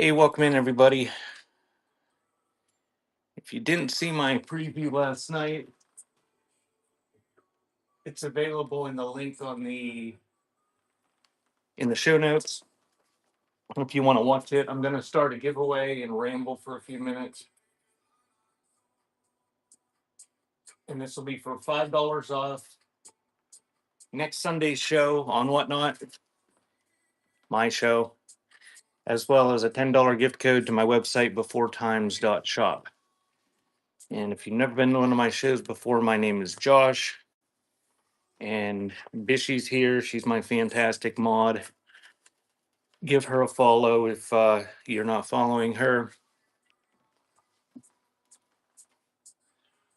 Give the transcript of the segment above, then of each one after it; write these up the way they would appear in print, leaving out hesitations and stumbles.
Hey, welcome in everybody. If you didn't see my preview last night, it's available in the link in the show notes. If you want to watch it, I'm going to start a giveaway and ramble for a few minutes. And this will be for $5 off next Sunday's show on Whatnot, my show, as well as a $10 gift code to my website, beforetimes.shop. And if you've never been to one of my shows before, my name is Josh. And Bishy's here. She's my fantastic mod. Give her a follow if you're not following her.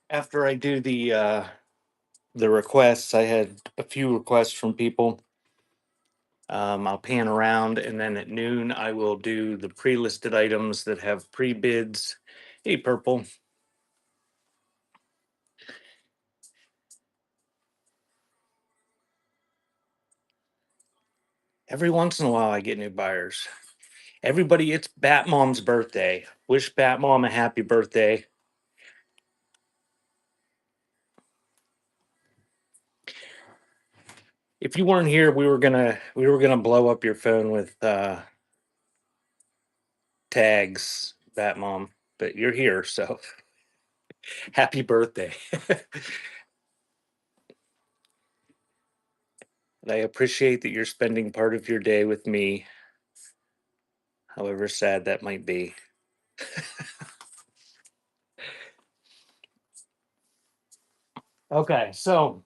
After I do the requests, I had a few requests from people. I'll pan around, and then at noon I will do the pre-listed items that have pre-bids. Hey, Purple. Every once in a while I get new buyers. Everybody, it's Bat Mom's birthday. Wish Bat Mom a happy birthday. If you weren't here, we were gonna blow up your phone with tags, Bat Mom, but you're here, so happy birthday. And I appreciate that you're spending part of your day with me, however sad that might be. Okay, so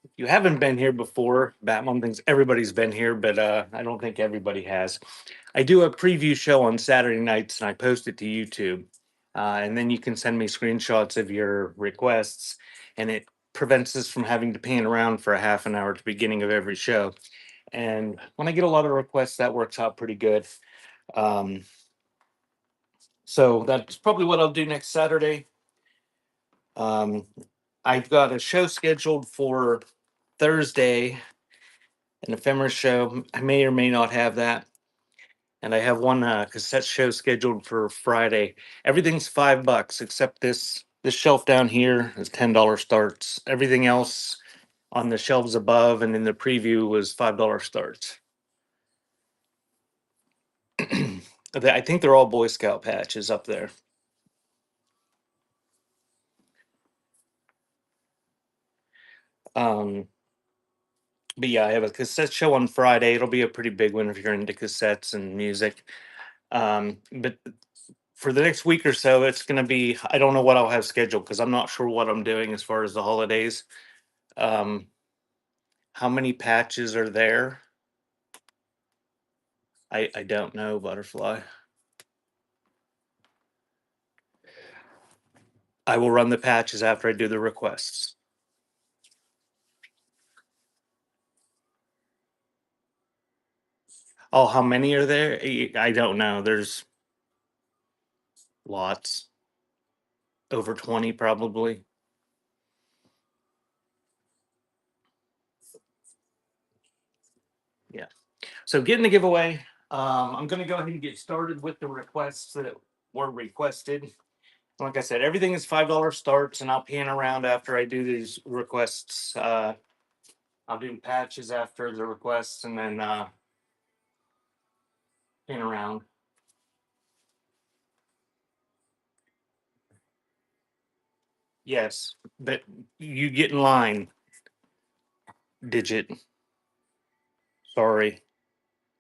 if you haven't been here before, Batmom thinks everybody's been here, but I don't think everybody has. I do a preview show on Saturday nights and I post it to YouTube. And then you can send me screenshots of your requests, and it prevents us from having to pan around for a half an hour at the beginning of every show. And when I get a lot of requests, that works out pretty good. Um, so that's probably what I'll do next Saturday. Um, I've got a show scheduled for Thursday, an ephemera show. I may or may not have that. And I have one cassette show scheduled for Friday. Everything's $5 except this shelf down here is $10 starts. Everything else on the shelves above and in the preview was $5 starts. I think they're all Boy Scout patches up there. Um, but yeah, I have a cassette show on Friday. It'll be a pretty big one if you're into cassettes and music. But for the next week or so, it's going to be, I don't know what I'll have scheduled because I'm not sure what I'm doing as far as the holidays. Um, how many patches are there? I don't know, Butterfly. I will run the patches after I do the requests. Oh, how many are there? I don't know. There's lots. Over 20 probably. Yeah. So getting the giveaway. I'm going to go ahead and get started with the requests that were requested. Like I said, everything is $5 starts, and I'll pan around after I do these requests. I'll do patches after the requests, and then pan around. Yes, but you get in line. Digit. Sorry,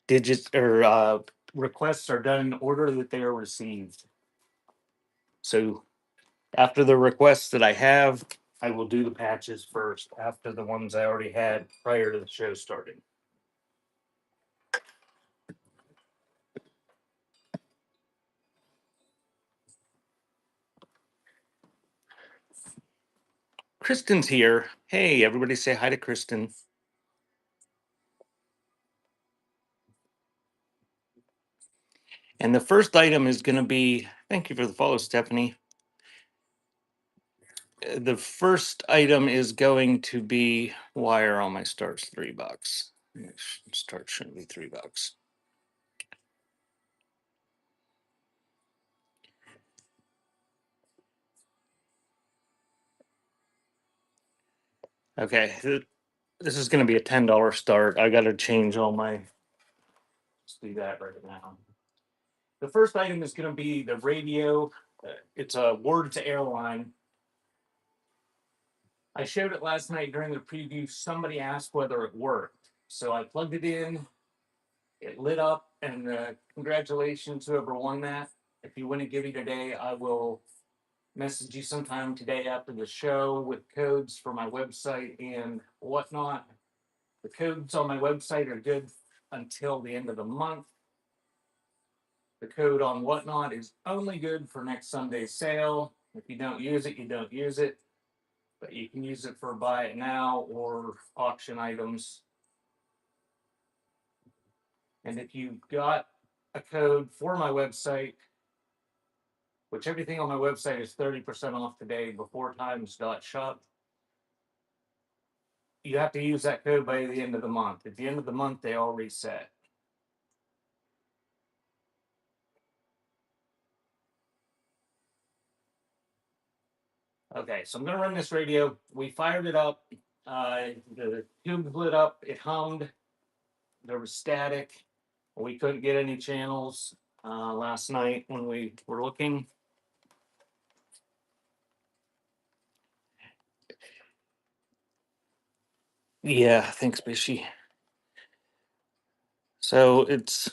digits or requests are done in order that they are received. So after the requests that I have, I will do the patches first after the ones I already had prior to the show starting. Kristen's here. Hey, everybody say hi to Kristen. And the first item is going to be, thank you for the follow, Stephanie. The first item is going to be, why are all my stars $3? Start shouldn't be $3. Okay, this is going to be a $10 start. I got to change all my. Let's do that right now. The first item is going to be the radio. It's a Words Airline. I showed it last night during the preview. Somebody asked whether it worked. So I plugged it in. It lit up, and congratulations whoever won that. If you win a Givey today, I will message you sometime today after the show with codes for my website and whatnot. The codes on my website are good until the end of the month. The code on whatnot is only good for next Sunday's sale. If you don't use it, you don't use it. But you can use it for buy it now or auction items. And if you've got a code for my website, which everything on my website is 30% off today before times.shop, you have to use that code by the end of the month. At the end of the month, they all reset. Okay, so I'm gonna run this radio. We fired it up. The tube lit up. It hummed. There was static. We couldn't get any channels last night when we were looking. Yeah, thanks, Bishy. So it's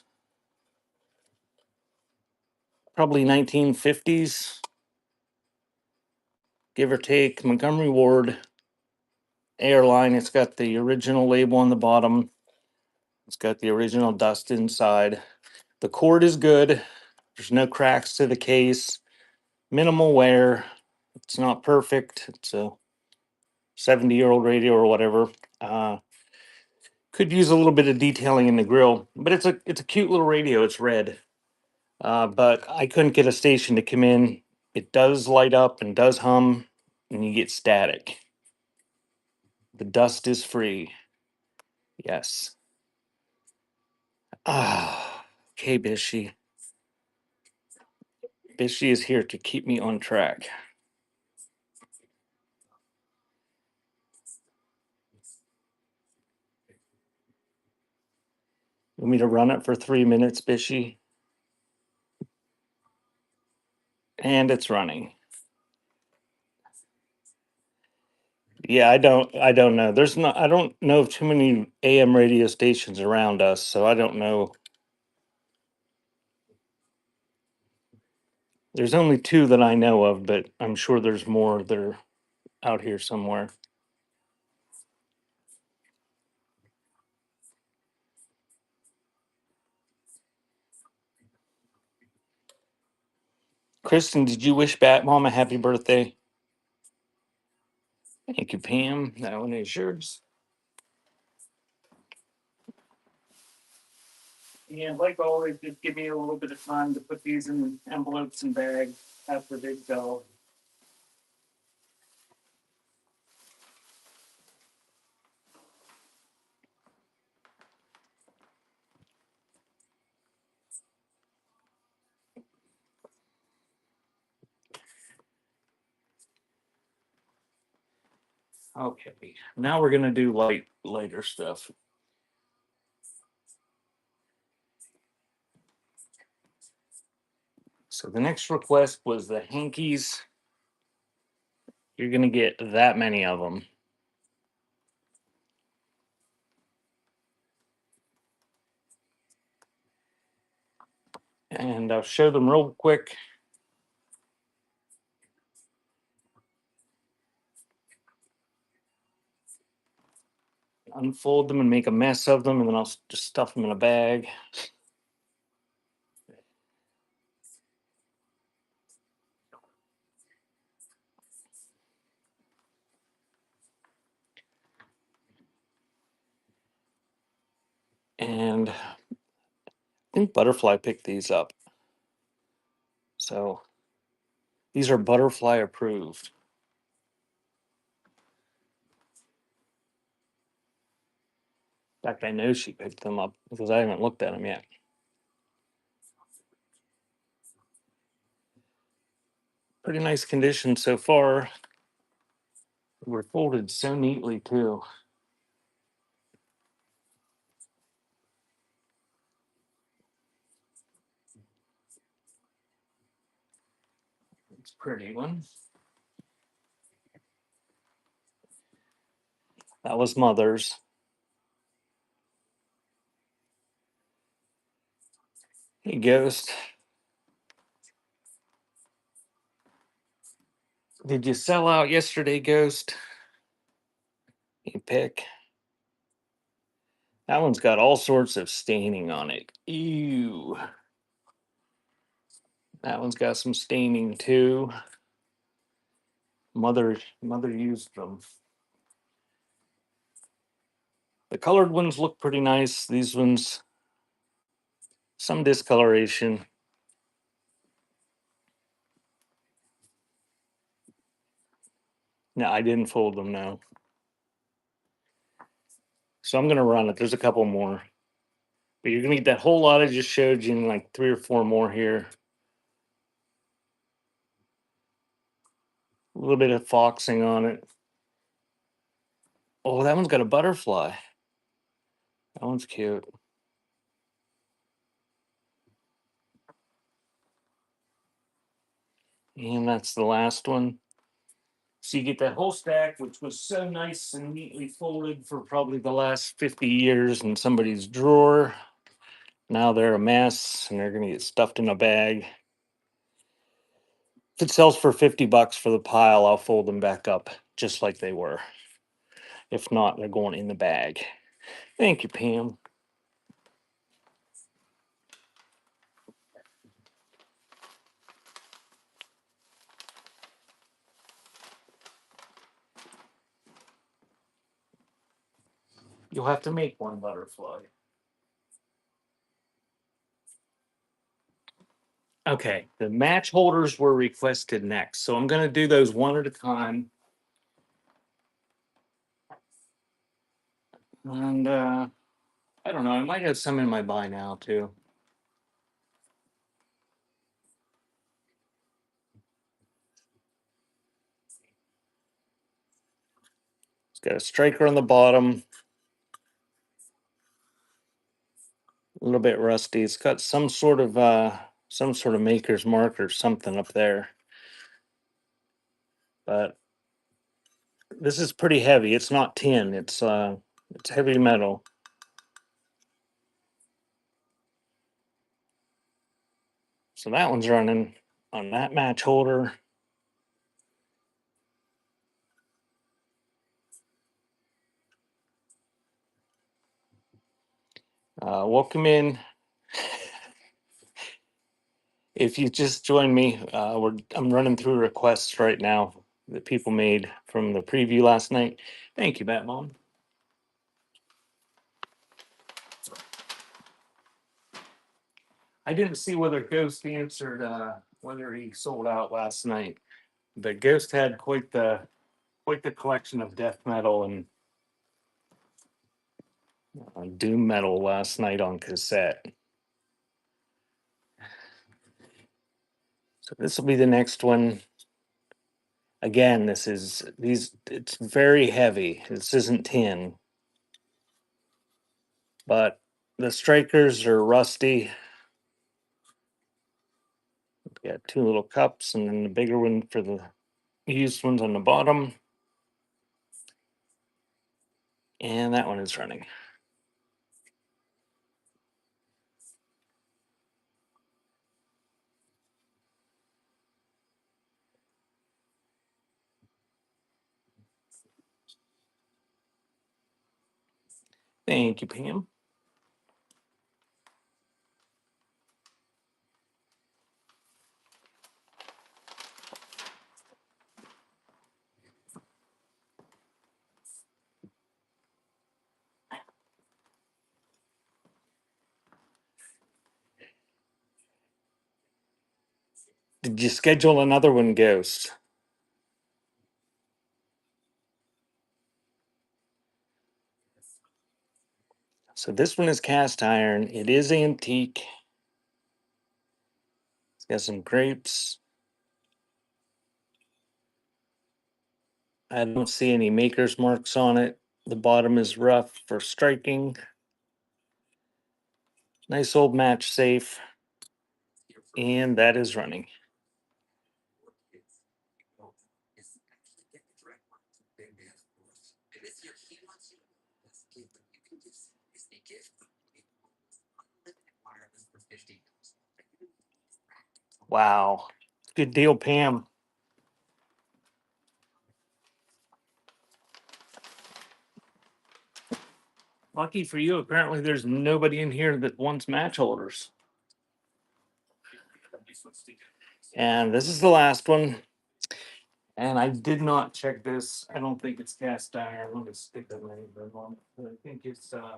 probably 1950s, give or take. Montgomery Ward airline. It's got the original label on the bottom. It's got the original dust inside. The cord is good. There's no cracks to the case. Minimal wear. It's not perfect. It's a 70-year-old radio or whatever. Could use a little bit of detailing in the grill, but it's a cute little radio. It's red. But I couldn't get a station to come in. It does light up and does hum, and you get static. The dust is free. Yes. Ah, okay, Bishy. Bishy is here to keep me on track. You want me to run it for 3 minutes, Bishy? And it's running. Yeah, I don't know. I don't know of too many AM radio stations around us, so I don't know. There's only two that I know of, but I'm sure there's more that are out here somewhere. Kristen, did you wish Bat Mom a happy birthday? Thank you, Pam. That one is yours. And like always, just give me a little bit of time to put these in envelopes and bags after they go. Okay, now we're gonna do lighter stuff. So the next request was the hankies. You're gonna get that many of them. And I'll show them real quick. Unfold them and make a mess of them, and then I'll just stuff them in a bag. And I think Butterfly picked these up. So these are Butterfly approved. In fact, I know she picked them up because I haven't looked at them yet. Pretty nice condition so far. We're folded so neatly too. It's a pretty one. That was Mother's. Hey, Ghost. Did you sell out yesterday, Ghost? You pick. That one's got all sorts of staining on it. Ew. That one's got some staining too. Mother used them. The colored ones look pretty nice. These ones, some discoloration. No, I didn't fold them now. So I'm gonna run it. There's a couple more. But you're gonna get that whole lot I just showed you in like 3 or 4 more here. A little bit of foxing on it. Oh, that one's got a butterfly. That one's cute. And that's the last one. So you get that whole stack, which was so nice and neatly folded for probably the last 50 years in somebody's drawer. Now they're a mess and they're going to get stuffed in a bag. If it sells for $50 for the pile, I'll fold them back up just like they were. If not, they're going in the bag. Thank you, Pam. You'll have to make one butterfly. Okay, the match holders were requested next. So I'm going to do those one at a time. And I don't know, I might have some in my buy now too. It's got a striker on the bottom, a little bit rusty. It's got some sort of maker's mark or something up there. But this is pretty heavy. It's not tin. It's heavy metal. So that one's running on that match holder. Welcome in. If you just joined me, I'm running through requests right now that people made from the preview last night. Thank you, Batmom. I didn't see whether Ghost answered whether he sold out last night, but Ghost had quite the collection of death metal and doom metal last night on cassette. So this will be the next one. Again, it's very heavy. This isn't tin, but the strikers are rusty. We got 2 little cups and then the bigger one for the used ones on the bottom. And that one is running. Thank you, Pam. Did you schedule another one, Ghost? So this one is cast iron. It is antique. It's got some grapes. I don't see any maker's marks on it. The bottom is rough for striking. Nice old match safe. And that is running. Wow. Good deal, Pam. Lucky for you, apparently there's nobody in here that wants match holders. And this is the last one. And I did not check this. I don't think it's cast iron. Let me stick that in there. I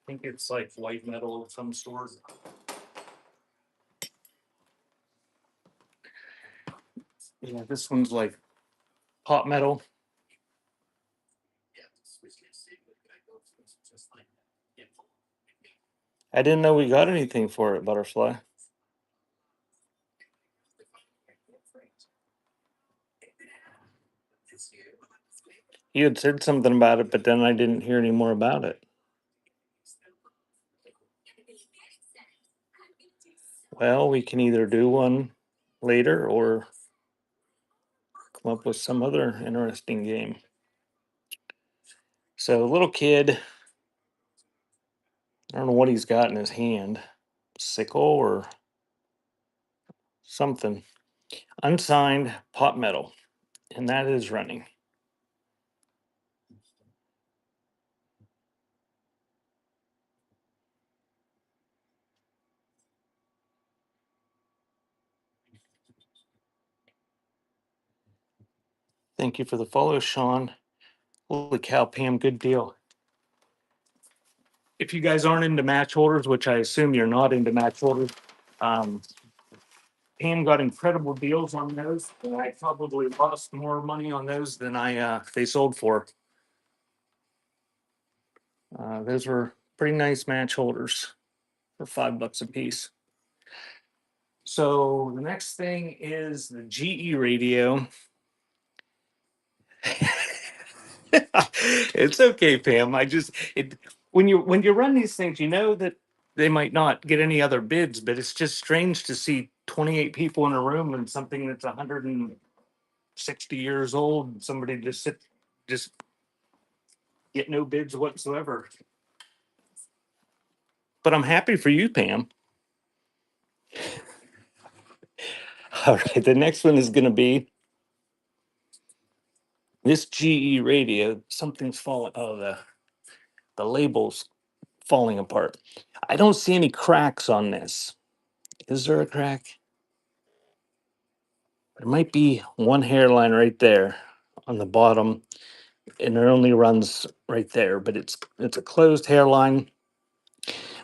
think it's like white metal of some sort. Yeah, this one's like hot metal. I didn't know we got anything for it, Butterfly. You had said something about it, but then I didn't hear any more about it. Well, we can either do one later or come up with some other interesting game. So, little kid, I don't know what he's got in his hand, sickle or something. Unsigned pot metal, and that is running. Thank you for the follow, Sean. Holy cow, Pam, good deal. If you guys aren't into match holders, which I assume you're not into match holders, um, Pam got incredible deals on those. And I probably lost more money on those than they sold for. Those were pretty nice match holders for $5 a piece. So the next thing is the GE radio. It's okay, Pam. When you run these things, you know that they might not get any other bids, but it's just strange to see 28 people in a room and something that's 160 years old, and somebody just get no bids whatsoever. But I'm happy for you, Pam. All right, the next one is going to be this GE radio. Something's falling. Oh, the label's falling apart. I don't see any cracks on this. Is there a crack? There might be one hairline right there on the bottom, and it only runs right there, but it's a closed hairline.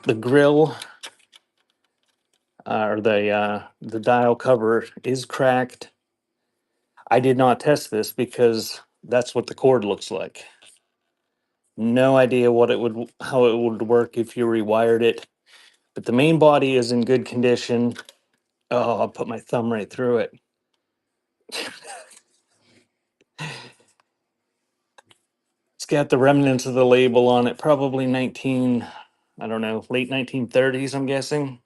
The grill or the dial cover is cracked. I did not test this because that's what the cord looks like. No idea how it would work if you rewired it, but the main body is in good condition. Oh, I'll put my thumb right through it. It's got the remnants of the label on it, probably I don't know, late 1930s, I'm guessing.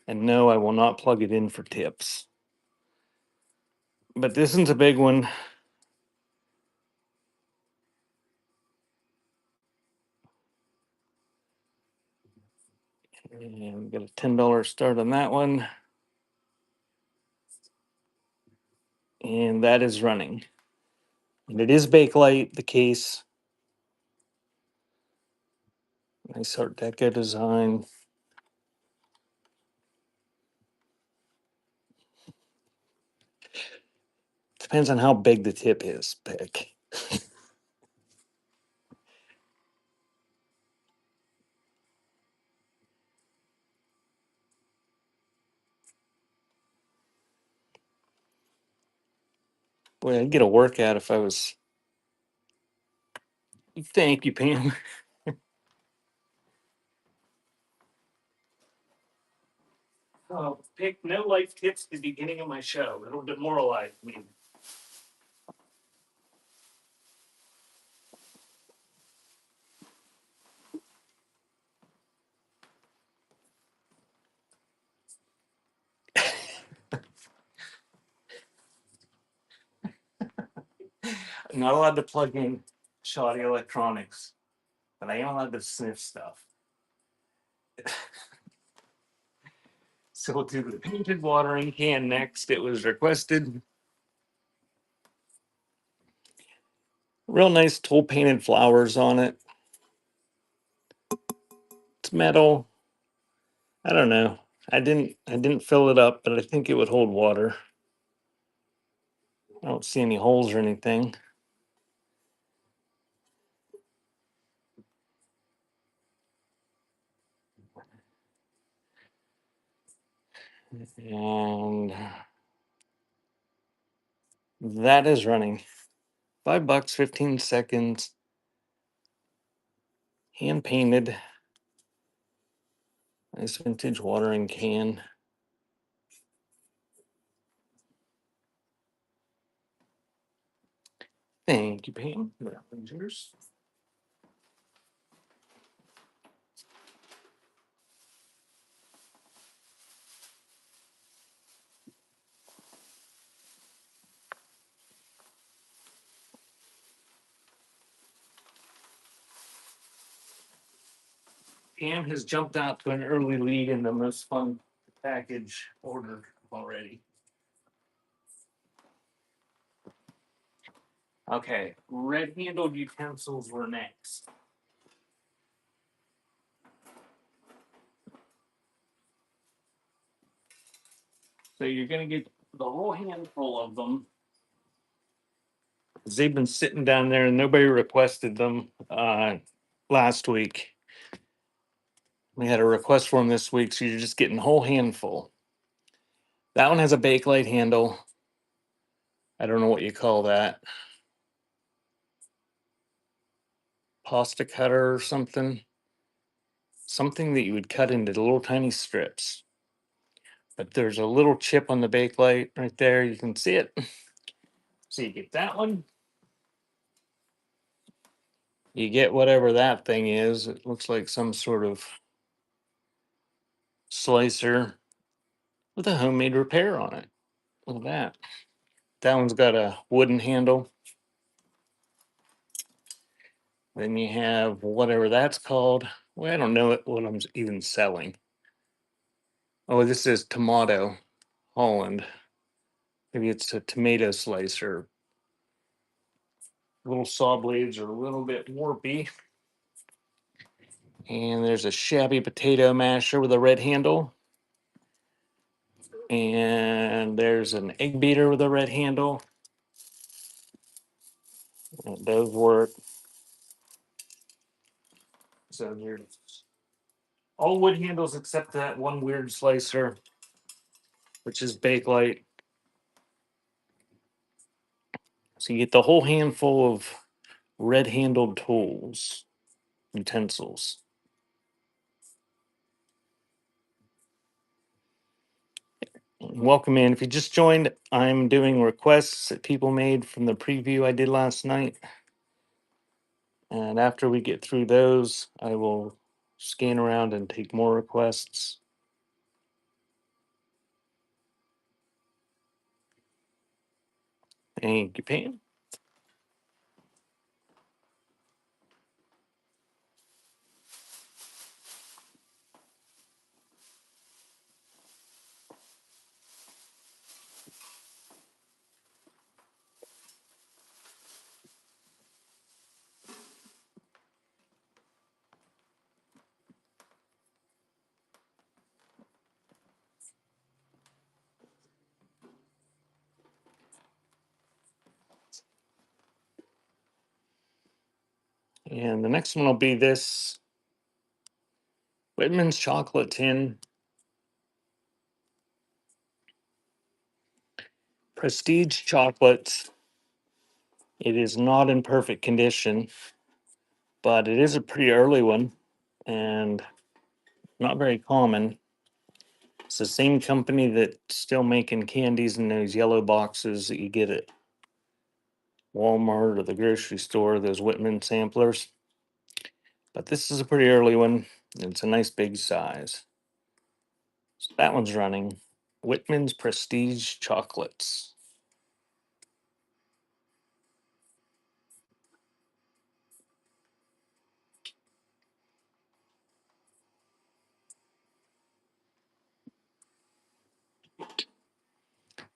And no, I will not plug it in for tips. But this one's a big one. And we got a $10 start on that one. And that is running. And it is Bakelite, the case. Nice Art Deco design. Depends on how big the tip is, Pick. Boy, I'd get a workout if I was. Thank you, Pam. Pick no life tips at the beginning of my show. It'll demoralize me. I'm not allowed to plug in shoddy electronics, but I am allowed to sniff stuff. So we'll do the painted watering can next. It was requested. Real nice tool painted flowers on it. It's metal. I don't know. I didn't fill it up, but I think it would hold water. I don't see any holes or anything. And that is running. $5, 15 seconds. Hand painted. Nice vintage watering can. Thank you, Pam. Yours. Pam has jumped out to an early lead in the most fun package ordered already. Okay, red handled utensils were next. So you're going to get the whole handful of them. They've been sitting down there and nobody requested them last week. We had a request for them this week, so you're just getting a whole handful. That one has a Bakelite handle. I don't know what you call that. Pasta cutter or something. Something that you would cut into little tiny strips. But there's a little chip on the Bakelite right there. You can see it. So you get that one. You get whatever that thing is. It looks like some sort of slicer with a homemade repair on it. Look at that. That one's got a wooden handle. Then you have whatever that's called. Well, I don't know what I'm even selling. Oh, this is tomato Holland. Maybe it's a tomato slicer. Little saw blades are a little bit warpy. And there's a shabby potato masher with a red handle. And there's an egg beater with a red handle. It does work. So there's all wood handles except that one weird slicer, which is Bakelite. So you get the whole handful of red handled tools, utensils. Welcome in. If you just joined, I'm doing requests that people made from the preview I did last night. And after we get through those, I will scan around and take more requests. Thank you, Pam. And the next one will be this Whitman's chocolate tin. Prestige chocolates. It is not in perfect condition, but it is a pretty early one and not very common. It's the same company that's still making candies in those yellow boxes that you get at Walmart or the grocery store, those Whitman samplers. But this is a pretty early one. It's a nice big size. So that one's running. Whitman's Prestige Chocolates.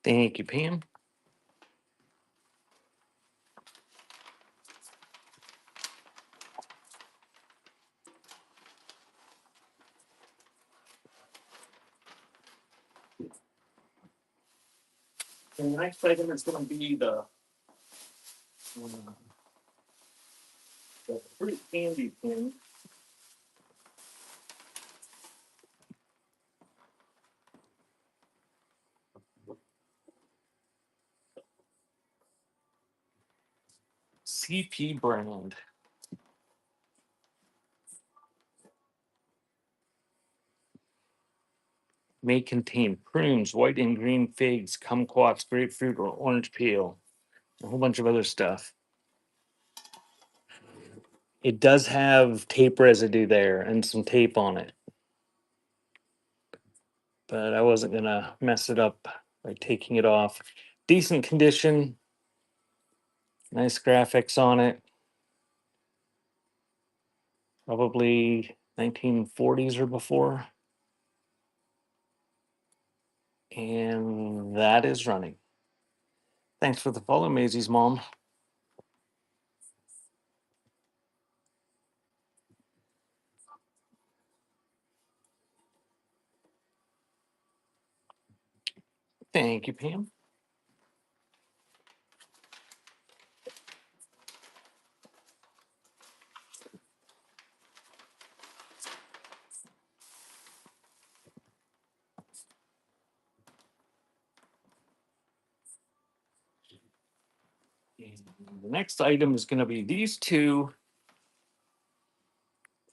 Thank you, Pam. And the next item is going to be the fruit candy tin. CP brand. May contain prunes, white and green figs, kumquats, grapefruit, or orange peel. A whole bunch of other stuff. It does have tape residue there and some tape on it, but I wasn't gonna mess it up by taking it off. Decent condition, nice graphics on it. Probably 1940s or before. And that is running. Thanks for the follow, Maisie's mom. Thank you, Pam. And the next item is going to be these two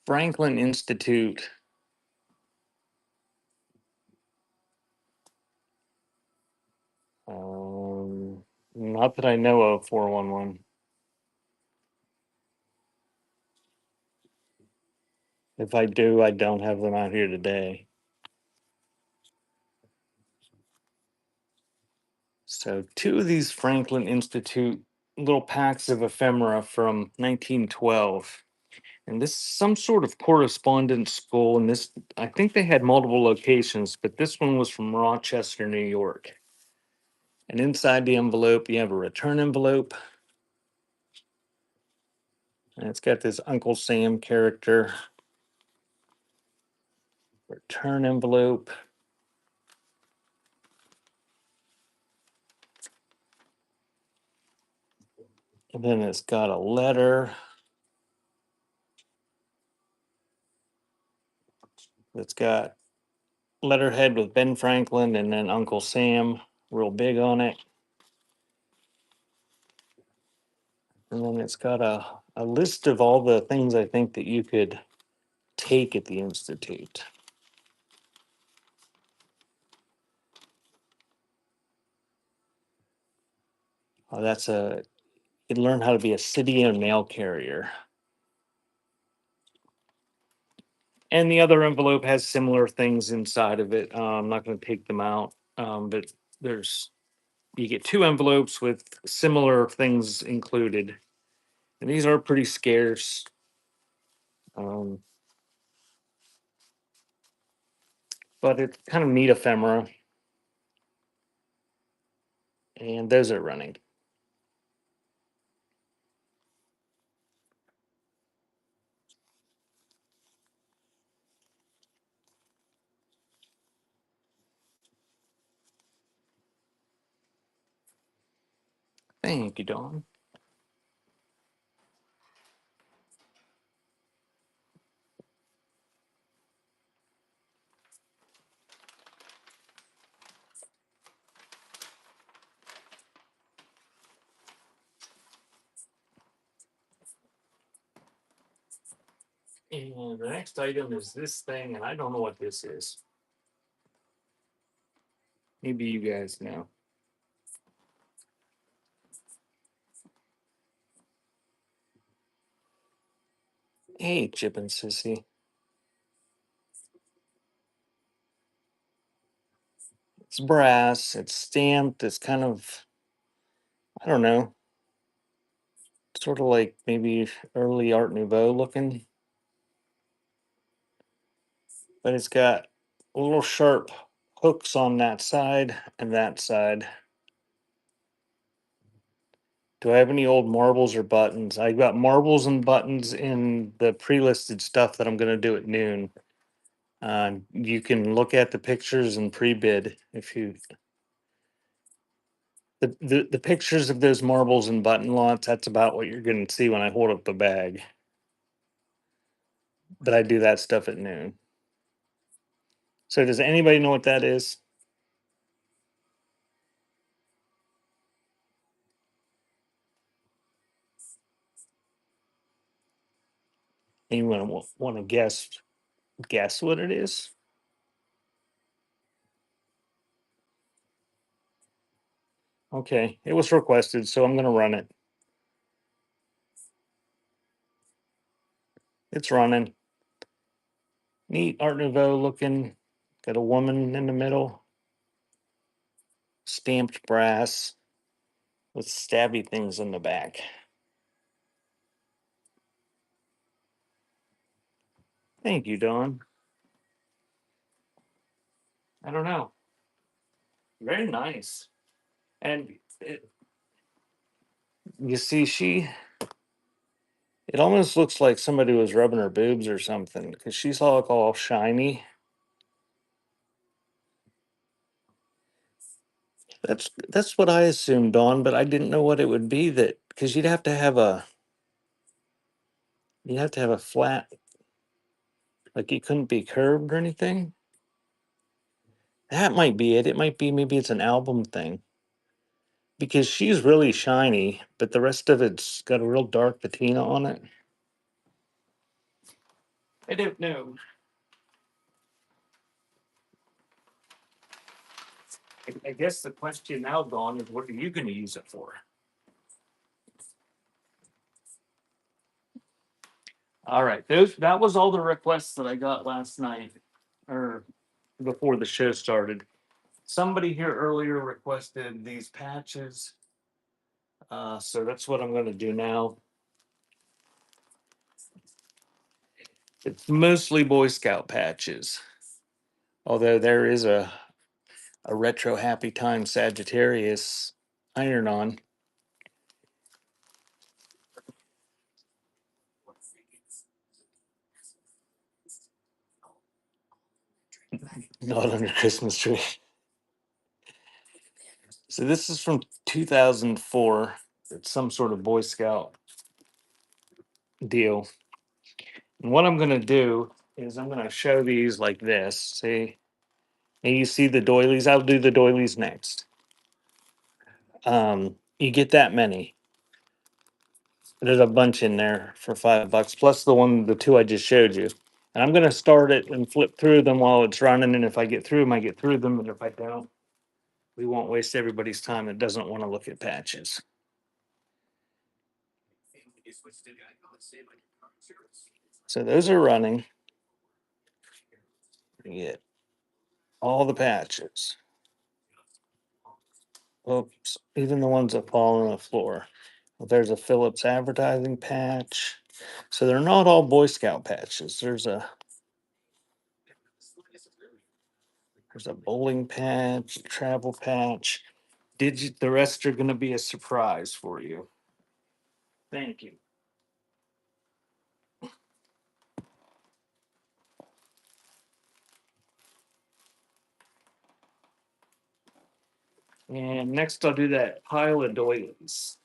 Franklin Institute. Not that I know of, 411. If I do, I don't have them out here today. So, two of these Franklin Institute little packs of ephemera from 1912. And this is some sort of correspondence school. And this, I think they had multiple locations, but this one was from Rochester, New York. And inside the envelope, you have a return envelope. And it's got this Uncle Sam character. Return envelope. And then it's got a letter that's got letterhead with Ben Franklin and then Uncle Sam real big on it. And then it's got a list of all the things I think that you could take at the Institute. Oh, that's a, you learn how to be a city and mail carrier. And the other envelope has similar things inside of it. I'm not going to take them out, but there's, you get two envelopes with similar things included. And these are pretty scarce. Um, but it's kind of neat ephemera. And those are running. Thank you, Dawn. And the next item is this thing, and I don't know what this is. Maybe you guys know. Hey, Chip and Sissy. It's brass. It's stamped. It's kind of, I don't know, sort of like maybe early Art Nouveau looking, but it's got little sharp hooks on that side and that side. Do I have any old marbles or buttons? I got marbles and buttons in the pre-listed stuff that I'm going to do at noon. You can look at the pictures and pre-bid if you the pictures of those marbles and button lots. That's about what you're going to see when I hold up the bag. But I do that stuff at noon. So does anybody know what that is? Anyone want to guess what it is? Okay, it was requested, so I'm going to run it. It's running. Neat Art Nouveau looking. Got a woman in the middle. Stamped brass with stabby things in the back. Thank you, Dawn. I don't know. Very nice. And you see, it almost looks like somebody was rubbing her boobs or something because she's all shiny. That's what I assumed, Dawn, but I didn't know what it would be that because you'd have to have a flat, like it couldn't be curved or anything. That might be it. It might be maybe it's an album thing because she's really shiny, but the rest of it's got a real dark patina on it. I don't know. I guess the question now, Dawn, is what are you going to use it for? All right, that was all the requests that I got last night or before the show started. Somebody here earlier requested these patches, so that's what I'm going to do now. It's mostly Boy Scout patches, although there is a retro Happy Time Sagittarius iron on. Not under Christmas tree. So this is from 2004. It's some sort of Boy Scout deal. And what I'm going to do is I'm going to show these like this. See, and you see the doilies. I'll do the doilies next. You get that many. There's a bunch in there for $5 plus the two I just showed you. And I'm going to start it and flip through them while it's running. And if I get through them, I get through them. And if I don't, we won't waste everybody's time that doesn't want to look at patches. So those are running. You get all the patches. Oops, even the ones that fall on the floor. Well, there's a Phillips advertising patch. So they're not all Boy Scout patches. There's a bowling patch, travel patch. The rest are going to be a surprise for you. Thank you. And next I'll do that pile of doilies.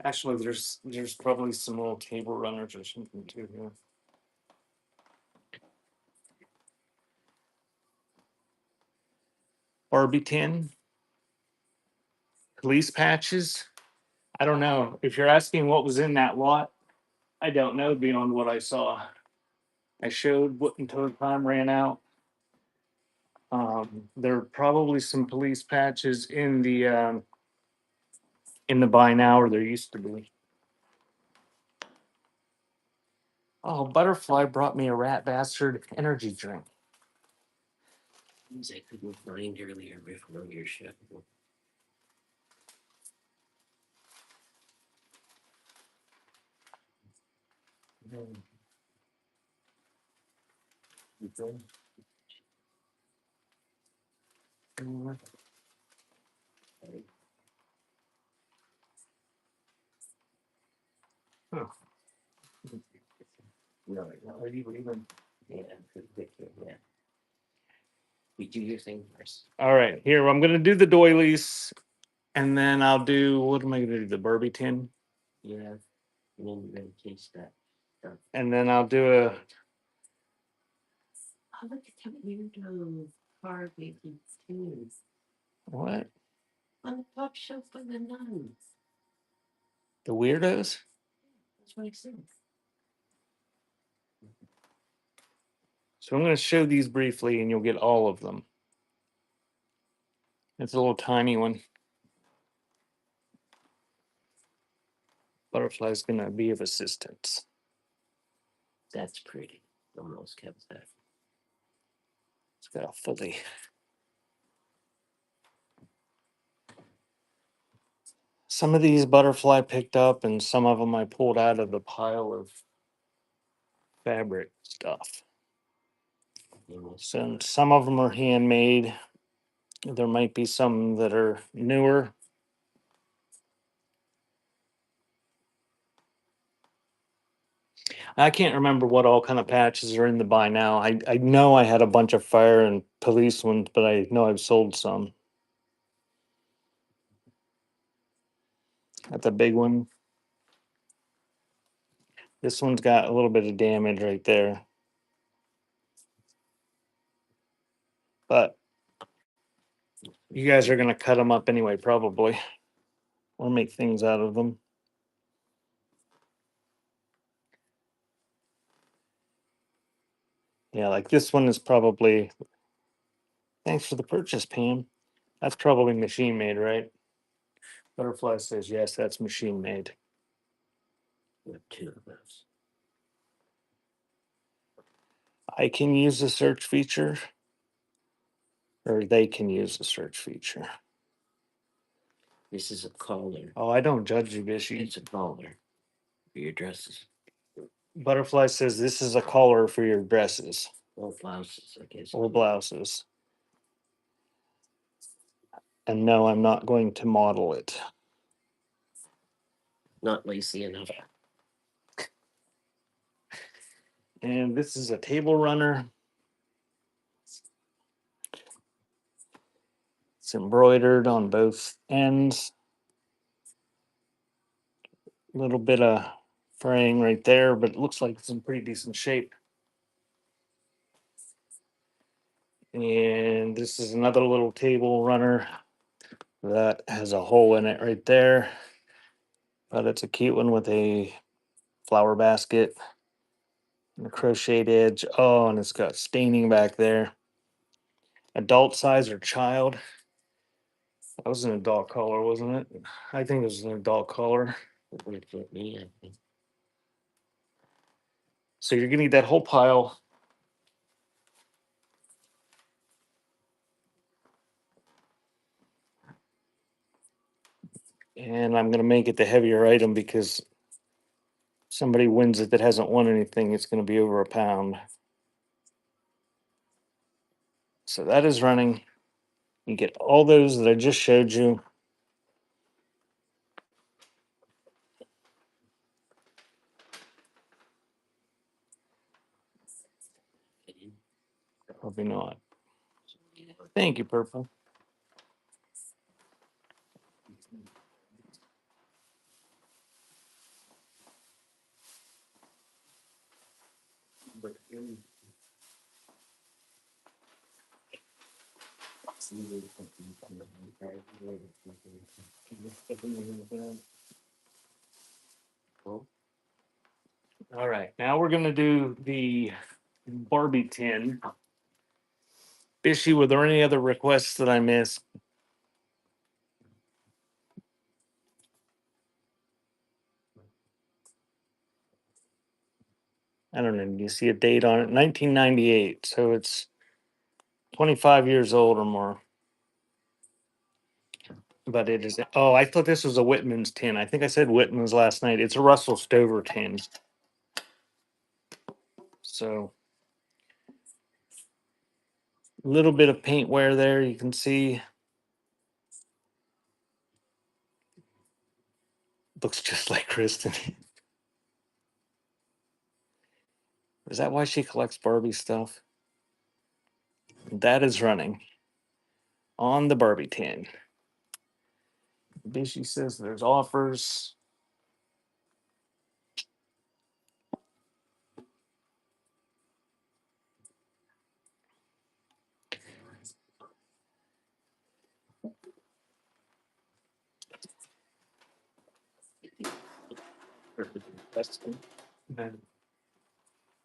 Actually, there's probably some little table runners or something too here. Barbie tin, police patches. I don't know. If you're asking what was in that lot, I don't know beyond what I saw. I showed what until time ran out. There are probably some police patches in the buy now, or there used to be. Oh, Butterfly brought me a rat bastard energy drink. Things I couldn't find earlier before your show. Huh. No, Are you even? yeah, yeah. We do your thing first. All right, here I'm gonna do the doilies, and then I'll do what am I gonna do? The Barbie tin, Yeah, and then you're gonna taste that stuff. and then I'll do a. Oh, look at that weirdo car making tunes What? on the top shelf of the nuns. The weirdos? That's what I said. So I'm gonna show these briefly, and you'll get all of them. It's a little tiny one. Butterfly's gonna be of assistance. That's pretty. Almost kept that. It's got a fully. Some of these Butterfly picked up, and some of them I pulled out of the pile of fabric stuff. So some of them are handmade. There might be some that are newer. I can't remember what all kind of patches are in the buy now. I know I had a bunch of fire and police ones, but I know I've sold some. That's a big one. This one's got a little bit of damage right there. But you guys are going to cut them up anyway, probably, or make things out of them. Yeah, like this one is probably. Thanks for the purchase, Pam. That's probably machine made, right? Butterfly says yes, that's machine made. We have two of those. I can use the search feature, or they can use the search feature. This is a collar. Oh, I don't judge you, Bishy. It's a collar for your dresses. Butterfly says this is a collar for your dresses Or blouses, I guess. or blouses. And no, I'm not going to model it. Not lacy enough. And this is a table runner. It's embroidered on both ends. A little bit of fraying right there, but it looks like it's in pretty decent shape. And this is another little table runner that has a hole in it right there. But it's a cute one with a flower basket and a crocheted edge. Oh, and it's got staining back there. Adult size or child? That was an adult color, wasn't it? I think it was an adult color. It would fit me, I think. So you're gonna need that whole pile. And I'm gonna make it the heavier item because somebody wins it that hasn't won anything, it's gonna be over a pound. So that is running. You get all those that I just showed you. Probably not. Thank you, Purple. All right, now we're gonna do the Barbie tin. Bishy, were there any other requests that I missed? I don't know. Do you see a date on it? 1998. So it's 25 years old or more. But it is. Oh, I thought this was a Whitman's tin. I think I said Whitman's last night. It's a Russell Stover tin. So a little bit of paint wear there. You can see. Looks just like Kristen. Is that why she collects Barbie stuff? That is running on the Barbie tin. Bishy says there's offers.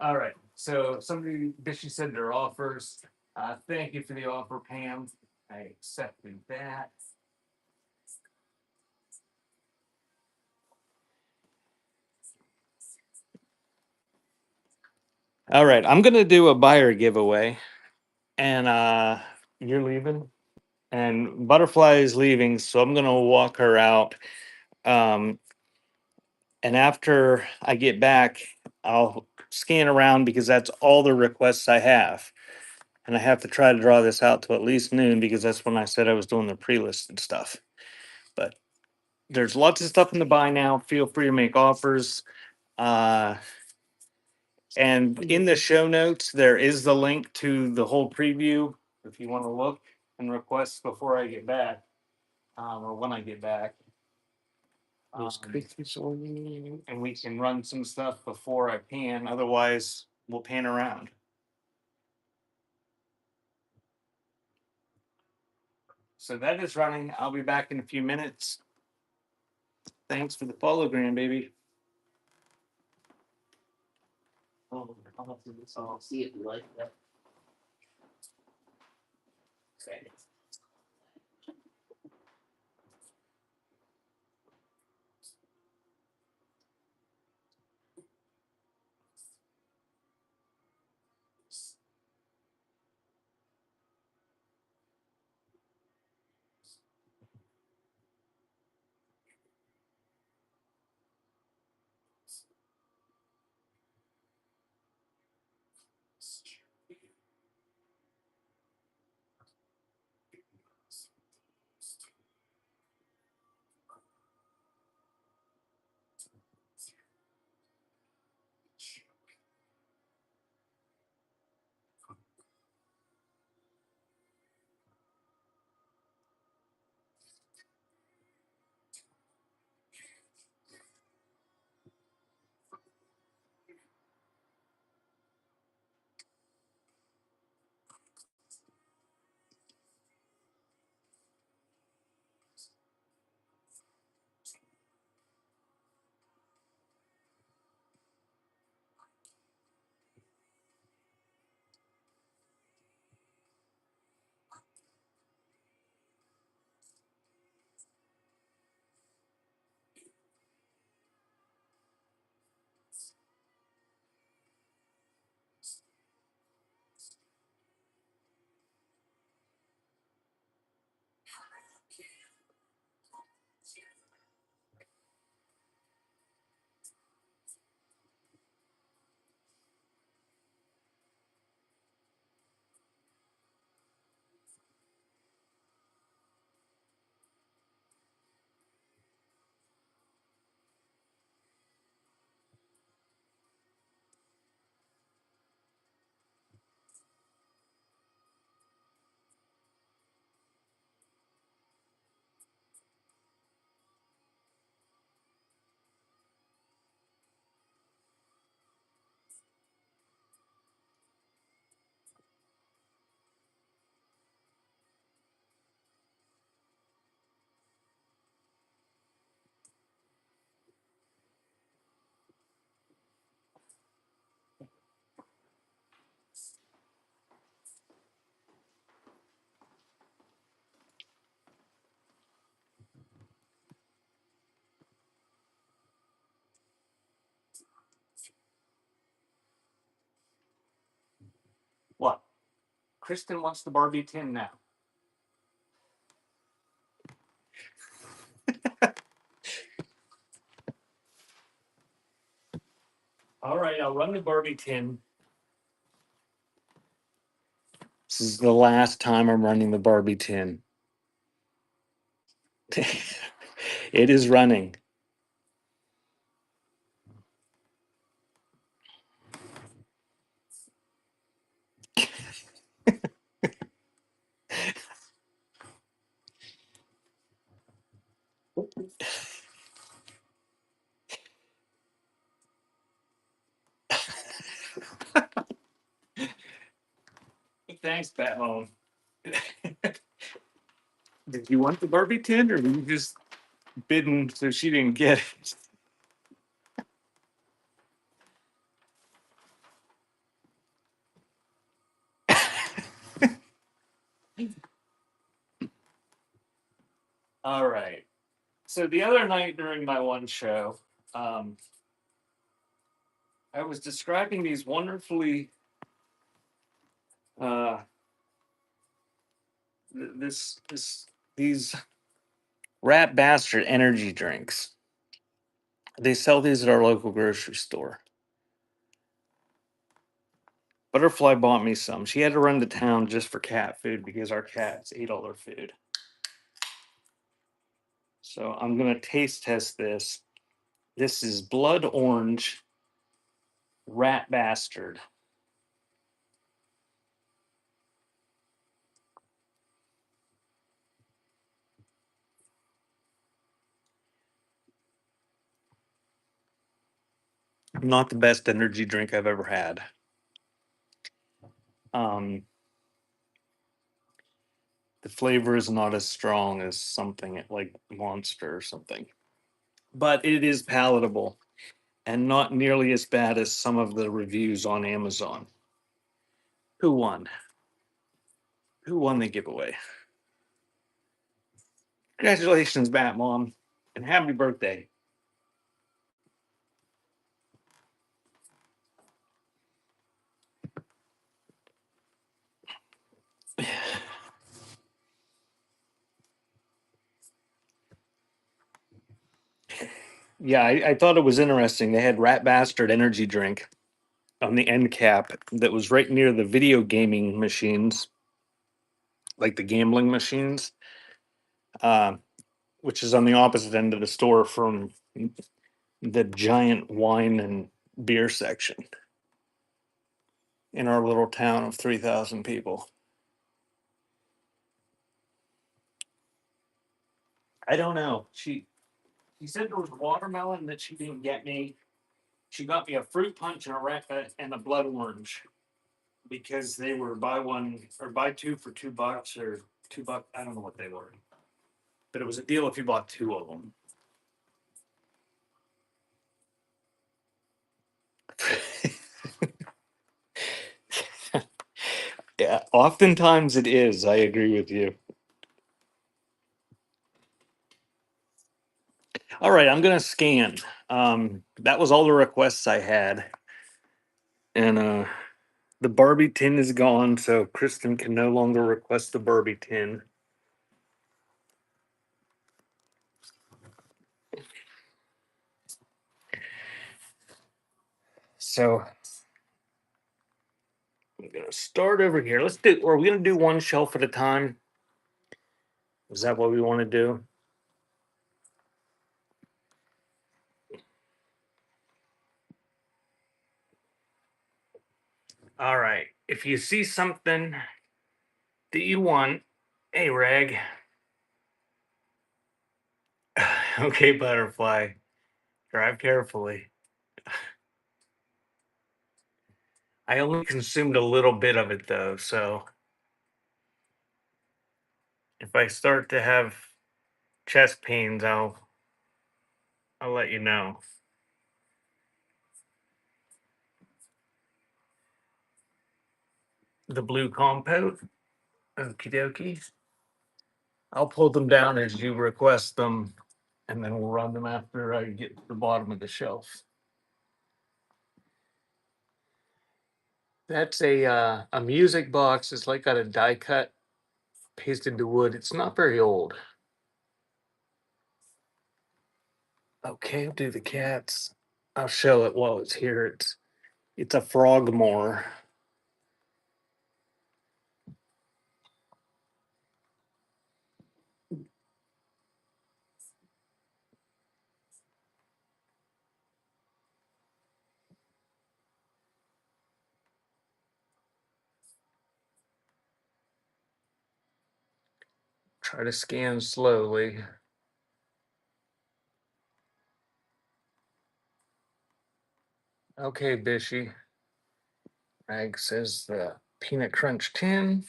All right. So somebody, Bishy said there are offers. Thank you for the offer, Pam. I accepted that. All right. I'm gonna do a buyer giveaway. And you're leaving? And Butterfly is leaving, so I'm gonna walk her out. Um, and after I get back, I'll scan around because that's all the requests I have. And I have to try to draw this out to at least noon because that's when I said I was doing the pre-listed stuff. But there's lots of stuff in the buy now. Feel free to make offers. Uh, and in the show notes, there is the link to the whole preview if you want to look and request before I get back, or when I get back. And we can run some stuff before I pan. Otherwise, we'll pan around. So that is running. I'll be back in a few minutes. Thanks for the follow, grandbaby. Oh, I'll see if you like that. Okay. Kristen wants the Barbie tin now. All right, I'll run the Barbie tin. This is the last time I'm running the Barbie tin. It is running. Thanks, Batmom. Did you want the Barbie tin, or were you just bidding so she didn't get it? All right. So the other night during my one show, um, I was describing these wonderfully uh, these rat bastard energy drinks. They sell these at our local grocery store. Butterfly bought me some. She had to run to town just for cat food because our cats ate all their food. So I'm gonna taste test this. This is blood orange rat bastard. Not the best energy drink I've ever had. Um, the flavor is not as strong as something like Monster or something, but it is palatable and not nearly as bad as some of the reviews on Amazon. Who won? Who won the giveaway? Congratulations, Bat Mom, and happy birthday. Yeah, I thought it was interesting. They had Rat Bastard energy drink on the end cap that was right near the video gaming machines, like the gambling machines, uh, which is on the opposite end of the store from the giant wine and beer section in our little town of 3,000 people. I don't know. She said there was watermelon that she didn't get me. She got me a fruit punch and and a blood orange because they were buy one or buy two for $2 or $2. I don't know what they were, but it was a deal if you bought two of them. Yeah, oftentimes it is. I agree with you. All right, I'm gonna scan. That was all the requests I had, and the Barbie tin is gone, so Kristen can no longer request the Barbie tin. So I'm gonna start over here. Let's do. Are we gonna do one shelf at a time? Is that what we want to do? All right. If you see something that you want, hey Reg. Okay, butterfly. Drive carefully. I only consumed a little bit of it though, so if I start to have chest pains, I'll let you know. The blue compote. Okie dokie. I'll pull them down as you request them, and then we'll run them after I get to the bottom of the shelf. That's a music box. It's like got a die cut pasted to wood. It's not very old. Okay, I'll do the cats. I'll show it while it's here. It's a Frogmore. Try to scan slowly. Okay, Bishy. Rag says the Peanut Crunch tin.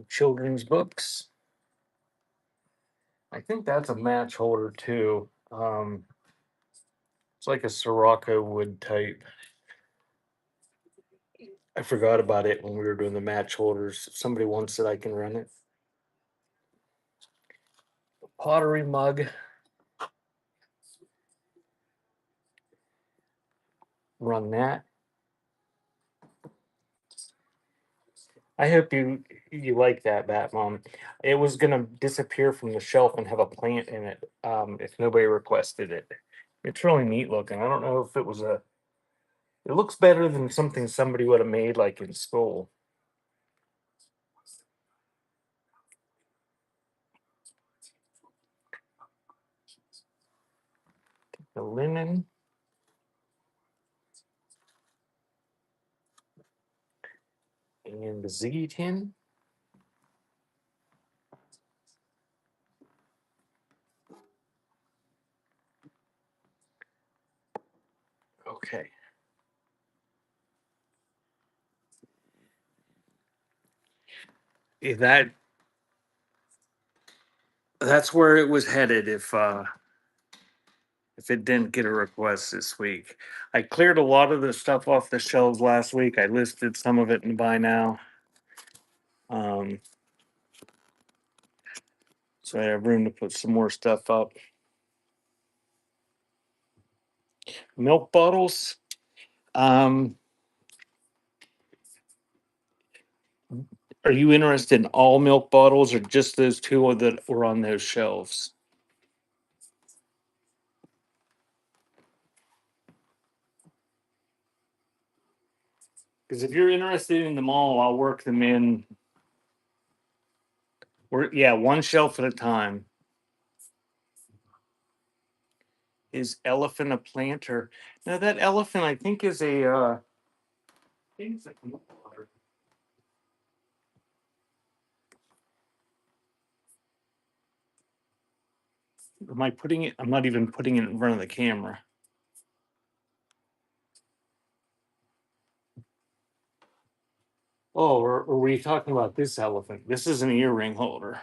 Children's books. I think that's a match holder too. It's like a Sirocco wood type. I forgot about it when we were doing the match holders. If somebody wants it, I can run it. Pottery mug. Run that. I hope you like that, Bat Mom. It was gonna disappear from the shelf and have a plant in it if nobody requested it. It's really neat looking. I don't know if it was a. It looks better than something somebody would have made like in school. The linen. And the Ziggy tin. Okay. That's where it was headed if it didn't get a request this week. I cleared a lot of the stuff off the shelves last week. I listed some of it in buy now. So I have room to put some more stuff up. Milk bottles. Um, are you interested in all milk bottles or just those two that were on those shelves? Because if you're interested in them all, I'll work them in. Yeah, one shelf at a time. Is elephant a planter? Now that elephant, I think, is a. I think it's a milk bottle. Am I putting it? I'm not even putting it in front of the camera. Oh, or were you talking about this elephant? This is an earring holder.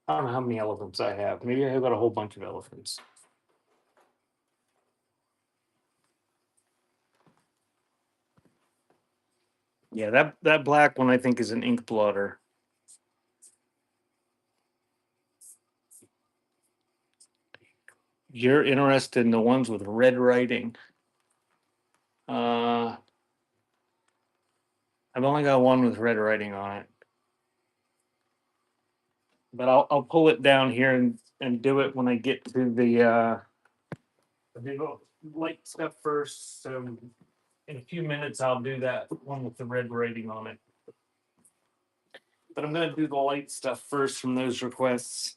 I don't know how many elephants I have. Maybe I've got a whole bunch of elephants. Yeah, that black one I think is an ink blotter. You're interested in the ones with red writing. I've only got one with red writing on it. But I'll pull it down here and do it when I get to the light stuff first. So in a few minutes I'll do that one with the red writing on it. But I'm gonna do the light stuff first from those requests.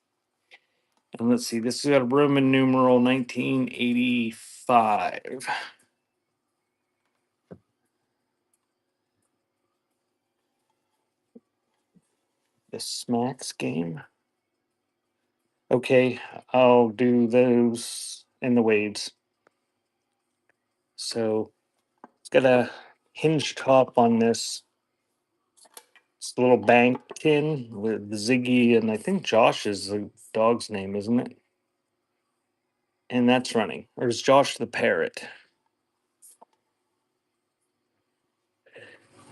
And let's see, this is got a Roman numeral 1985. The Smacks game. Okay, I'll do those in the Wades. So it's got a hinge top on this. It's a little bank tin with Ziggy, and I think Josh is the dog's name, isn't it? and that's running. Or is Josh the parrot?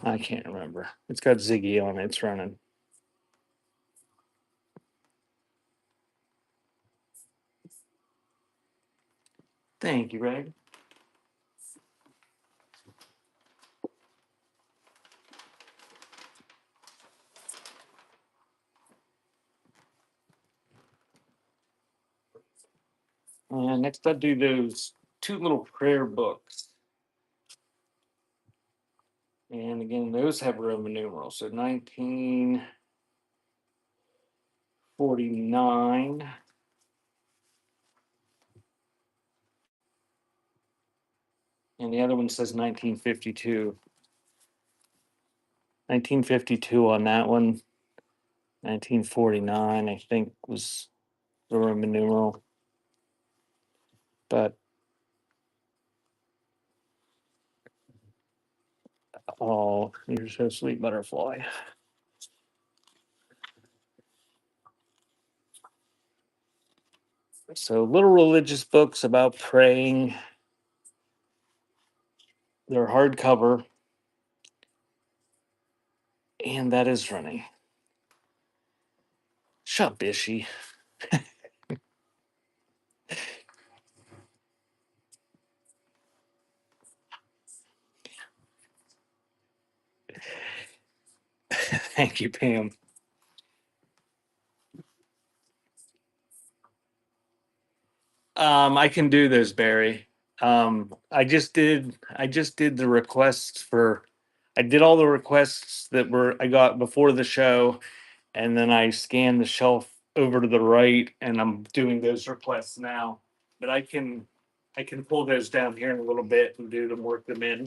I can't remember. It's got Ziggy on it. It's running. Thank you, Greg. And next, I'll do those two little prayer books. And again, those have Roman numerals. So 1949. And the other one says 1952. 1952 on that one. 1949, I think, was the Roman numeral. But oh, you're so sweet, butterfly. So little religious books about praying. They're hardcover, and that is running. Shut Bishy. Thank you, Pam. I can do this, Barry. I just did the requests for I did all the requests that were I got before the show, and then I scanned the shelf over to the right, and I'm doing those requests now. But I can pull those down here in a little bit and do them, work them in.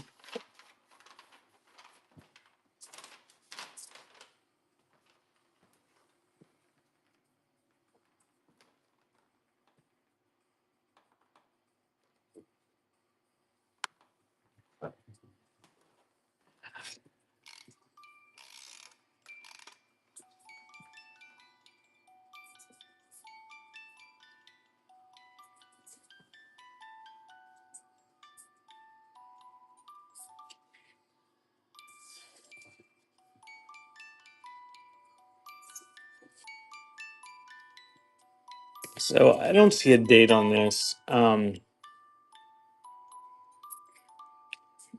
So I don't see a date on this,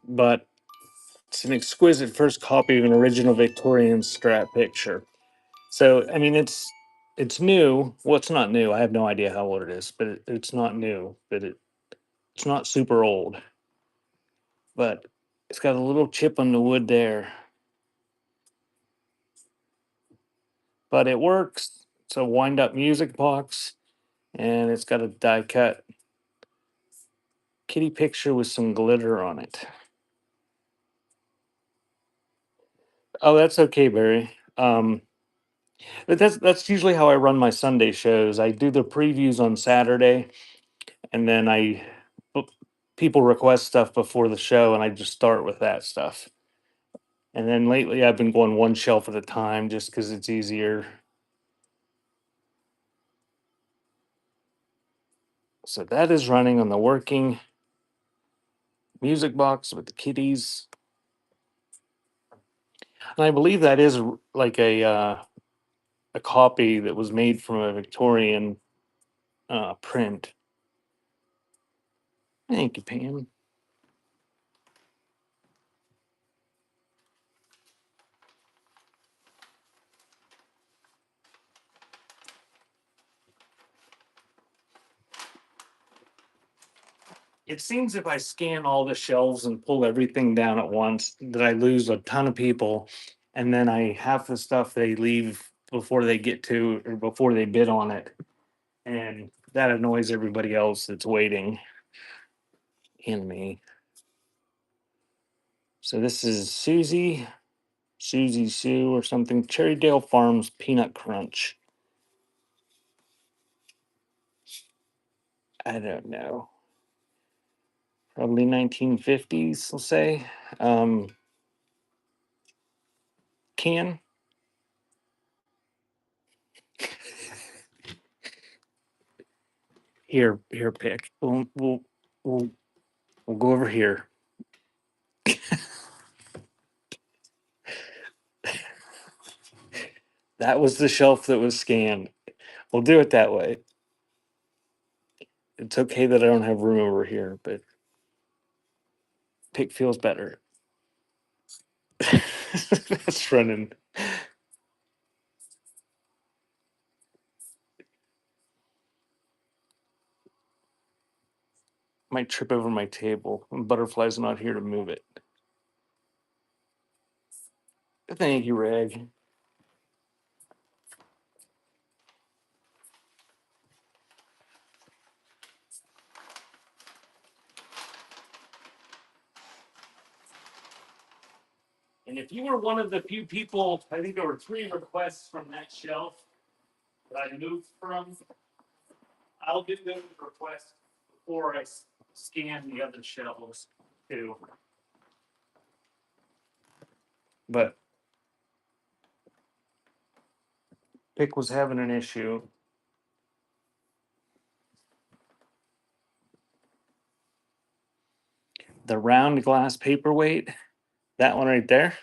but it's an exquisite first copy of an original Victorian strap picture. So I mean, it's new. Well, it's not new. I have no idea how old it is, but it's not new. But it's not super old. But it's got a little chip on the wood there. But it works. It's a wind up music box, and it's got a die cut kitty picture with some glitter on it. Oh, that's okay, Barry. But that's usually how I run my Sunday shows. I do the previews on Saturday, and then b- people request stuff before the show, and I just start with that stuff. And then lately, I've been going one shelf at a time just because it's easier. So that is running on the working music box with the kitties, and I believe that is like a copy that was made from a Victorian print. Thank you, Pam. It seems if I scan all the shelves and pull everything down at once, that I lose a ton of people, and then I half the stuff they leave before they get to or before they bid on it, and that annoys everybody else that's waiting and me. So this is Susie Sue or something. Cherrydale Farms Peanut Crunch. I don't know. Probably 1950s, we'll say. Um, can. Here, pick. We'll we'll go over here. That was the shelf that was scanned. We'll do it that way. It's okay that I don't have room over here, but pick feels better. That's running. Might trip over my table. Butterfly's not here to move it. Thank you, Reg. And if you were one of the few people, I think there were 3 requests from that shelf that I moved from. I'll get those requests before I scan the other shelves too. But Pick was having an issue. The round glass paperweight, that one right there.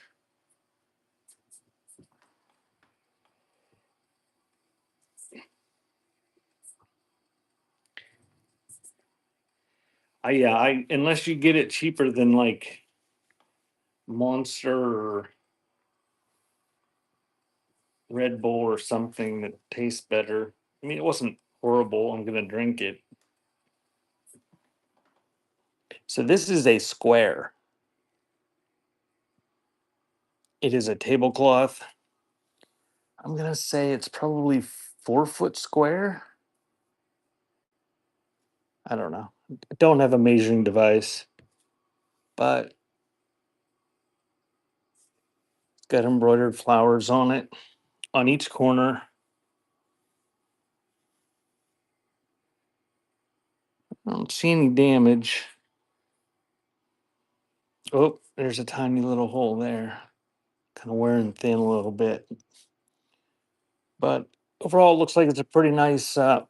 I unless you get it cheaper than like Monster or Red Bull or something that tastes better. I mean, it wasn't horrible. I'm gonna drink it. So this is a square. It is a tablecloth. I'm gonna say it's probably 4 foot square. I don't know. I don't have a measuring device, but it's got embroidered flowers on it on each corner. I don't see any damage. Oh, there's a tiny little hole there. Kind of wearing thin a little bit. But overall, it looks like it's a pretty nice, a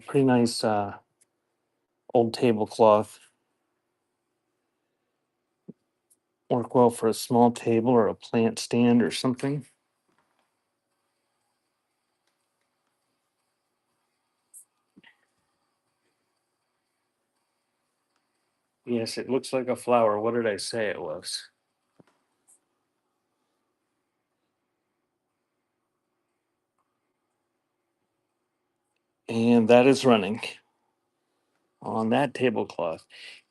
pretty nice old tablecloth. Work well for a small table or a plant stand or something. Yes, it looks like a flower. What did I say it was? And that is running on that tablecloth.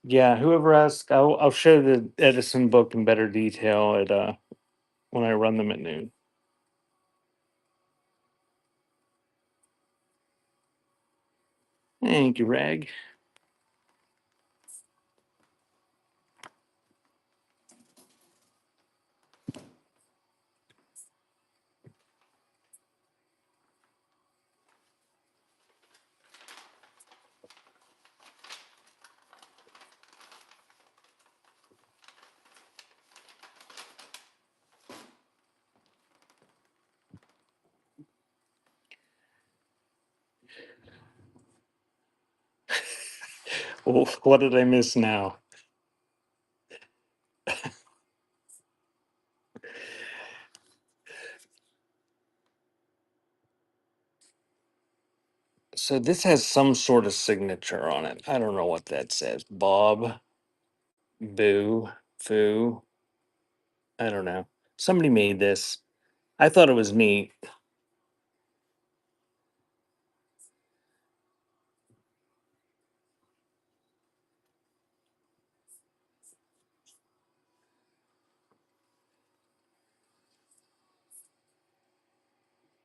Yeah, whoever asked, I'll show the Edison book in better detail at when I run them at noon. Thank you, Rag. Oh, what did I miss now? So this has some sort of signature on it. I don't know what that says. Bob, Boo, Foo. I don't know. Somebody made this. I thought it was neat.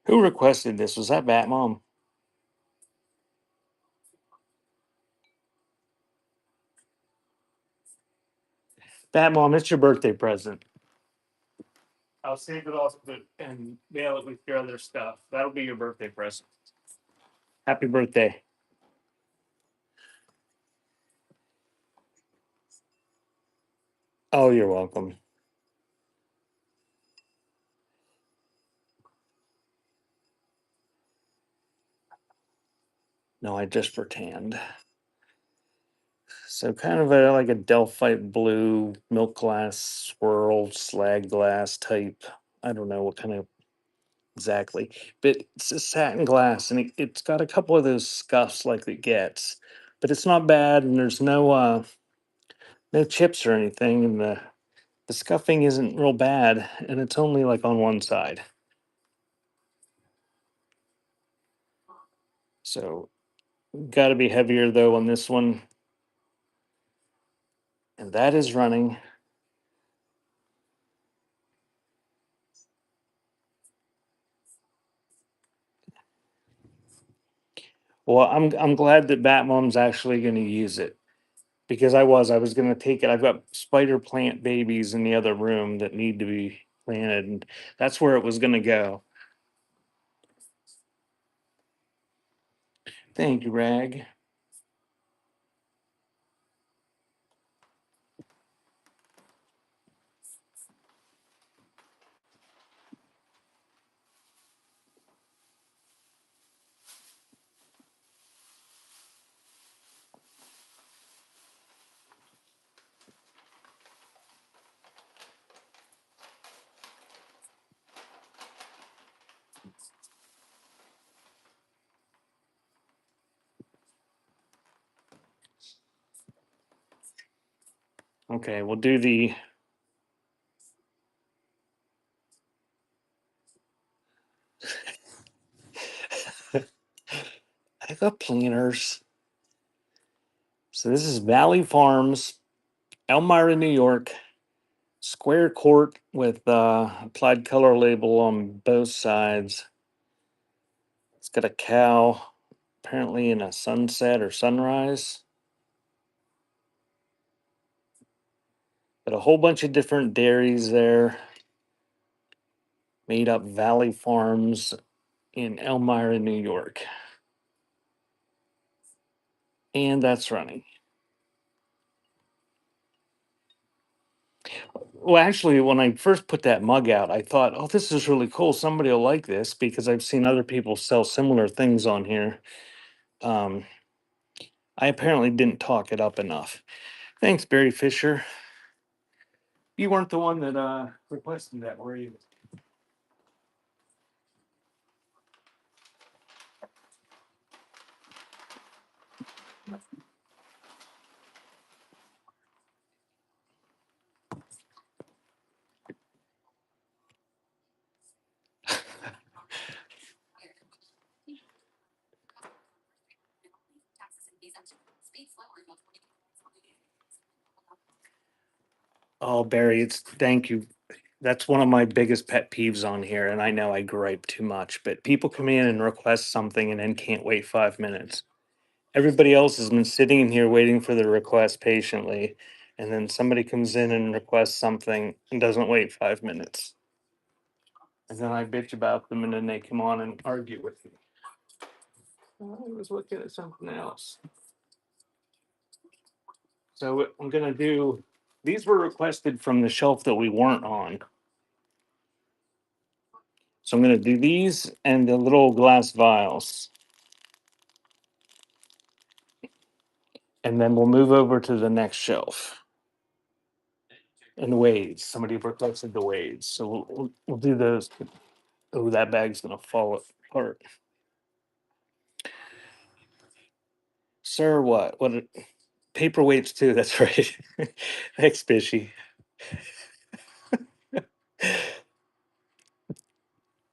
Who requested this? Was that Bat Mom? Bat Mom, it's your birthday present. I'll save it off and mail it with your other stuff. That'll be your birthday present. Happy birthday. Oh, you're welcome. No, I just pretend. So kind of like a Delphite blue, milk glass swirl, slag glass type. I don't know what kind of exactly, but it's a satin glass, and it's got a couple of those scuffs like it gets, but it's not bad, and there's no chips or anything, and the scuffing isn't real bad, and it's only like on one side. So got to be heavier though on this one, and that is running. Well, I'm glad that Batmom's actually going to use it because I was going to take it. I've got spider plant babies in the other room that need to be planted, and that's where it was going to go. Thank you, Rag. Okay, we'll do the. I got planners. So this is Valley Farms, Elmira, New York. Square court with applied color label on both sides. It's got a cow, apparently in a sunset or sunrise. Got a whole bunch of different dairies there. Made up Valley Farms in Elmira, New York. And that's running. Well, actually, when I first put that mug out, I thought, oh, this is really cool. Somebody will like this because I've seen other people sell similar things on here. Um, I apparently didn't talk it up enough. Thanks, Barry Fisher. You weren't the one that requested that, were you? Oh, Barry, it's thank you. That's one of my biggest pet peeves on here, and I know I gripe too much, but people come in and request something and then can't wait 5 minutes. Everybody else has been sitting in here waiting for the request patiently, and then somebody comes in and requests something and doesn't wait 5 minutes. And then I bitch about them, and then they come on and argue with me. Oh, I was looking at something else. So I'm gonna do. These were requested from the shelf that we weren't on. So I'm gonna do these and the little glass vials. And then we'll move over to the next shelf. And Wades. Somebody requested the Wades. So we'll do those. Oh, that bag's gonna fall apart. Sir, what? What paperweights too, that's right. Thanks, Bishy.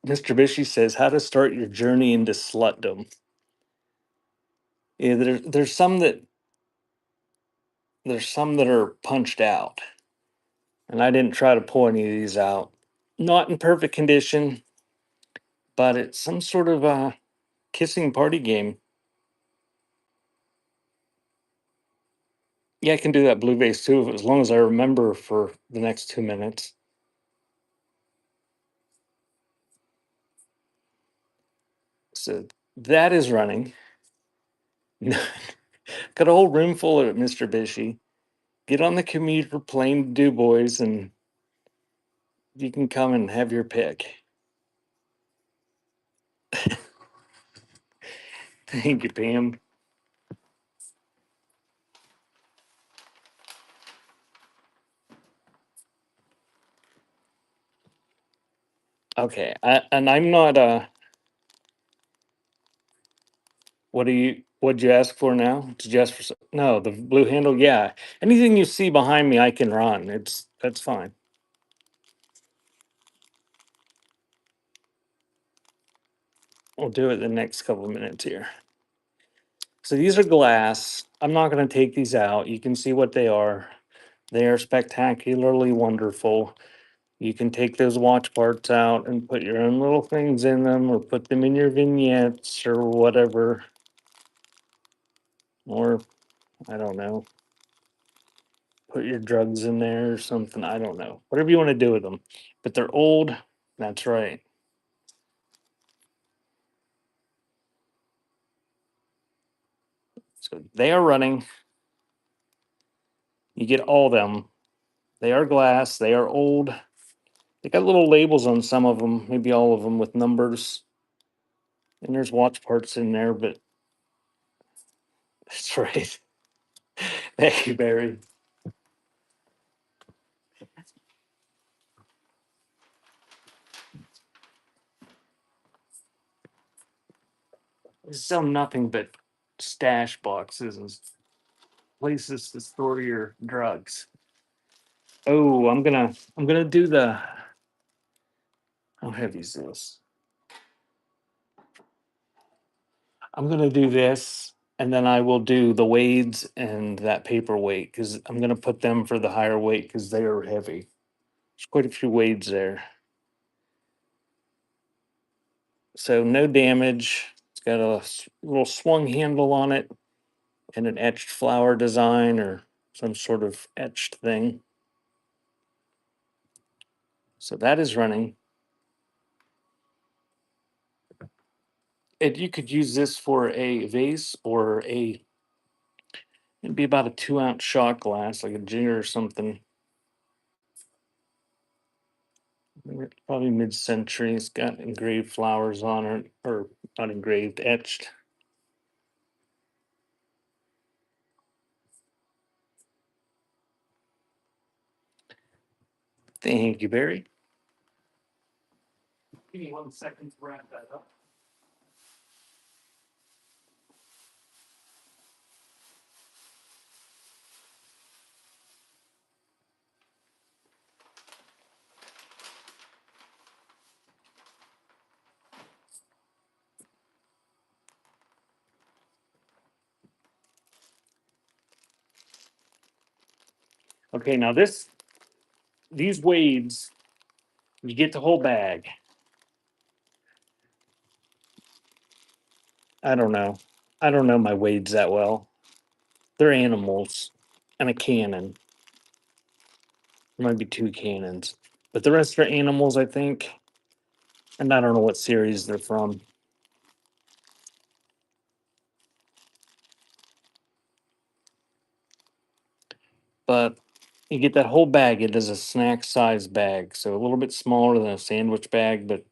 Mr. Bishy says how to start your journey into slutdom. Yeah, there's some that are punched out. And I didn't try to pull any of these out. Not in perfect condition, but it's some sort of a kissing party game. Yeah, I can do that blue vase too, as long as I remember for the next 2 minutes. So that is running. Got a whole room full of it, Mr. Bishy. Get on the commuter plane, Du Bois, and you can come and have your pick. Thank you, Pam. Okay, and I'm not. What'd you ask for now? Did you ask for no the blue handle? Yeah, anything you see behind me, I can run. That's fine. We'll do it the next couple of minutes here. So these are glass. I'm not going to take these out. You can see what they are. They are spectacularly wonderful. You can take those watch parts out and put your own little things in them or put them in your vignettes or whatever. Or, I don't know, put your drugs in there or something. I don't know. Whatever you want to do with them. But they're old. That's right. So they are running. You get all of them. They are glass. They are old. They got little labels on some of them, maybe all of them with numbers. And there's watch parts in there, but that's right. Thank you, Barry. Sell nothing but stash boxes and places to store your drugs. Oh, I'm gonna do the how heavy is this? I'm gonna do this and then I will do the weights and that paperweight because I'm gonna put them for the higher weight because they are heavy. There's quite a few weights there. So no damage. It's got a little swung handle on it and an etched flower design or some sort of etched thing. So that is running. You could use this for a vase or it'd be about a 2 ounce shot glass, like a ginger or something. Probably mid-century. It's got engraved flowers on it, or not engraved, etched. Thank you, Barry. Give me 1 second to wrap that up. Okay, now these wades, you get the whole bag. I don't know. I don't know my wades that well. They're animals and a cannon. There might be two cannons, but the rest are animals, I think. And I don't know what series they're from. But you get that whole bag. It is a snack size bag, so a little bit smaller than a sandwich bag, but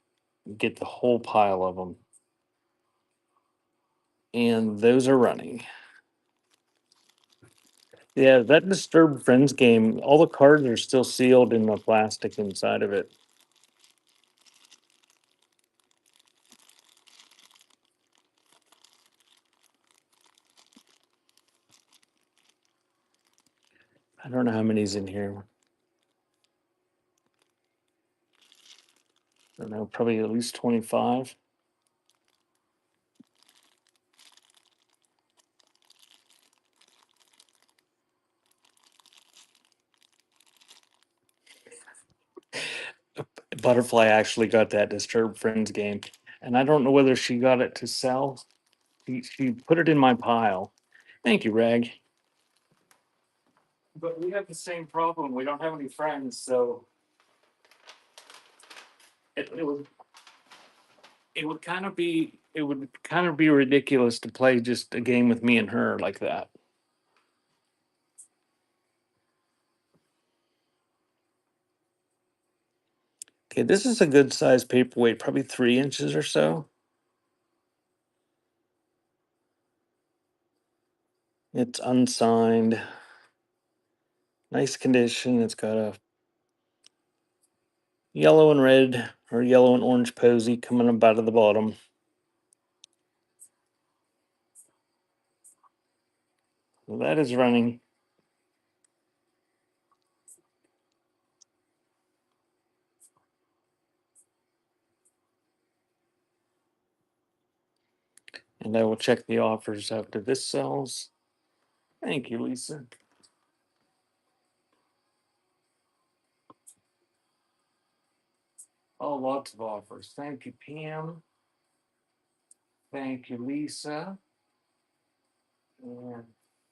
you get the whole pile of them. And those are running. Yeah, that Disturbed Friends game, all the cards are still sealed in the plastic inside of it. I don't know how many's in here. I don't know, probably at least 25. Butterfly actually got that Disturbed Friends game, and I don't know whether she got it to sell. She put it in my pile. Thank you, Rag. But we have the same problem. We don't have any friends, so it would it would kind of be ridiculous to play just a game with me and her like that. Okay, this is a good size paperweight, probably 3 inches or so. It's unsigned, nice condition. It's got a yellow and red Her yellow and orange posy coming up out of the bottom. Well, that is running. And I will check the offers after this sells. Thank you, Lisa. Oh, lots of offers. Thank you, Pam. Thank you, Lisa. And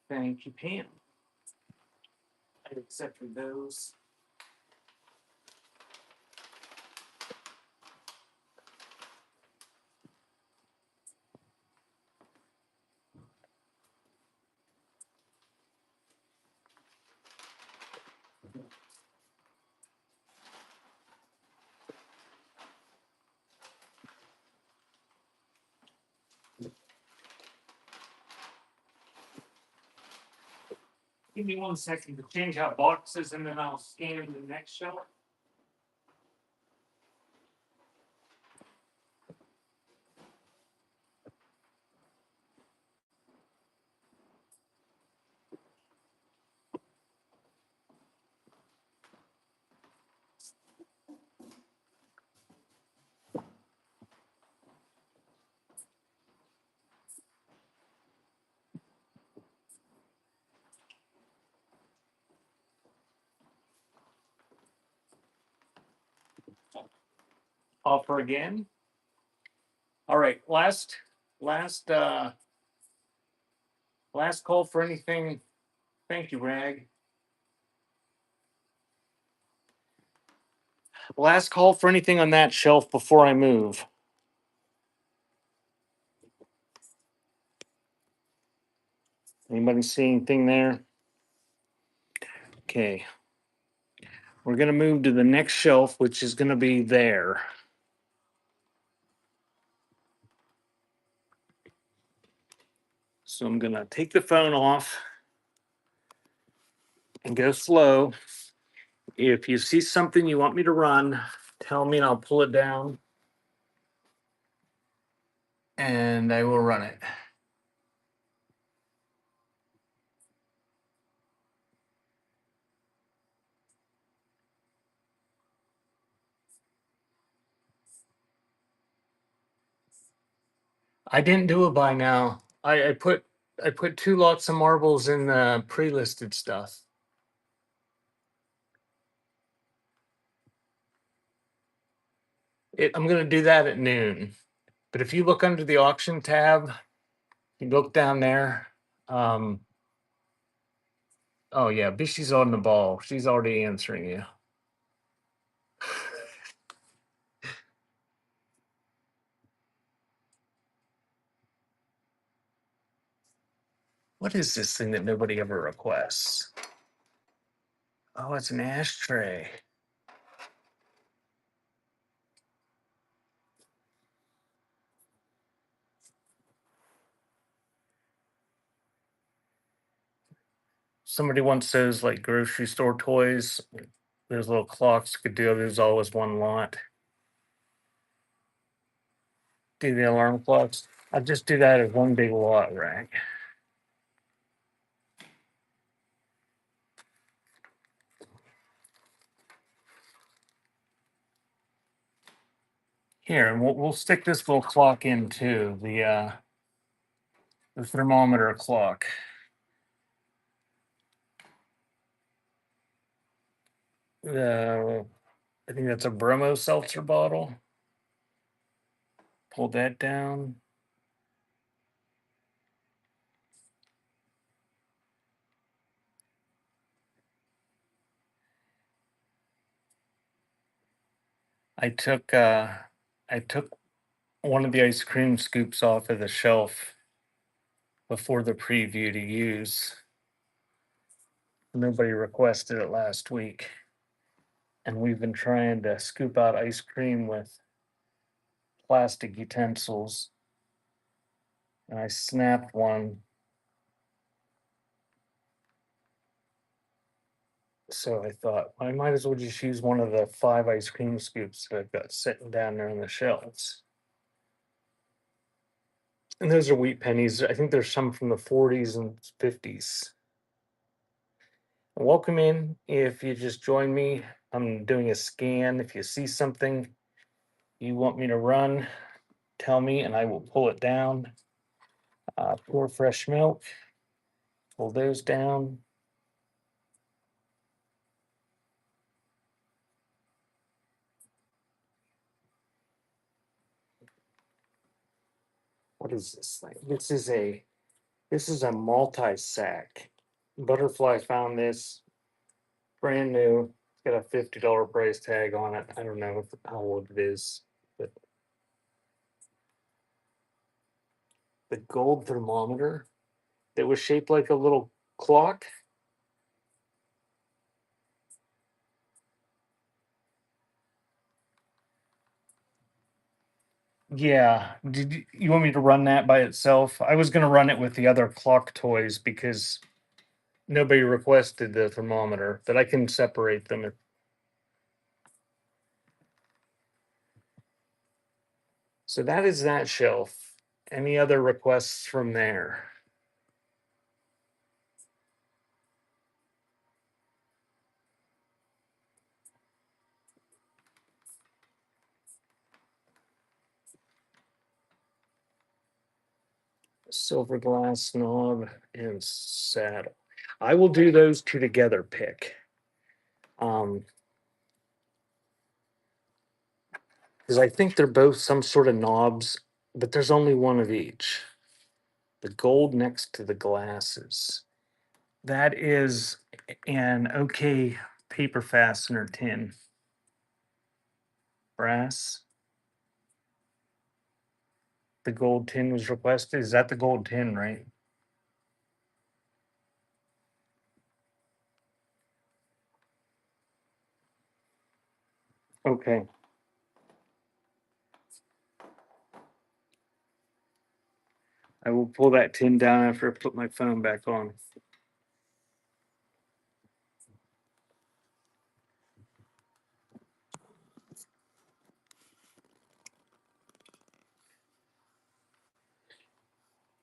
thank you, Pam. I accepted those. Give me 1 second to change out boxes and then I'll scan to the next shelf. Offer again. All right, last last call for anything. Thank you, Rag. Last call for anything on that shelf before I move. Anybody see anything there? Okay. We're gonna move to the next shelf, which is gonna be there. So I'm gonna take the phone off and go slow. If you see something you want me to run, tell me and I'll pull it down. And I will run it. I didn't do a buy now. I put 2 lots of marbles in the pre-listed stuff. I'm gonna do that at noon. But if you look under the auction tab, you look down there. Oh yeah, Bishy's on the ball. She's already answering you. What is this thing that nobody ever requests? Oh, it's an ashtray. Somebody wants those like grocery store toys. Those little clocks could do. There's always one lot. Do the alarm clocks. I'll just do that as one big lot rack. Here, and we'll stick this little clock in too. The thermometer clock. I think that's a Bromo seltzer bottle. Pull that down. I took one of the ice cream scoops off of the shelf before the preview to use. Nobody requested it last week. And we've been trying to scoop out ice cream with plastic utensils. And I snapped one. So I thought I might as well just use one of the 5 ice cream scoops that I've got sitting down there on the shelves. And those are wheat pennies. I think there's some from the 40s and 50s. Welcome in. If you just join me, I'm doing a scan. If you see something you want me to run, tell me and I will pull it down. Pour fresh milk, pull those down. What is this thing? This is a multi-sack. Butterfly found this brand new. It's got a $50 price tag on it. I don't know how old it is, but the gold thermometer that was shaped like a little clock. Yeah. Did you want me to run that by itself? I was going to run it with the other clock toys because nobody requested the thermometer, but I can separate them. So that is that shelf. Any other requests from there? Silver glass knob and saddle. I will do those two together pick. Because I think they're both some sort of knobs, but there's only one of each. The gold next to the glasses. That is an okay paper fastener tin. Brass. The gold tin was requested. Is that the gold tin, right? Okay. I will pull that tin down after I put my phone back on.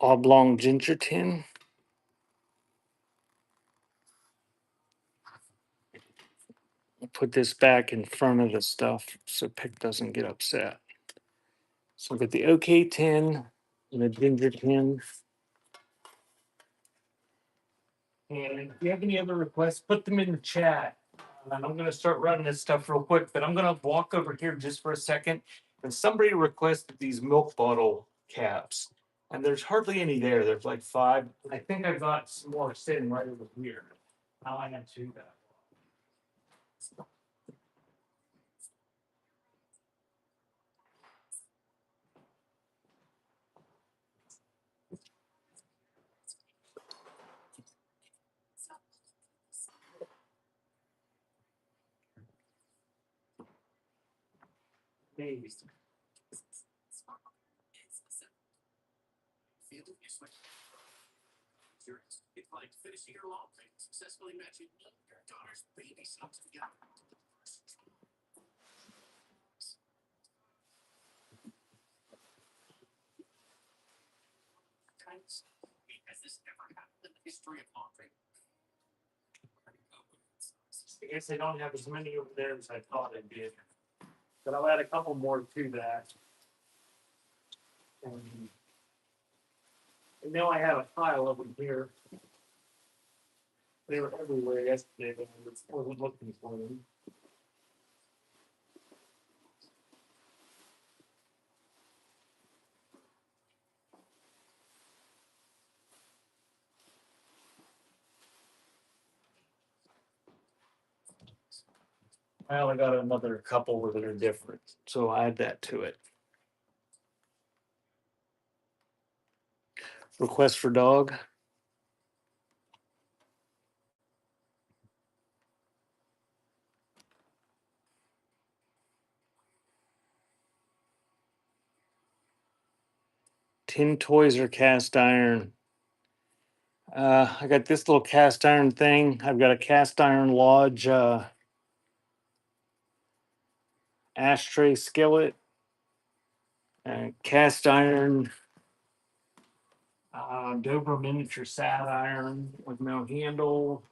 Oblong ginger tin. I'll put this back in front of the stuff so Pick doesn't get upset. So I've got the OK tin and the ginger tin. And if you have any other requests, put them in the chat. And I'm going to start running this stuff real quick, but I'm going to walk over here just for a second. And somebody requested these milk bottle caps, and there's hardly any there. There's like 5. I think I've got some more sitting right over here. Now I have 2 back. Maybe. I guess I don't have as many over there as I thought I did. But I'll add a couple more to that. And now I have a pile of them here. They were everywhere yesterday, but I wasn't looking for them. Well, I got another couple that are different, so I'll add that to it. Request for dog. Tin toys or cast iron. I got this little cast iron thing. I've got a cast iron lodge ashtray skillet, cast iron Dover miniature sat iron with no handle.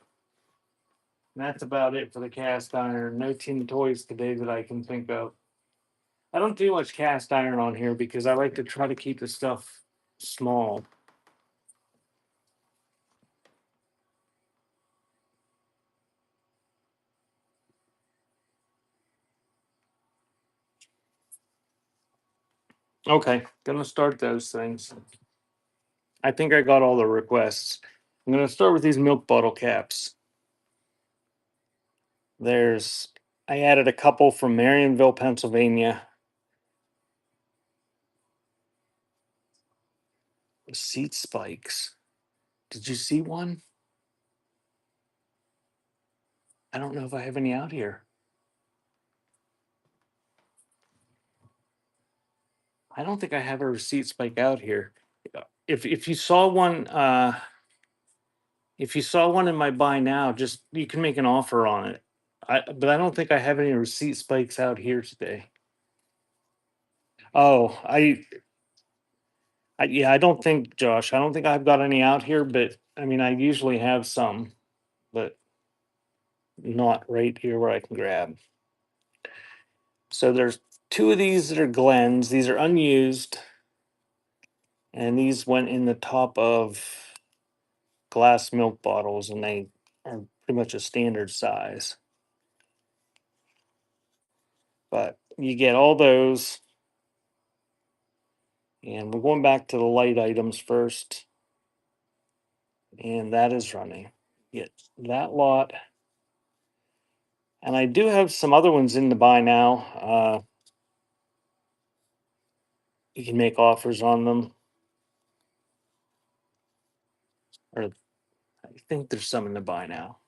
And that's about it for the cast iron. No tin toys today that I can think of. I don't do much cast iron on here because I like to try to keep the stuff small. Okay, gonna start those things. I think I got all the requests. I'm gonna start with these milk bottle caps. There's I added a couple from Marionville, Pennsylvania. Seat spikes. Did you see one? I don't know if I have any out here. I don't think I have a receipt spike out here. If you saw one, if you saw one in my buy now, just you can make an offer on it. But I don't think I have any receipt spikes out here today. Oh, yeah, I don't think, Josh. I don't think I've got any out here, but I mean, I usually have some, but not right here where I can grab. So there's two of these that are Glens. These are unused, and these went in the top of glass milk bottles, and they are pretty much a standard size. But you get all those, and we're going back to the light items first, and that is running. Get that lot, and I do have some other ones in to buy now. You can make offers on them, or I think there's some in the buy now.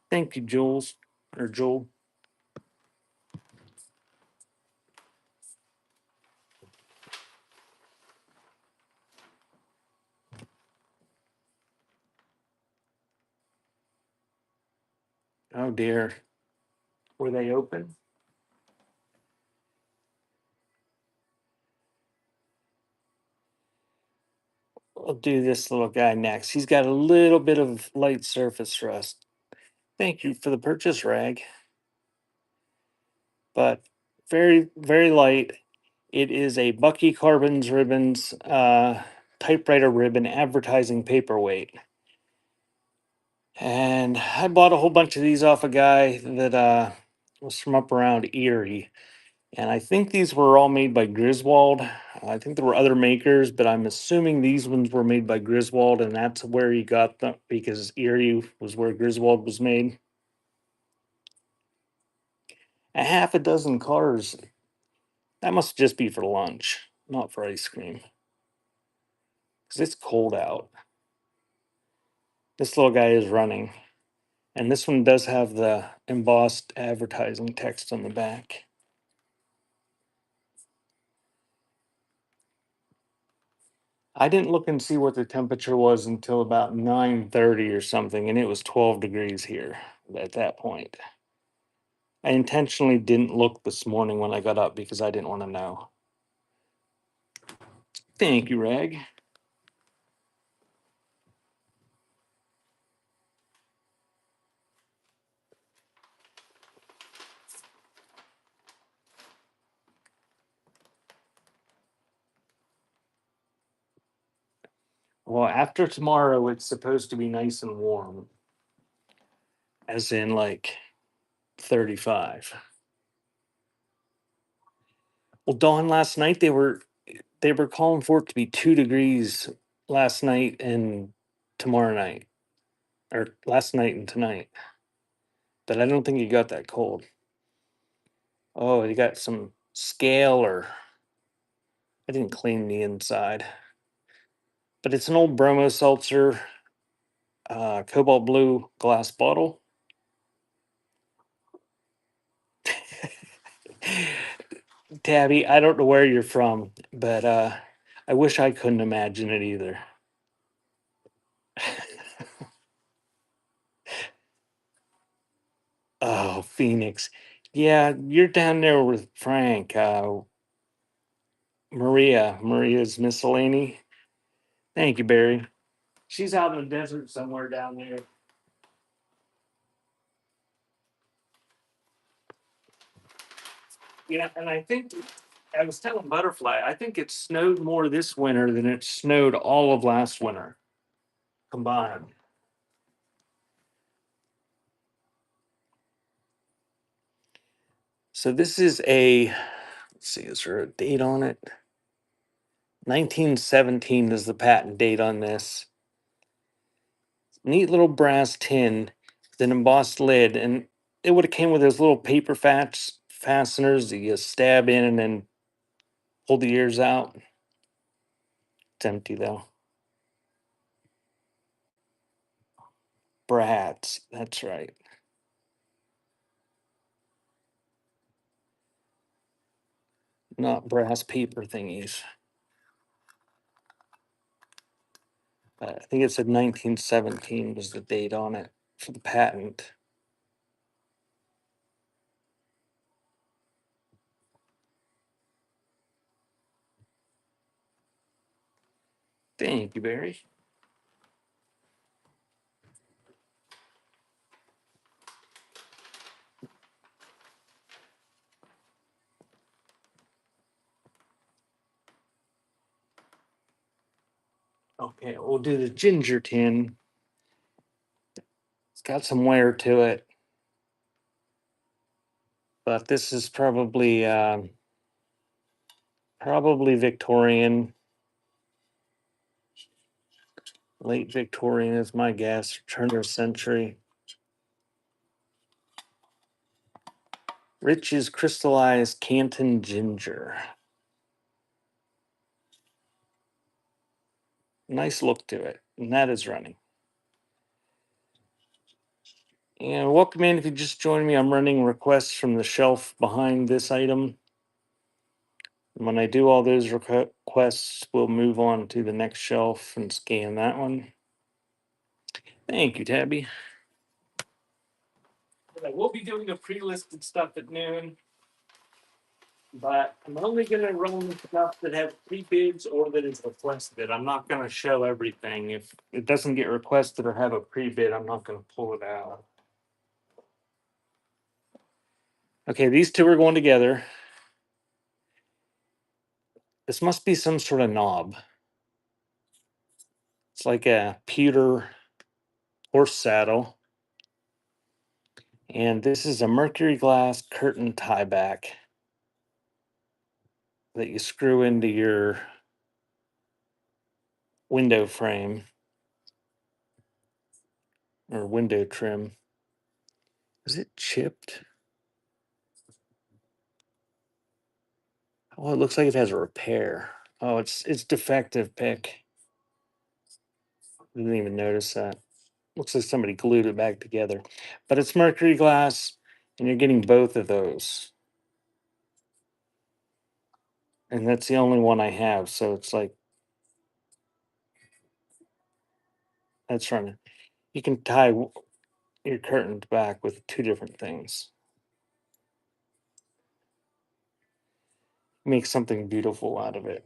Thank you, Jules or Joel. Oh dear, were they open? I'll do this little guy next. He's got a little bit of light surface rust. Thank you for the purchase, Rag. But very, very light. It is a Bucky Carbons Ribbons typewriter ribbon advertising paperweight. And I bought a whole bunch of these off a guy that was from up around Erie. And I think these were all made by Griswold. I think there were other makers, but I'm assuming these ones were made by Griswold, and that's where he got them because Erie was where Griswold was made. A half a dozen cars. That must just be for lunch, not for ice cream. Because it's cold out. This little guy is running. And this one does have the embossed advertising text on the back. I didn't look and see what the temperature was until about 9:30 or something, and it was 12 degrees here at that point. I intentionally didn't look this morning when I got up because I didn't want to know. Thank you, Rag. Well, after tomorrow, it's supposed to be nice and warm, as in like 35. Well, Dawn, last night they were calling for it to be 2 degrees last night and tomorrow night, or last night and tonight. But I don't think it got that cold. Oh, you got some scale, or I didn't clean the inside, but it's an old bromo seltzer, cobalt blue glass bottle. Tabby, I don't know where you're from, but I wish I couldn't imagine it either. Phoenix. Yeah, you're down there with Frank. Maria's miscellany. Thank you, Barry. She's out in the desert somewhere down there. Yeah, and I think I was telling Butterfly, I think it snowed more this winter than it snowed all of last winter combined. So this is let's see, is there a date on it? 1917 is the patent date on this. Neat little brass tin with an embossed lid, and it would have came with those little paper fasteners that you stab in and then pull the ears out. It's empty though. Brats, that's right. Not brass paper thingies. I think it said 1917 was the date on it for the patent. Thank you, Barry. Okay, we'll do the ginger tin. It's got some wear to it, but this is probably Victorian, late Victorian is my guess, turn of century. Rich is crystallized Canton ginger. Nice look to it, and that is running. And welcome in if you just joined me. I'm running requests from the shelf behind this item. And when I do all those requests, we'll move on to the next shelf and scan that one. Thank you, Tabby. I will be doing the pre-listed stuff at noon, but I'm only going to run stuff that have pre-bids or that is requested. I'm not going to show everything. If it doesn't get requested or have a pre-bid, I'm not going to pull it out. Okay, these two are going together. This must be some sort of knob. It's like a pewter horse saddle. And this is a mercury glass curtain tie back that you screw into your window frame or window trim. Is it chipped? Oh, it looks like it has a repair. Oh, it's defective pick. Didn't even notice that. Looks like somebody glued it back together. But it's mercury glass, and you're getting both of those. And that's the only one I have, so it's like that's running. You can tie your curtains back with two different things. Make something beautiful out of it.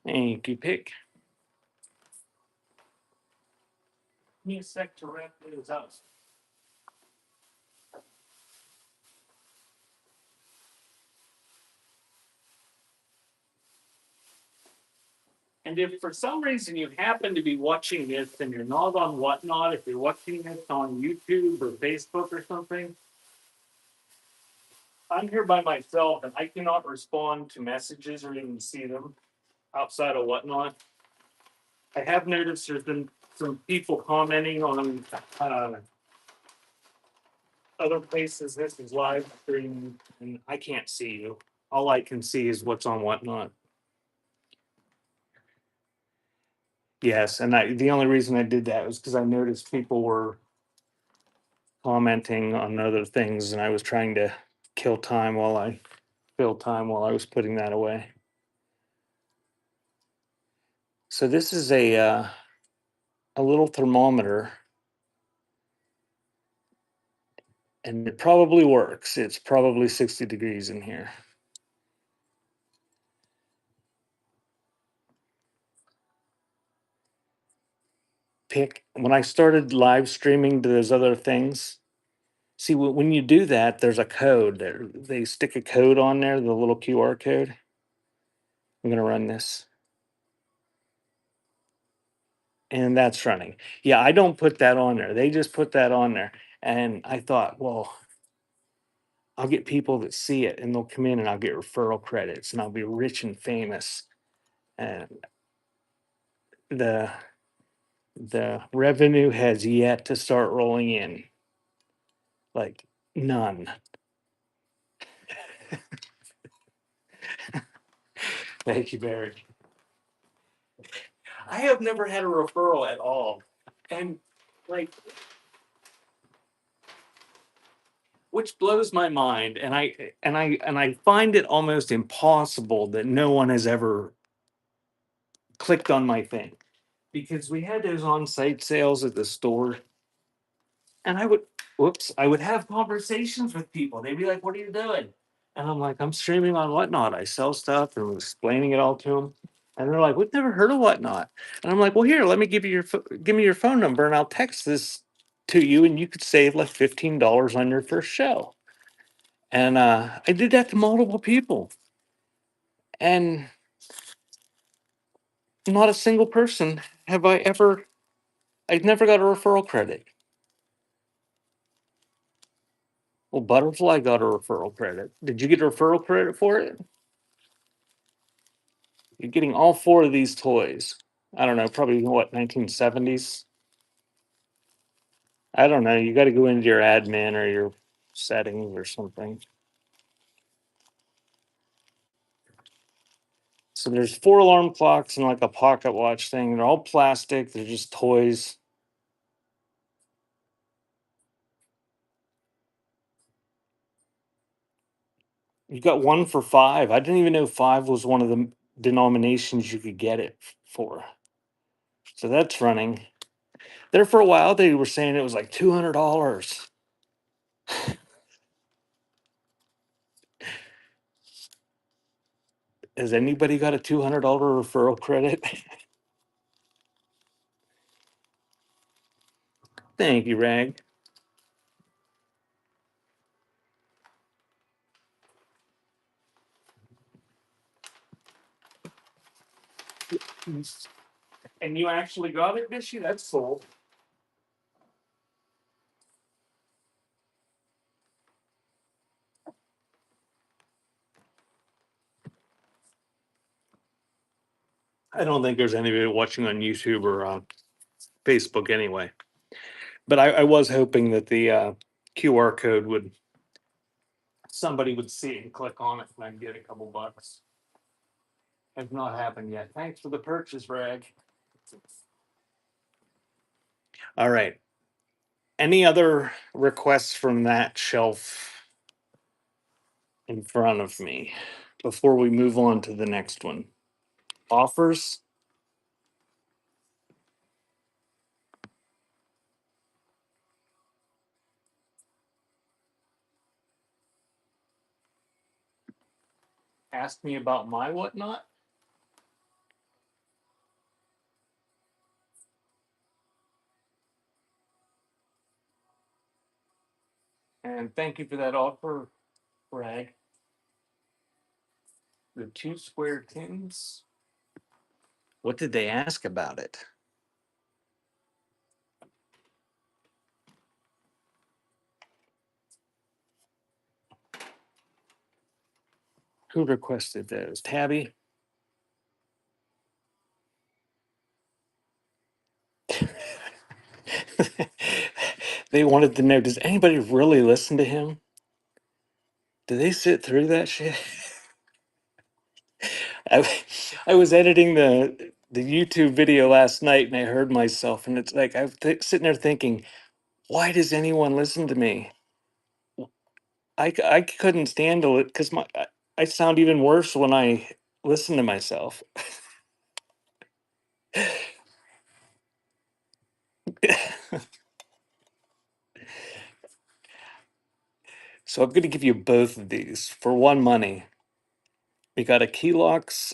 Thank you, pick. Give me a sec to wrap those up. And if for some reason you happen to be watching this and you're not on Whatnot, if you're watching this on YouTube or Facebook or something, I'm here by myself and I cannot respond to messages or even see them outside of Whatnot. I have noticed there's been some people commenting on other places this is live stream, and I can't see you. All I can see is what's on Whatnot. Yes, and the only reason I did that was because I noticed people were commenting on other things, and I was trying to kill time while I was putting that away. So this is a a little thermometer, and it probably works. It's probably 60 degrees in here. When I started live streaming to those other things, see, when you do that, there's a code there. They stick a code on there, the little QR code. I'm going to run this. And that's running. Yeah, I don't put that on there. They just put that on there. And I thought, well, I'll get people that see it and they'll come in and I'll get referral credits and I'll be rich and famous. And the the revenue has yet to start rolling in. Like none. Thank you, Barry. I have never had a referral at all. And like, which blows my mind. And I find it almost impossible that no one has ever clicked on my thing. Because we had those on-site sales at the store, and I would have conversations with people. They'd be like, "What are you doing?" And I'm like, "I'm streaming on Whatnot. I sell stuff," and I'm explaining it all to them. And they're like, "We've never heard of Whatnot." And I'm like, "Well, here, let me give me your phone number, and I'll text this to you, and you could save like $15 on your first show." And I did that to multiple people, and not a single person have I ever. I've never got a referral credit. Well, Butterfly got a referral credit. Did you get a referral credit for it? You're getting all four of these toys. I don't know, probably what, 1970s? I don't know. You got to go into your admin or your settings or something. So there's four alarm clocks and like a pocket watch thing. They're all plastic. They're just toys. You got one for five. I didn't even know five was one of the denominations you could get it for. So that's running. There for a while, they were saying it was like $200. Has anybody got a $200 referral credit? Thank you, Rag. And you actually got it, Bishy? That's cool. I don't think there's anybody watching on YouTube or Facebook anyway. But I was hoping that the QR code somebody would see it and click on it and I'd get a couple bucks. Has not happened yet. Thanks for the purchase, Rag. All right. Any other requests from that shelf in front of me before we move on to the next one? Offers? Ask me about my whatnot? And thank you for that offer, Rag. The two square tins. What did they ask about it? Who requested those? Tabby? They wanted to know, does anybody really listen to him? Do they sit through that shit? I, I was editing the YouTube video last night and I heard myself and it's like I'm sitting there thinking, why does anyone listen to me? I couldn't stand it because I sound even worse when I listen to myself. So I'm going to give you both of these for one money. We got a Keylux.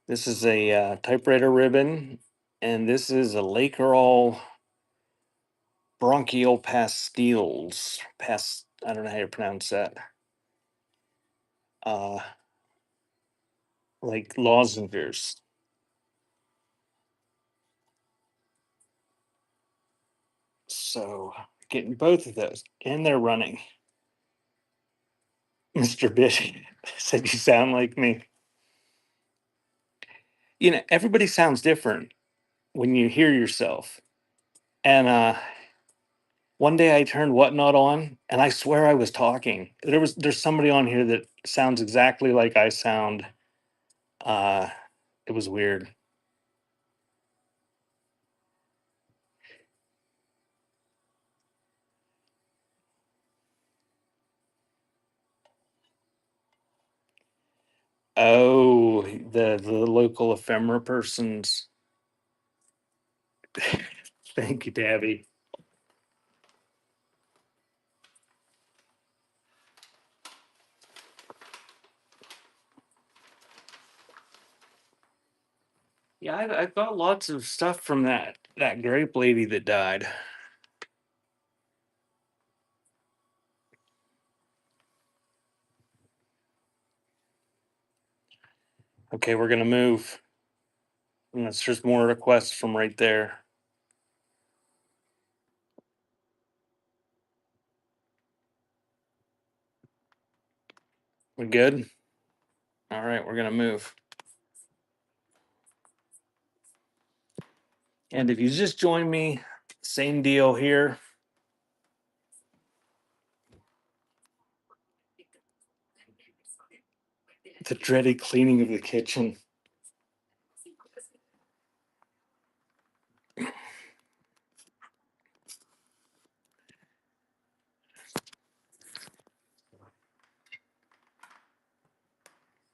This is a typewriter ribbon, and this is a Lakerall bronchial pastilles. I don't know how you pronounce that. Uh, like lozenges. So getting both of those, and they're running. Mr. Bishop said you sound like me. You know, everybody sounds different when you hear yourself. And one day I turned Whatnot on, and I swear I was talking. There's somebody on here that sounds exactly like I sound. Uh, it was weird. Oh, the local ephemera persons. Thank you, Tabby. Yeah, I've got lots of stuff from that grape lady that died. Okay, we're gonna move. And that's just more requests from right there. We good? All right, we're gonna move. And if you just join me, same deal here. The dreaded cleaning of the kitchen.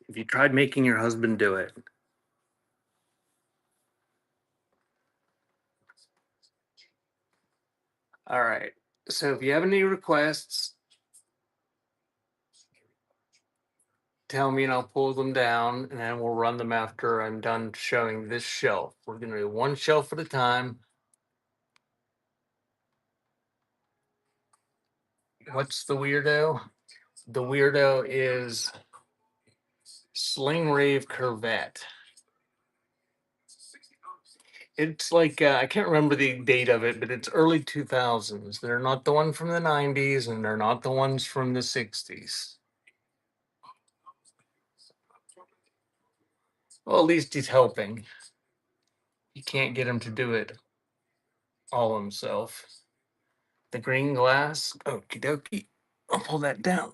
If you tried making your husband do it. All right. So if you have any requests, tell me and I'll pull them down and then we'll run them after I'm done showing this shelf. We're going to do one shelf at a time. What's the weirdo? The weirdo is Sling Rave Corvette. It's like I can't remember the date of it, but it's early 2000s. They're not the one from the 90s and they're not the ones from the 60s. Well, at least he's helping. You can't get him to do it all himself. The green glass. Okie dokie. I'll pull that down.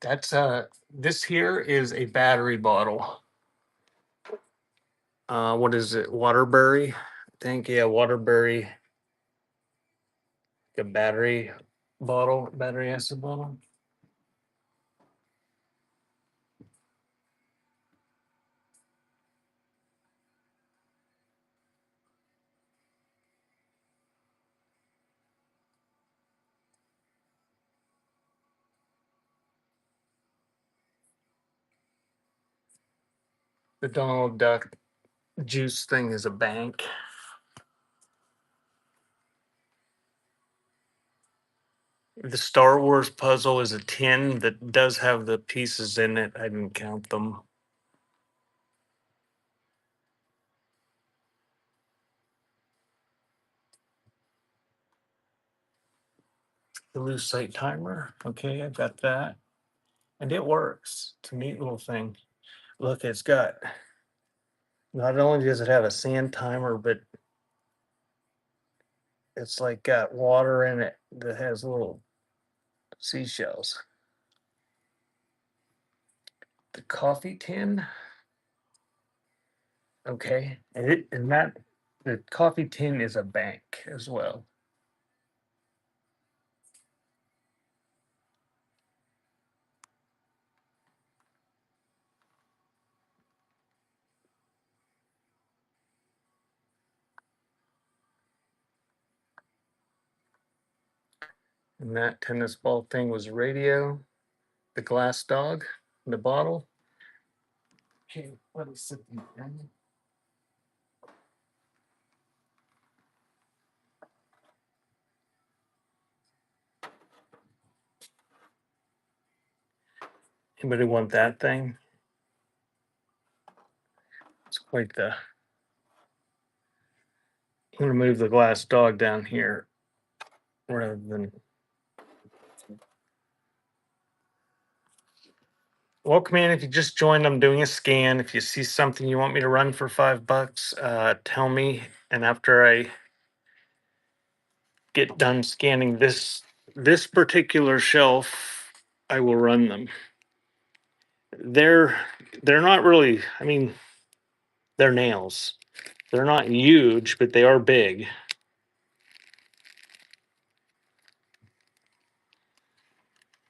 That's this here is a battery bottle. What is it? Waterbury? I think, yeah, Waterbury. A battery bottle, battery acid bottle. The Donald Duck juice thing is a bank. The Star Wars puzzle is a tin that does have the pieces in it. I didn't count them. The Lucite timer. Okay, I've got that. And it works. It's a neat little thing. Look, it's got, not only does it have a sand timer, but it's like got water in it that has little seashells. The coffee tin. Okay, and that the coffee tin is a bank as well. And that tennis ball thing was radio. The glass dog, the bottle. Okay, let me sit down. Anybody want that thing? It's quite the. I'm gonna move the glass dog down here rather than. Welcome in. If you just joined, I'm doing a scan. If you see something you want me to run for $5, tell me. And after I get done scanning this particular shelf, I will run them. They're they're not really. I mean, they're nails. They're not huge, but they are big.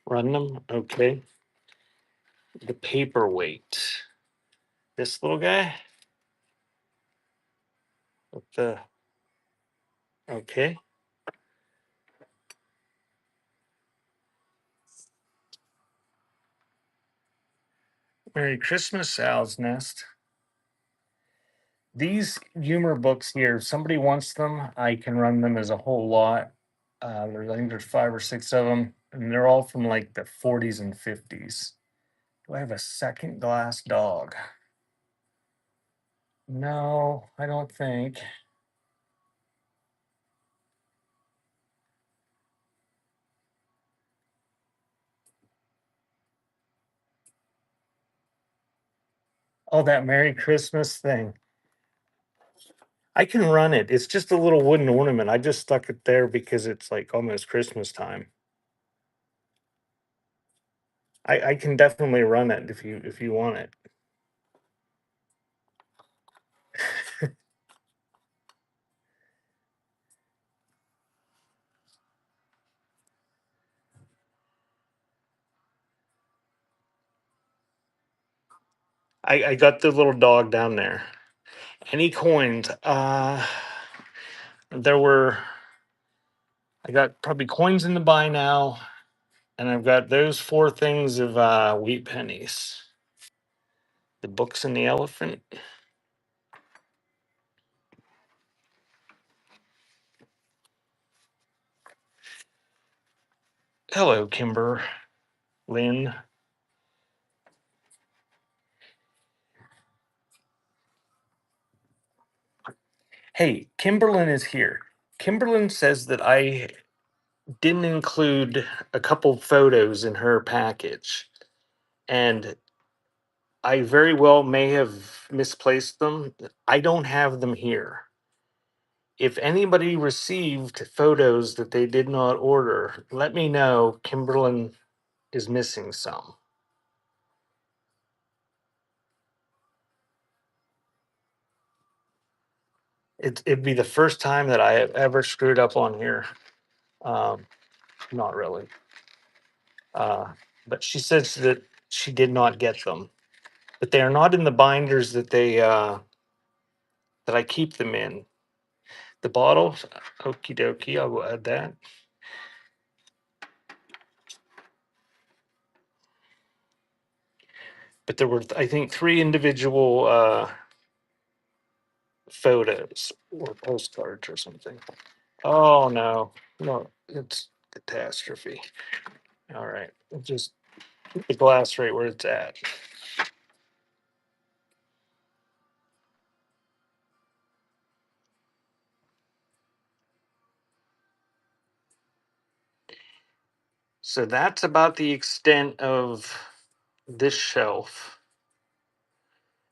Run them, okay. The paperweight. This little guy with the okay. Merry Christmas, Owl's Nest. These humor books here, if somebody wants them, I can run them as a whole lot. I think there's 5 or 6 of them, and they're all from like the 40s and 50s. Do I have a second glass dog? No, I don't think. Oh, that Merry Christmas thing. I can run it. It's just a little wooden ornament. I just stuck it there because it's like almost Christmas time. I can definitely run it if you want it. I got the little dog down there. Any coins? There were. I got probably coins in the buy now, and I've got those 4 things of wheat pennies. The books and the elephant. Hello, Kimber, Lynn. Hey, Kimberlyn is here. Kimberlyn says that I didn't include a couple photos in her package, and I very well may have misplaced them. I don't have them here. If anybody received photos that they did not order, let me know. Kimberlyn is missing some. It'd be the first time that I have ever screwed up on here. Um, Not really. Uh, but she says that she did not get them. But they are not in the binders that I keep them in. The bottles, okie dokie, I'll go add that. But there were, I think, 3 individual photos or postcards or something. Oh no, no, it's catastrophe. All right, just keep the glass right where it's at. So that's about the extent of this shelf.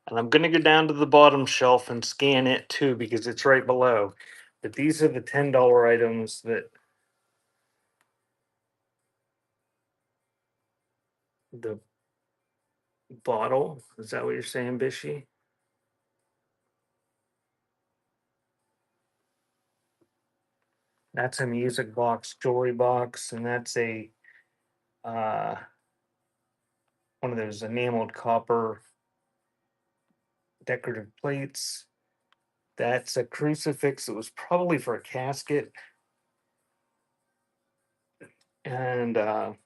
And I'm going to go down to the bottom shelf and scan it too because it's right below. But these are the $10 items that the bottle. Is that what you're saying, Bishy? That's a music box, jewelry box, and that's a uh, one of those enameled copper decorative plates. That's a crucifix. It was probably for a casket, and that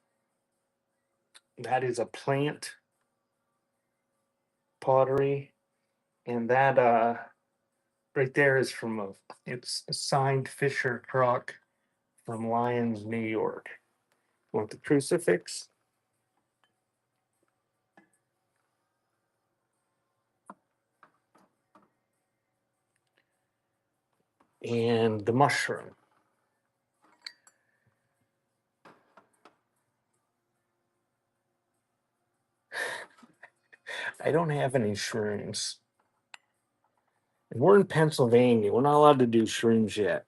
is a plant pottery, and that right there is from a. It's a signed Fisher Crock from Lyons, New York. Want the crucifix? And the mushroom. I don't have any shrooms. And we're in Pennsylvania. We're not allowed to do shrooms yet.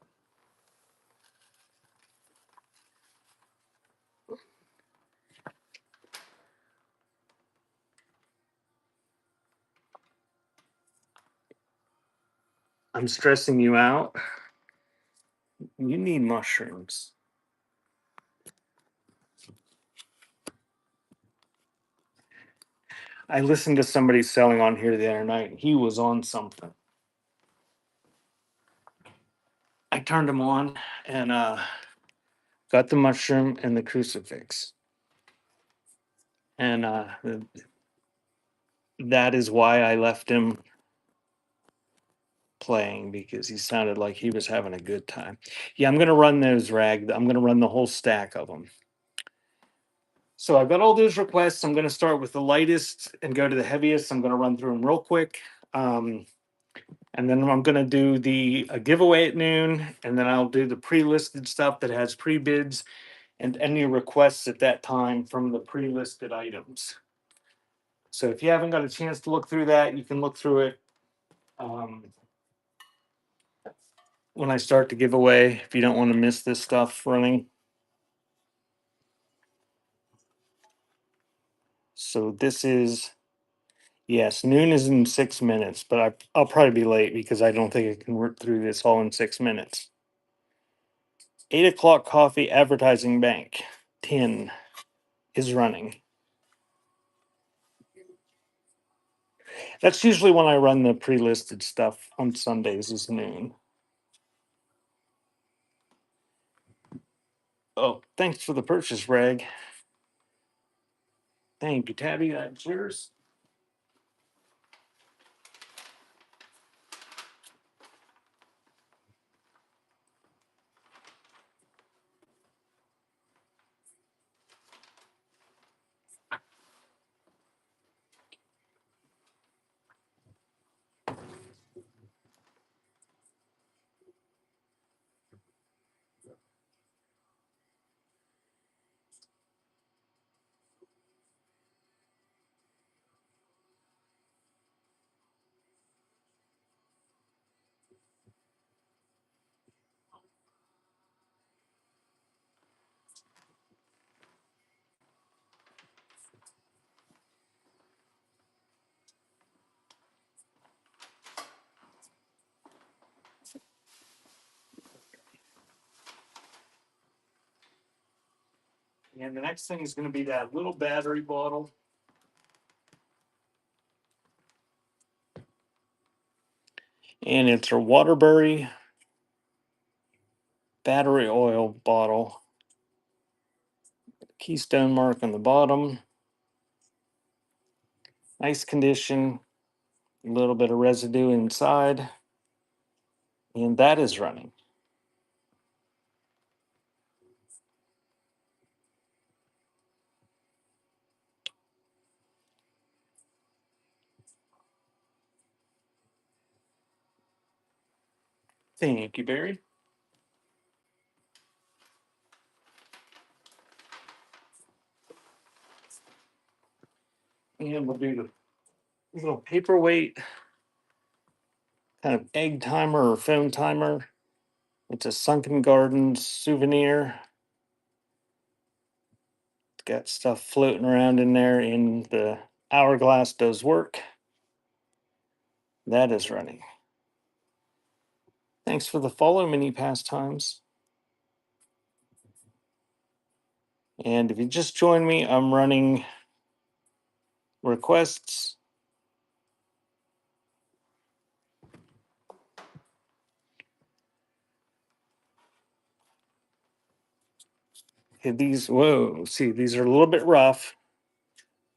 I'm stressing you out. You need mushrooms. I listened to somebody selling on here the other night. He was on something. I turned him on and got the mushroom and the crucifix. And that is why I left him playing because he sounded like he was having a good time. Yeah, I'm going to run those, Rag. I'm going to run the whole stack of them. So I've got all those requests. I'm going to start with the lightest and go to the heaviest. I'm going to run through them real quick. And then I'm going to do the a giveaway at noon. And then I'll do the pre-listed stuff that has pre-bids and any requests at that time from the pre-listed items. So if you haven't got a chance to look through that, you can look through it when I start the giveaway if you don't want to miss this stuff running. So this is, yes, noon is in 6 minutes, but I'll probably be late because I don't think I can work through this all in 6 minutes. 8 o'clock coffee advertising bank 10 is running. That's usually when I run the pre-listed stuff on Sundays is noon. Oh, thanks for the purchase, Reg. Thank you, Tabby. That's yours. And the next thing is going to be that little battery bottle. And it's a Waterbury battery oil bottle. Keystone mark on the bottom. Nice condition. A little bit of residue inside. And that is running. Thank you, Barry. And we'll do the little paperweight kind of egg timer or phone timer. It's a Sunken Gardens souvenir. It's got stuff floating around in there in the Hourglass does work. That is running. Thanks for the follow, Mini Pastimes. And if you just joined me, I'm running requests. Okay, these are a little bit rough,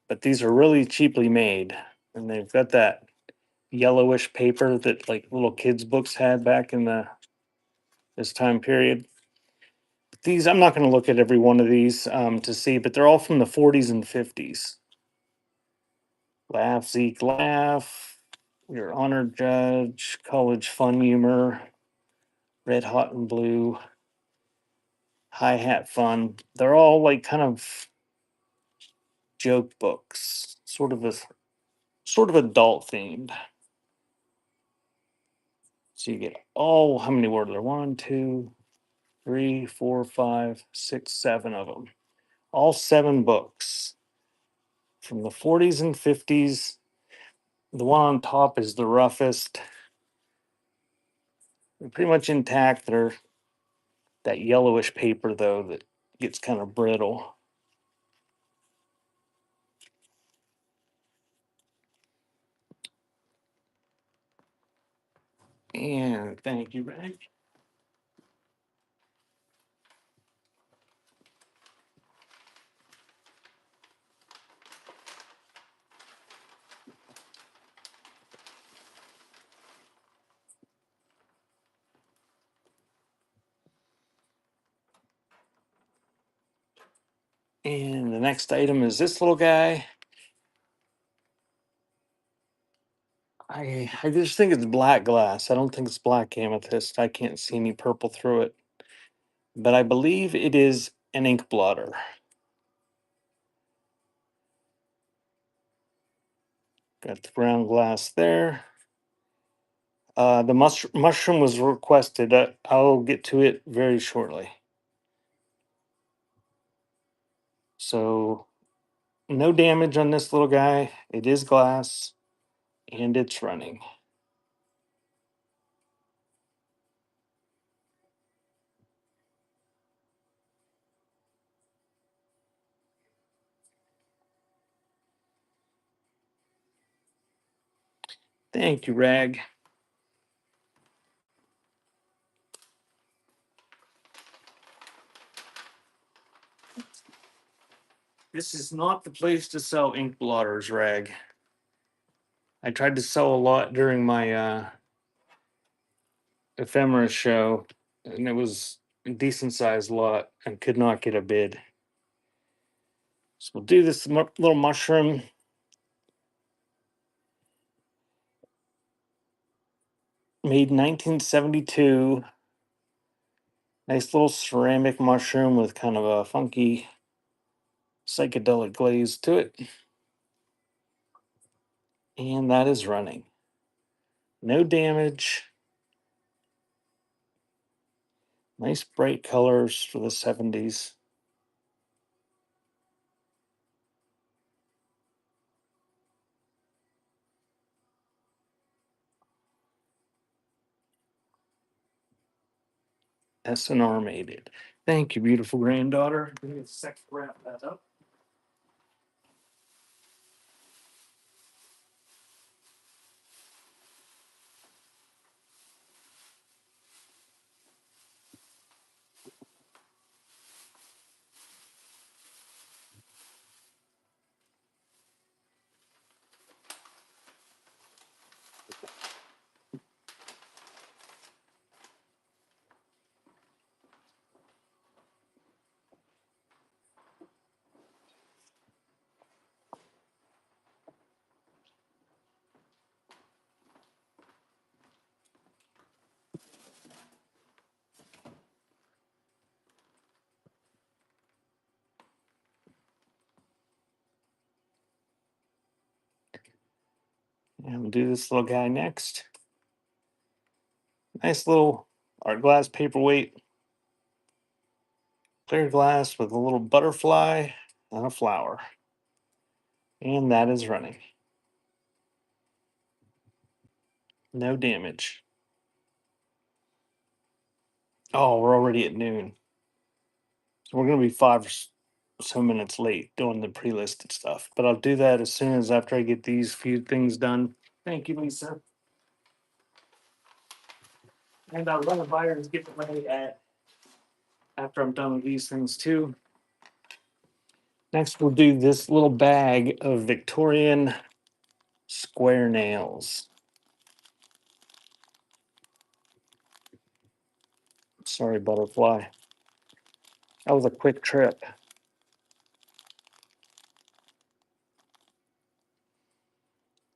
but these are really cheaply made. And they've got that yellowish paper that like little kids' books had back in this time period. These, I'm not going to look at every one of these to see, but they're all from the 40s and 50s. Laugh, Zeke, laugh. Your honored judge, college fun humor, red hot and blue, hi hat fun. They're all like kind of joke books, sort of adult themed. So you get how many were there? One, two, three, four, five, six, seven of them. All 7 books from the 40s and 50s. The one on top is the roughest. They're pretty much intact. They're that yellowish paper though that gets kind of brittle. And thank you, Reg. And the next item is this little guy. I just think it's black glass. I don't think it's black amethyst. I can't see any purple through it. But I believe it is an ink blotter. Got the brown glass there. The mushroom was requested. I'll get to it very shortly. So, no damage on this little guy. It is glass and it's running. Thank you, Rag. This is not the place to sell ink blotters, Rag. I tried to sell a lot during my ephemera show, and it was a decent sized lot and could not get a bid. So we'll do this little mushroom. Made 1972. Nice little ceramic mushroom with kind of a funky psychedelic glaze to it. And that is running. No damage. Nice bright colors for the 70s. SNR made it. Thank you, beautiful granddaughter. Give me a sec to wrap that up. And we'll do this little guy next. Nice little art glass paperweight. Clear glass with a little butterfly and a flower. And that is running. No damage. Oh, we're already at noon. So we're going to be 5 or so minutes late doing the pre-listed stuff. But I'll do that as soon as after I get these few things done. Thank you, Lisa. And I'll run a by and get ready after I'm done with these things too. Next, we'll do this little bag of Victorian square nails. Sorry, butterfly. That was a quick trip.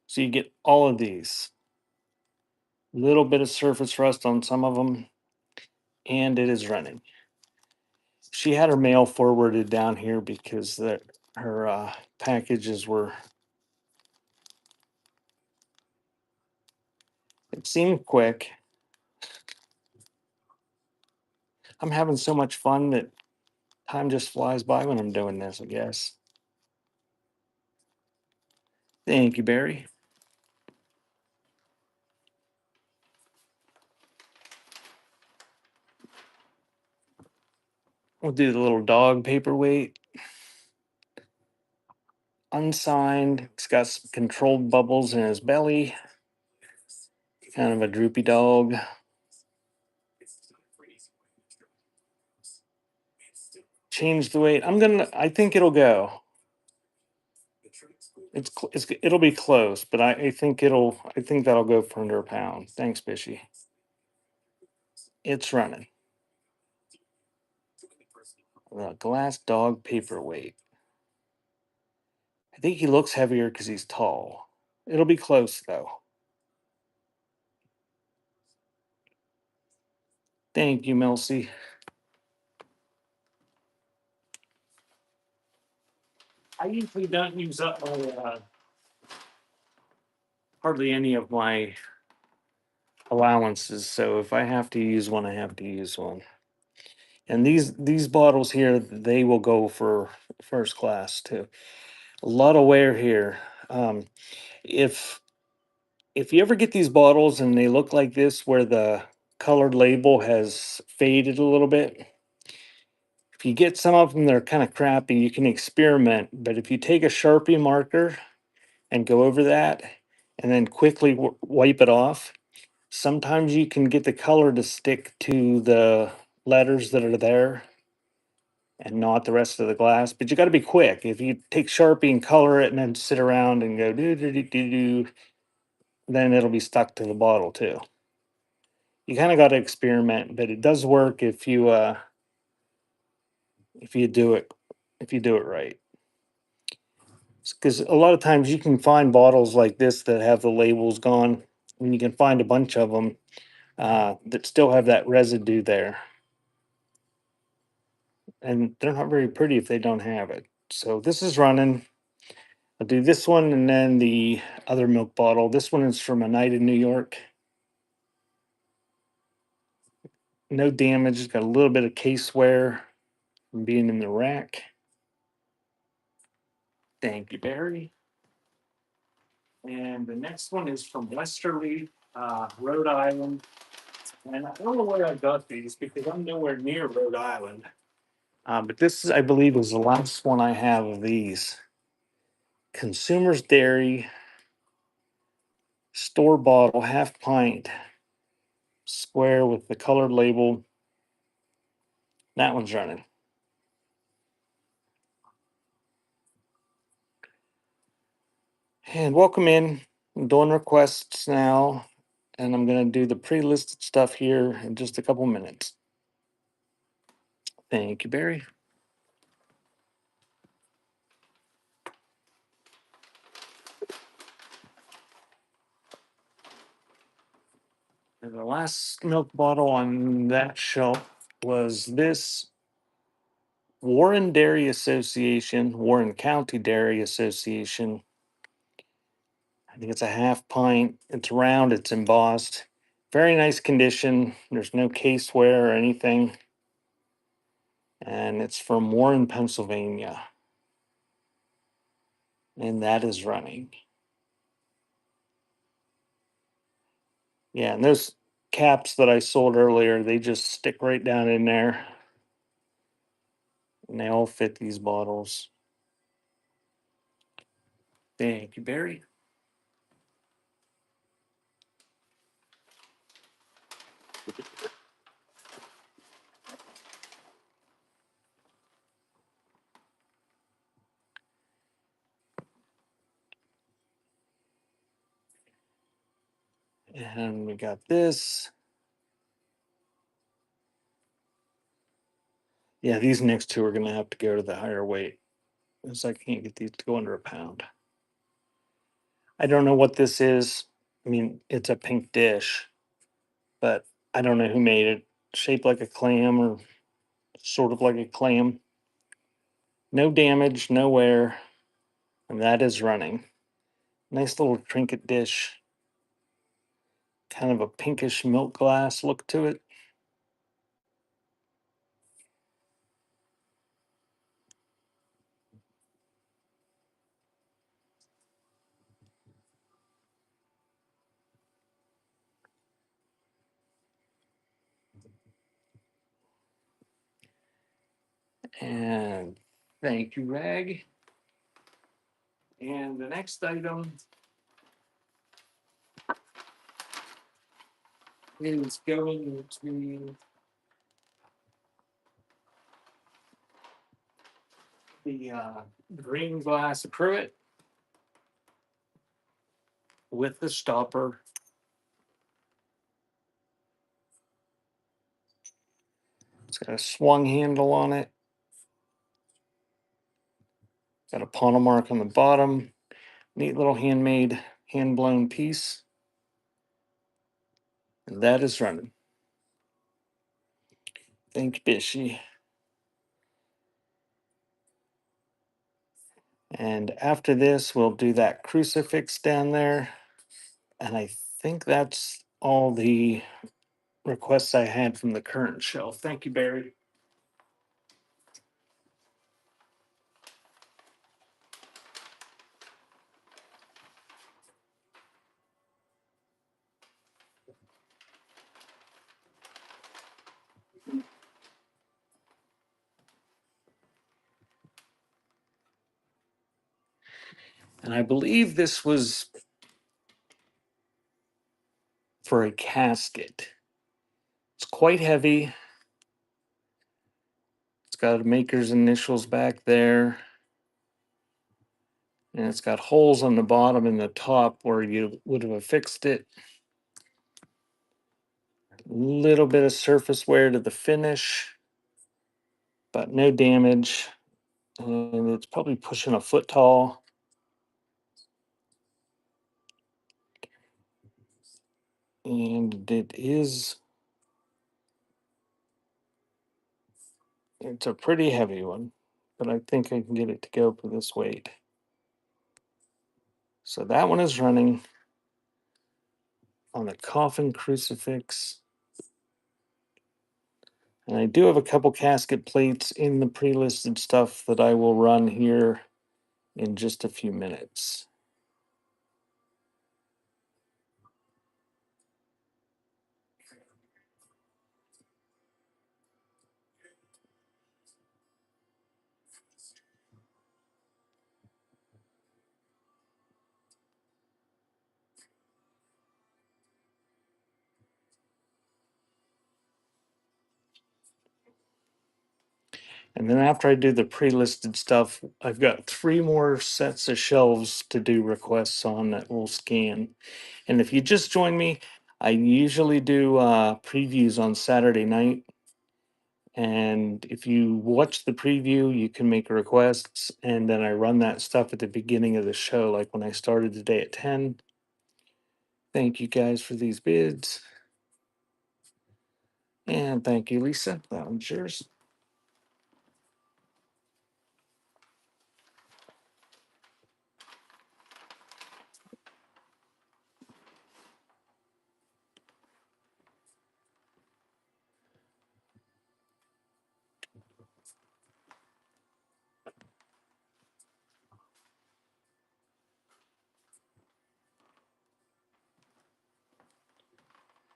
So you get all of these. Little bit of surface rust on some of them, and it is running. She had her mail forwarded down here because her packages were. It seemed quick. I'm having so much fun that time just flies by when I'm doing this, I guess. Thank you, Barry. We'll do the little dog paperweight. Unsigned. It's got some controlled bubbles in his belly. Kind of a droopy dog. Change the weight. I think it'll go. It'll be close, but I think that'll go for under a pound. Thanks, Bishy. It's running. A glass dog paperweight. I think he looks heavier because he's tall. It'll be close though. Thank you, Melcy. I usually don't use up my hardly any of my allowances, so if I have to use one, I have to use one. And these bottles here, they will go for first class too. A lot of wear here. If if you ever get these bottles and they look like this, where the colored label has faded a little bit, if you get some of them that are kind of crappy, you can experiment. But if you take a Sharpie marker and go over that and then quickly wipe it off, sometimes you can get the color to stick to the letters that are there and not the rest of the glass. But you got to be quick. If you take Sharpie and color it and then sit around and go do do do do do, then it'll be stuck to the bottle too. You kind of got to experiment, but it does work if you do it right. Because a lot of times you can find bottles like this that have the labels gone, and you can find a bunch of them that still have that residue there, and they're not very pretty if they don't have it. So this is running. I'll do this one and then the other milk bottle. This one is from a night in New York. No damage. It's got a little bit of case wear from being in the rack. Thank you, Barry. And the next one is from Westerly, Rhode Island. And I don't know where I got these because I'm nowhere near Rhode Island. But this, I believe, is the last one I have of these. Consumers Dairy, store bottle, half pint, square with the colored label. That one's running. And welcome in. I'm doing requests now, and I'm going to do the pre-listed stuff here in just a couple minutes. Thank you, Barry. And the last milk bottle on that shelf was this Warren Dairy Association, Warren County Dairy Association. I think it's a half pint. It's round, it's embossed. Very nice condition. There's no case wear or anything. And it's from Warren, Pennsylvania. And that is running. Yeah, and those caps that I sold earlier, they just stick right down in there. And they all fit these bottles. Thank you, Barry. And we got this. Yeah, these next two are going to have to go to the higher weight, because I can't get these to go under a pound. I don't know what this is. I mean, it's a pink dish, but I don't know who made it. Shaped like a clam or sort of like a clam. No damage, no wear, and that is running. Nice little trinket dish. Kind of a pinkish milk glass look to it. And thank you, Rag. And the next item is going to the green glass acrylic with the stopper. It's got a swung handle on it. Got a panel mark on the bottom. Neat little handmade, hand blown piece. And that is running. Thank you, Bishy. And after this, we'll do that crucifix down there. And I think that's all the requests I had from the current shelf. Thank you, Barry. And I believe this was for a casket. It's quite heavy. It's got a maker's initials back there. And it's got holes on the bottom and the top where you would have affixed it. Little bit of surface wear to the finish, but no damage. And it's probably pushing a foot tall. And it's a pretty heavy one, but I think I can get it to go for this weight. So that one is running on the coffin crucifix. And I do have a couple casket plates in the pre-listed stuff that I will run here in just a few minutes. And then after I do the pre-listed stuff, I've got 3 more sets of shelves to do requests on that will scan. And if you just join me, I usually do previews on Saturday night. And if you watch the preview, you can make requests. And then I run that stuff at the beginning of the show, like when I started today at 10. Thank you guys for these bids. And thank you, Lisa. That one's yours.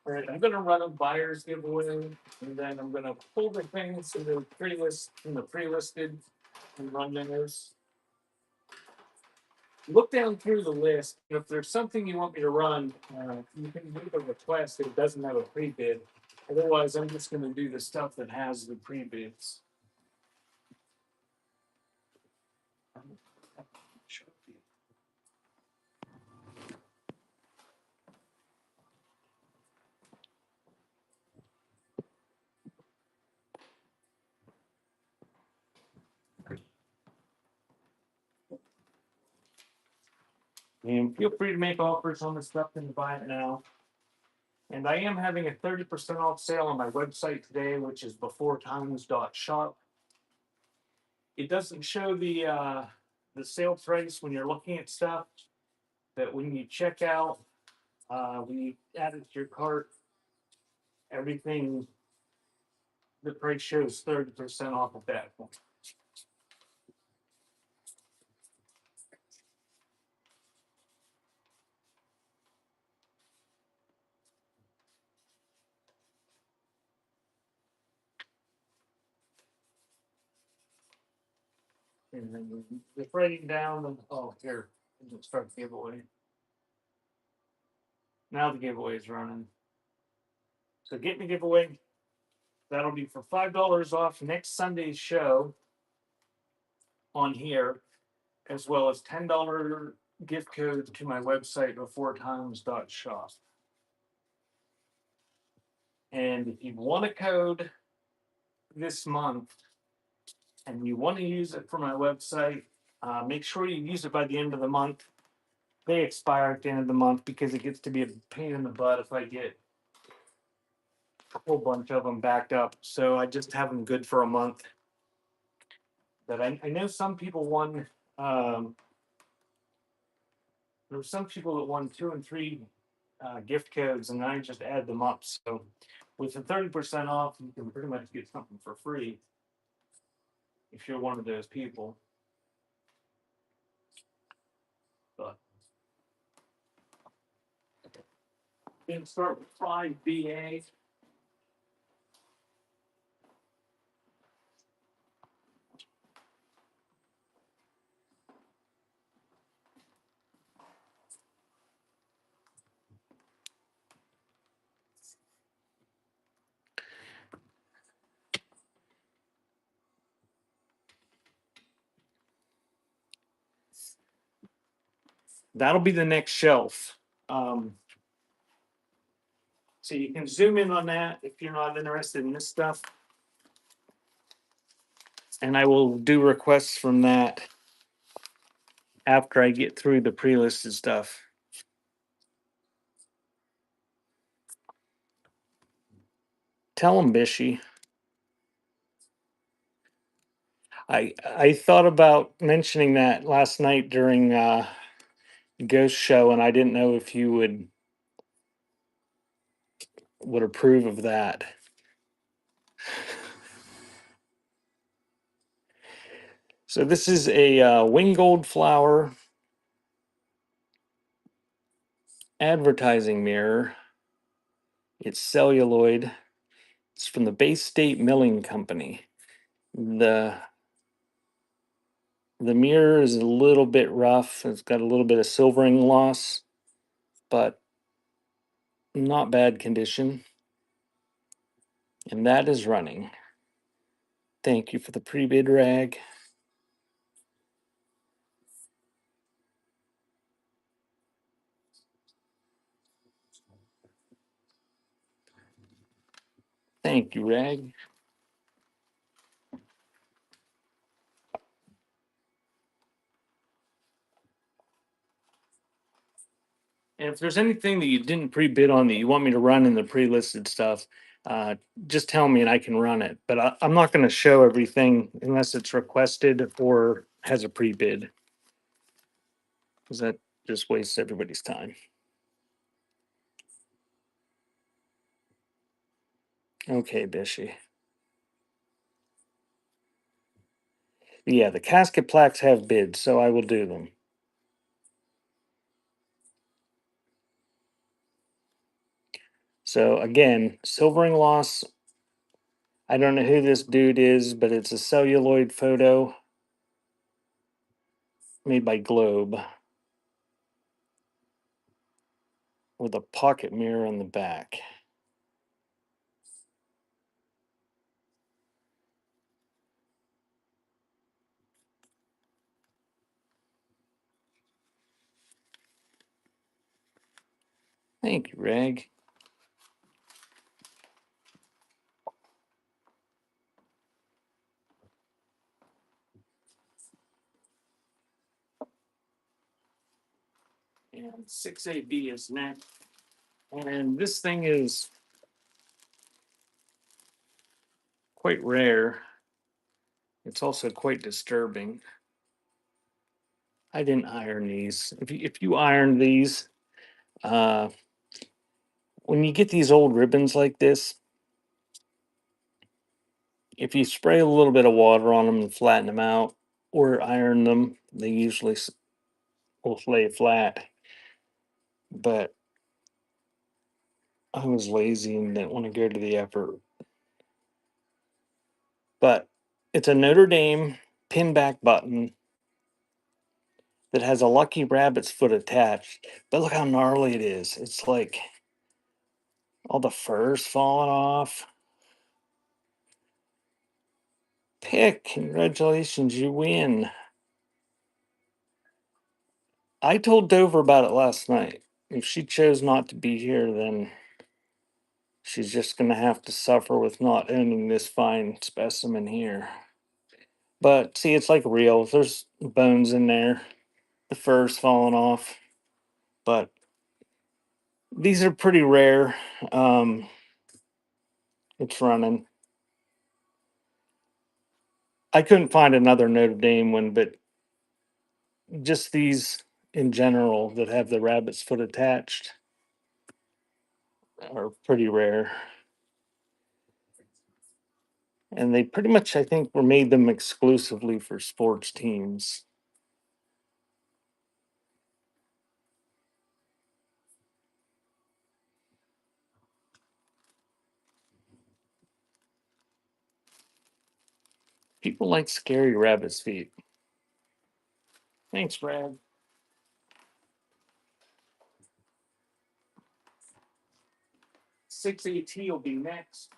All right, I'm gonna run a buyer's giveaway, and then I'm gonna pull the things in the pre-list, in the pre-listed, and run those. Look down through the list. If there's something you want me to run, you can make a request that doesn't have a pre-bid. Otherwise, I'm just gonna do the stuff that has the pre-bids. And feel free to make offers on the stuff and buy it now. And I am having a 30% off sale on my website today, which is beforetimes.shop. It doesn't show the sale price when you're looking at stuff, but when you check out, when you add it to your cart, everything, the price shows 30% off at that point. And then just writing down, oh, here, start the giveaway. Now the giveaway is running. So get the giveaway. That'll be for $5 off next Sunday's show on here, as well as $10 gift code to my website beforetimes.shop. And if you want a code this month and you want to use it for my website, make sure you use it by the end of the month. They expire at the end of the month because it gets to be a pain in the butt if I get a whole bunch of them backed up. So I just have them good for a month. But I know some people won. There were some people that won 2 and 3 gift codes, and I just add them up. So with the 30% off, you can pretty much get something for free if you're one of those people. But then start with 5BA. That'll be the next shelf. So you can zoom in on that if you're not interested in this stuff. And I will do requests from that after I get through the pre-listed stuff. Tell them, Bishy. I thought about mentioning that last night during Ghost Show, and I didn't know if you would approve of that. So this is a Winggold flower advertising mirror. It's celluloid. It's from the Bay State Milling Company. The mirror is a little bit rough. It's got a little bit of silvering loss, but not bad condition. And that is running. Thank you for the pre-bid rag. Thank you, rag. And if there's anything that you didn't pre-bid on that you want me to run in the pre-listed stuff, just tell me and I can run it. But I'm not going to show everything unless it's requested or has a pre-bid, because that just wastes everybody's time. Okay, Bishy. Yeah, the casket plaques have bids, so I will do them. So again, silvering loss. I don't know who this dude is, but it's a celluloid photo made by Globe with a pocket mirror on the back. Thank you, Reg. And 6AB is next. And this thing is quite rare. It's also quite disturbing. I didn't iron these. If you iron these, uh, when you get these old ribbons like this, if you spray a little bit of water on them and flatten them out, or iron them, they usually will lay flat. But I was lazy and didn't want to go to the effort. But it's a Notre Dame pinback button that has a lucky rabbit's foot attached. But look how gnarly it is. It's like all the fur's falling off. Pick, congratulations, you win. I told Dover about it last night. If she chose not to be here, then she's just going to have to suffer with not owning this fine specimen here. But see, it's like real. There's bones in there. The fur's falling off. But these are pretty rare. Um, it's running. I couldn't find another Notre Dame one, but just these in general that have the rabbit's foot attached are pretty rare. And they pretty much, I think, were made them exclusively for sports teams. People like scary rabbit's feet. Thanks, Brad. 6AT will be next.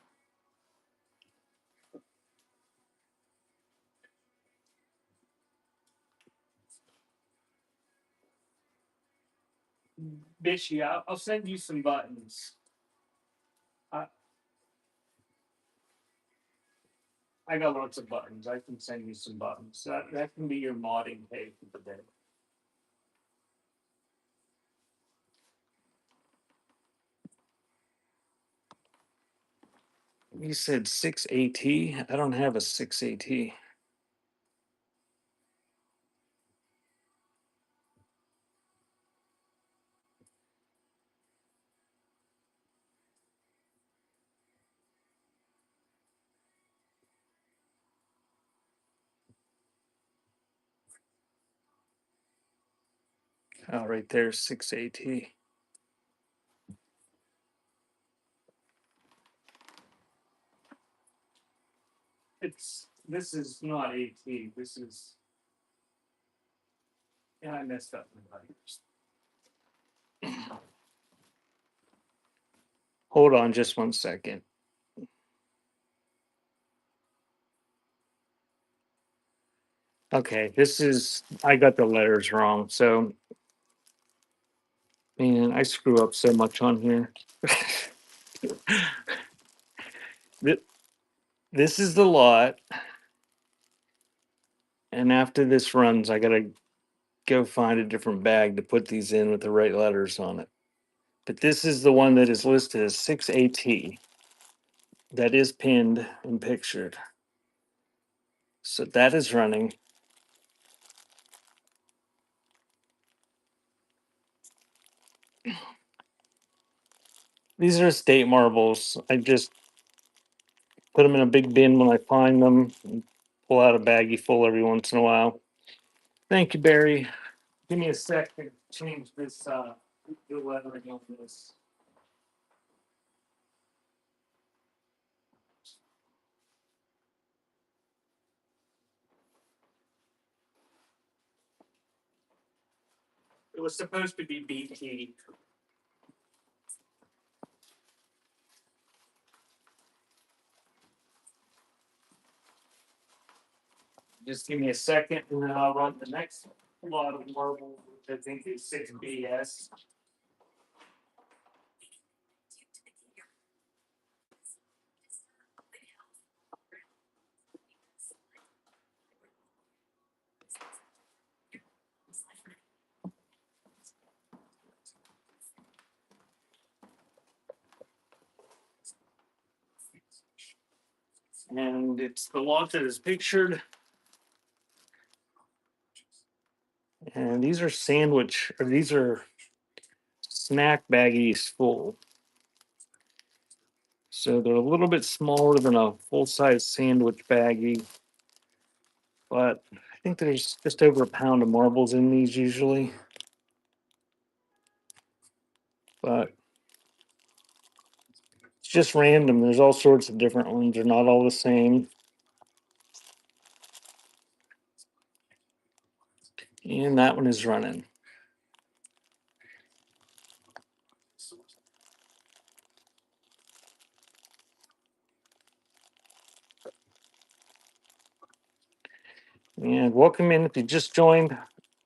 Bishy, I'll send you some buttons. I, I got lots of buttons. I can send you some buttons. That can be your modding pay for the day. You said 6AT? I don't have a 6AT. Oh, right there, 6AT. This is not AT. This is, yeah, I messed up my letters. Hold on just one second. Okay, I got the letters wrong. So, man, I screw up so much on here. This is the lot. And after this runs, I got to go find a different bag to put these in with the right letters on it. But this is the one that is listed as 6AT. That is pinned and pictured. So that is running. These are estate marbles. I just put them in a big bin when I find them and pull out a baggie full every once in a while. Thank you, Barry. Give me a sec to change this the lettering on this. was supposed to be BT. Just give me a second and then I'll run the next lot of marble, which I think is 6BS. And it's the lot that is pictured. And these are these are snack baggies full. So they're a little bit smaller than a full size sandwich baggie. But I think there's just over a pound of marbles in these usually. But it's just random. There's all sorts of different ones. They're not all the same. And that one is running. And welcome in if you just joined.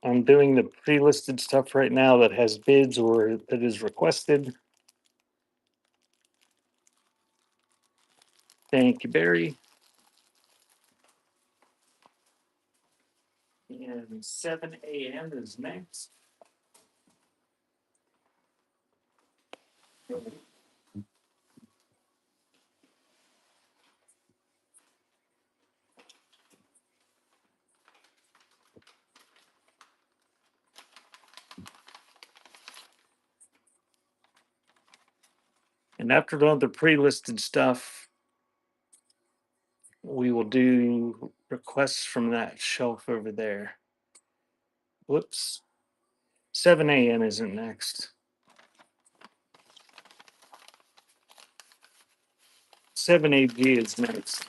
I'm doing the pre-listed stuff right now that has bids or that is requested. Thank you, Barry. And 7 a.m. is next. And after all the pre-listed stuff, we will do requests from that shelf over there. Whoops. 7 a.m. isn't next. 7AG is next.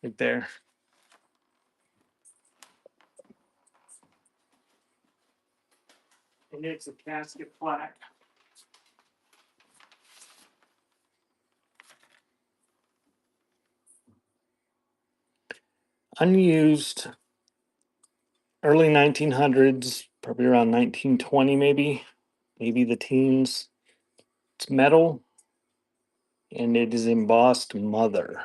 Right there. And it's a casket plaque. Unused, early 1900s, probably around 1920 maybe the teens. It's metal and it is embossed mother.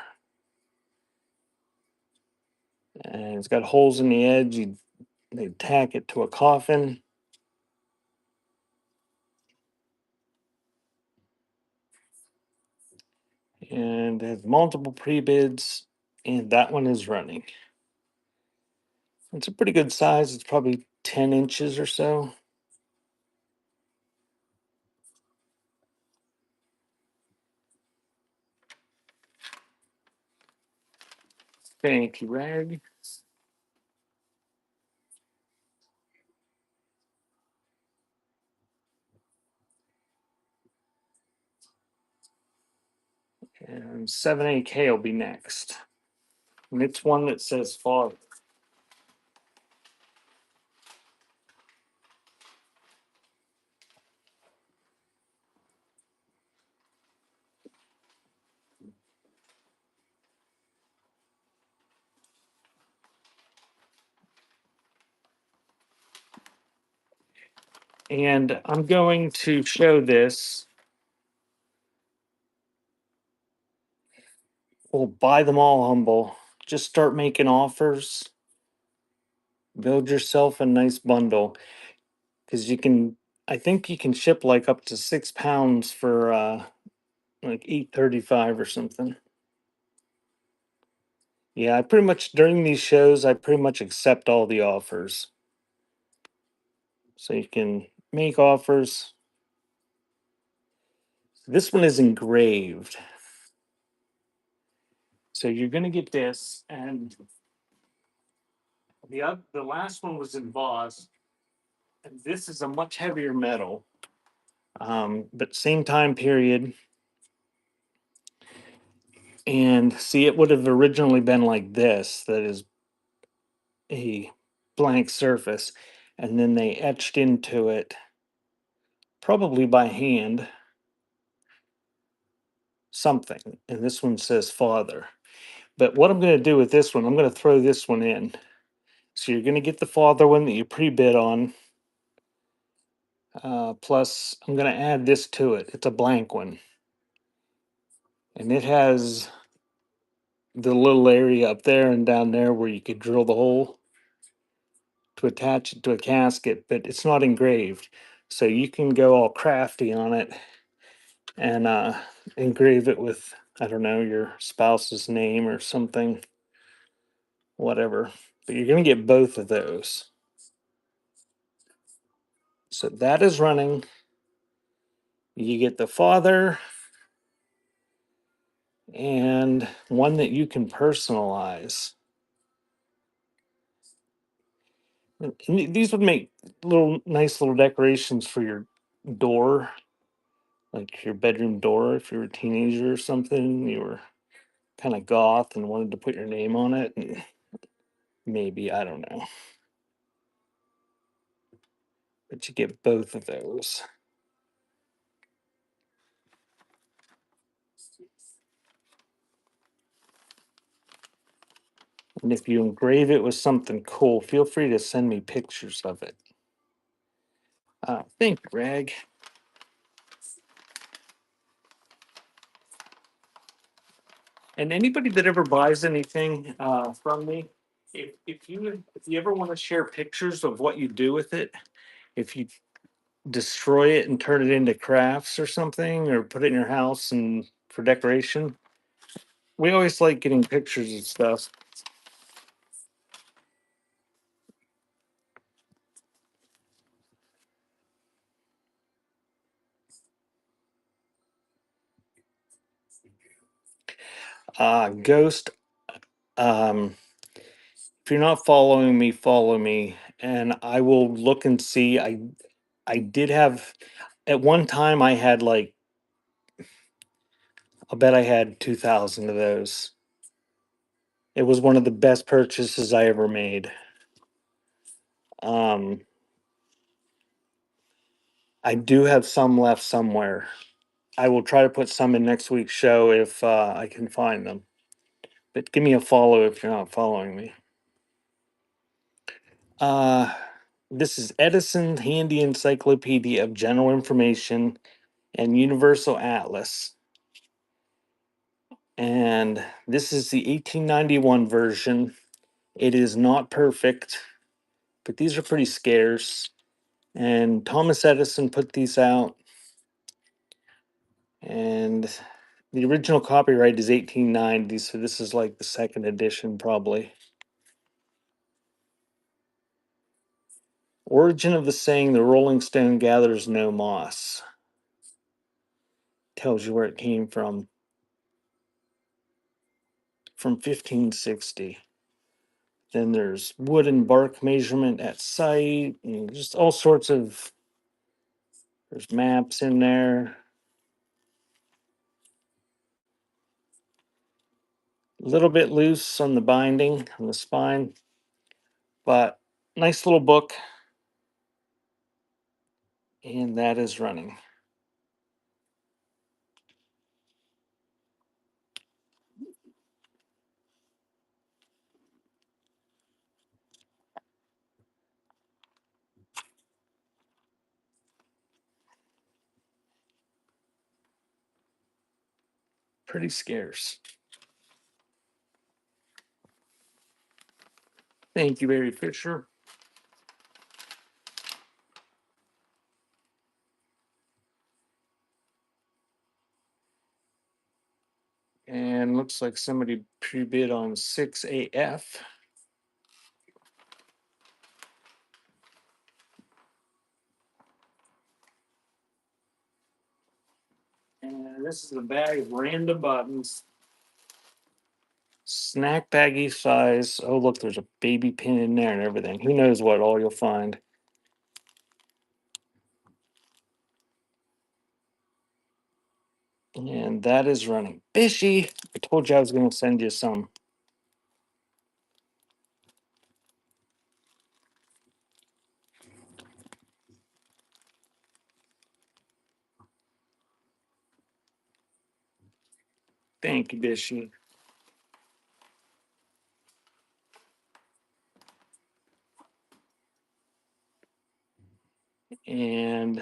And it's got holes in the edge. They tack it to a coffin. And it has multiple pre-bids, and that one is running. It's a pretty good size. It's probably 10 inches or so. Thank you, Rag. And 7AK will be next. And it's one that says father. And I'm going to show this. We'll buy them all humble. Just start making offers. Build yourself a nice bundle. Because I think you can ship like up to 6 pounds for like 835 or something. Yeah, I pretty much during these shows I pretty much accept all the offers. So you can make offers. This one is engraved. So you're gonna get this, and the last one was embossed, and this is a much heavier metal. But same time period. And see, it would have originally been like this. That is a blank surface, and then they etched into it, probably by hand, something. And this one says father. But what I'm going to do with this one, I'm going to throw this one in. So you're going to get the father one that you pre-bid on. Plus, I'm going to add this to it. It's a blank one. And it has the little area up there and down there where you could drill the hole to attach it to a casket, but it's not engraved. So you can go all crafty on it and engrave it with, I don't know, your spouse's name or something, whatever. But you're going to get both of those. So that is running. You get the father and one that you can personalize. And these would make little nice little decorations for your door, like your bedroom door if you're a teenager or something. You were kind of goth and wanted to put your name on it. And maybe, I don't know. But you get both of those. And if you engrave it with something cool, feel free to send me pictures of it. Thank you, Rag. And anybody that ever buys anything from me, if you ever want to share pictures of what you do with it, if you destroy it and turn it into crafts or something, or put it in your house and for decoration, we always like getting pictures of stuff. Ghost, um, if you're not following me, follow me, and I will look and see. I did have at one time I had like I bet I had 2,000 of those. It was one of the best purchases I ever made. Um, I do have some left somewhere. I will try to put some in next week's show if I can find them. But give me a follow if you're not following me. Uh, this is Edison's Handy Encyclopedia of General Information and Universal Atlas. And this is the 1891 version. It is not perfect, but these are pretty scarce. And Thomas Edison put these out. And the original copyright is 1890, so this is like the second edition, probably. Origin of the saying, the Rolling Stone gathers no moss. Tells you where it came from 1560. Then there's wood and bark measurement at site, and just all sorts of, there's maps in there. A little bit loose on the binding, on the spine, but nice little book. And that is running. Pretty scarce. Thank you, Barry Fisher. And looks like somebody pre-bid on 6AF. And this is a bag of random buttons. Snack baggy size. Oh, look, there's a baby pin in there and everything. Who knows what all you'll find. And that is running. Fishy. I told you I was going to send you some. Thank you, Bishy. And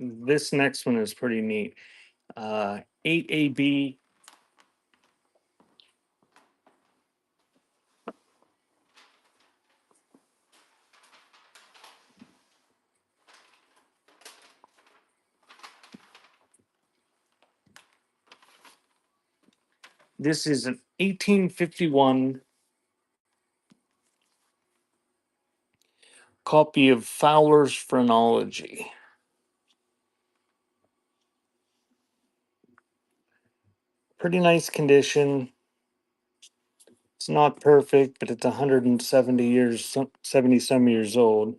this next one is pretty neat. 8AB. This is an 1851 copy of Fowler's Phrenology. Pretty nice condition. It's not perfect, but it's 170 years, 70 some years old.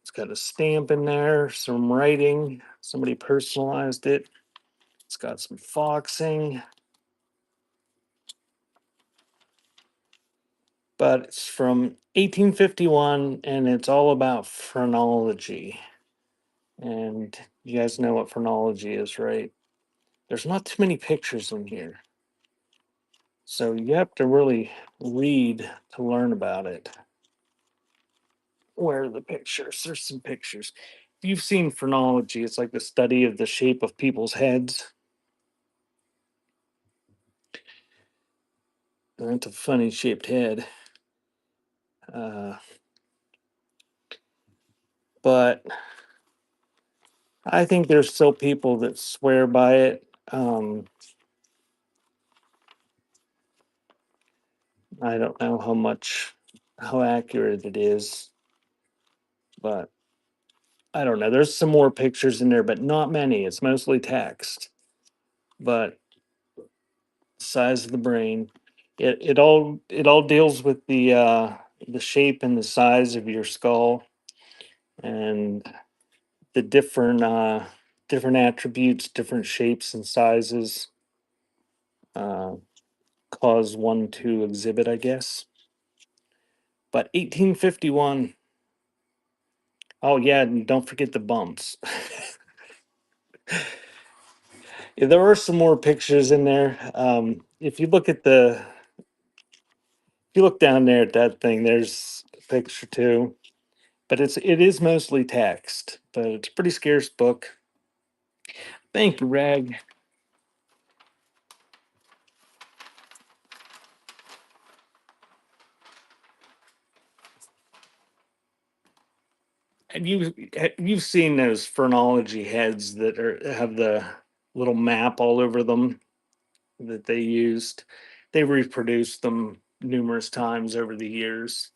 It's got a stamp in there, some writing. Somebody personalized it. It's got some foxing. But it's from 1851 and it's all about phrenology. And you guys know what phrenology is, right? There's not too many pictures in here. So you have to really read to learn about it. Where are the pictures? There's some pictures. If you've seen phrenology, it's like the study of the shape of people's heads. That's a funny shaped head. But I think there's still people that swear by it. I don't know how accurate it is, but I don't know. There's some more pictures in there, but not many. It's mostly text. But size of the brain, it all deals with the shape and the size of your skull and the different attributes, different shapes and sizes uh, cause one to exhibit, I guess. But 1851. Oh yeah, and don't forget the bumps. Yeah, there are some more pictures in there. If you look down there at that thing, there's a picture too. But it is mostly text, but it's a pretty scarce book. Thank you, Rag. And you've seen those phrenology heads that have the little map all over them that they used. They reproduced them numerous times over the years.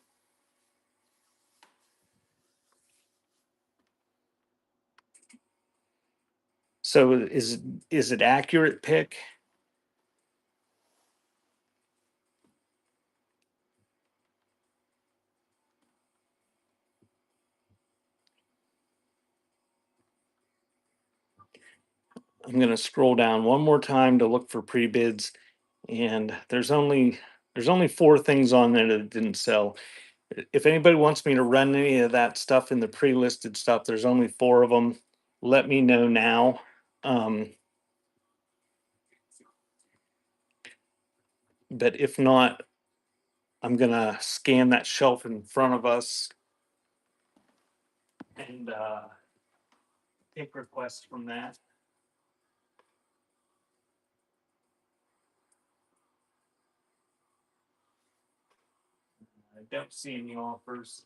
So is it accurate pick? I'm gonna scroll down one more time to look for pre-bids, and there's only four things on there that didn't sell. If anybody wants me to run any of that stuff in the pre-listed stuff, there's only four of them. Let me know now. Um, but if not, I'm gonna scan that shelf in front of us and take requests from that. I don't see any offers.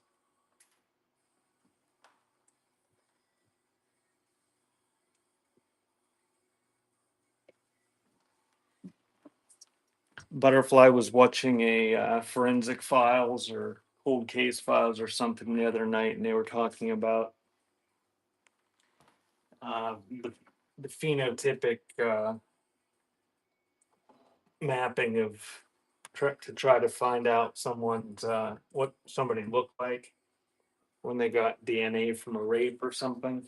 Butterfly was watching a forensic files or cold case files or something the other night, and they were talking about the phenotypic mapping of to try to find out someone's what somebody looked like when they got DNA from a rape or something.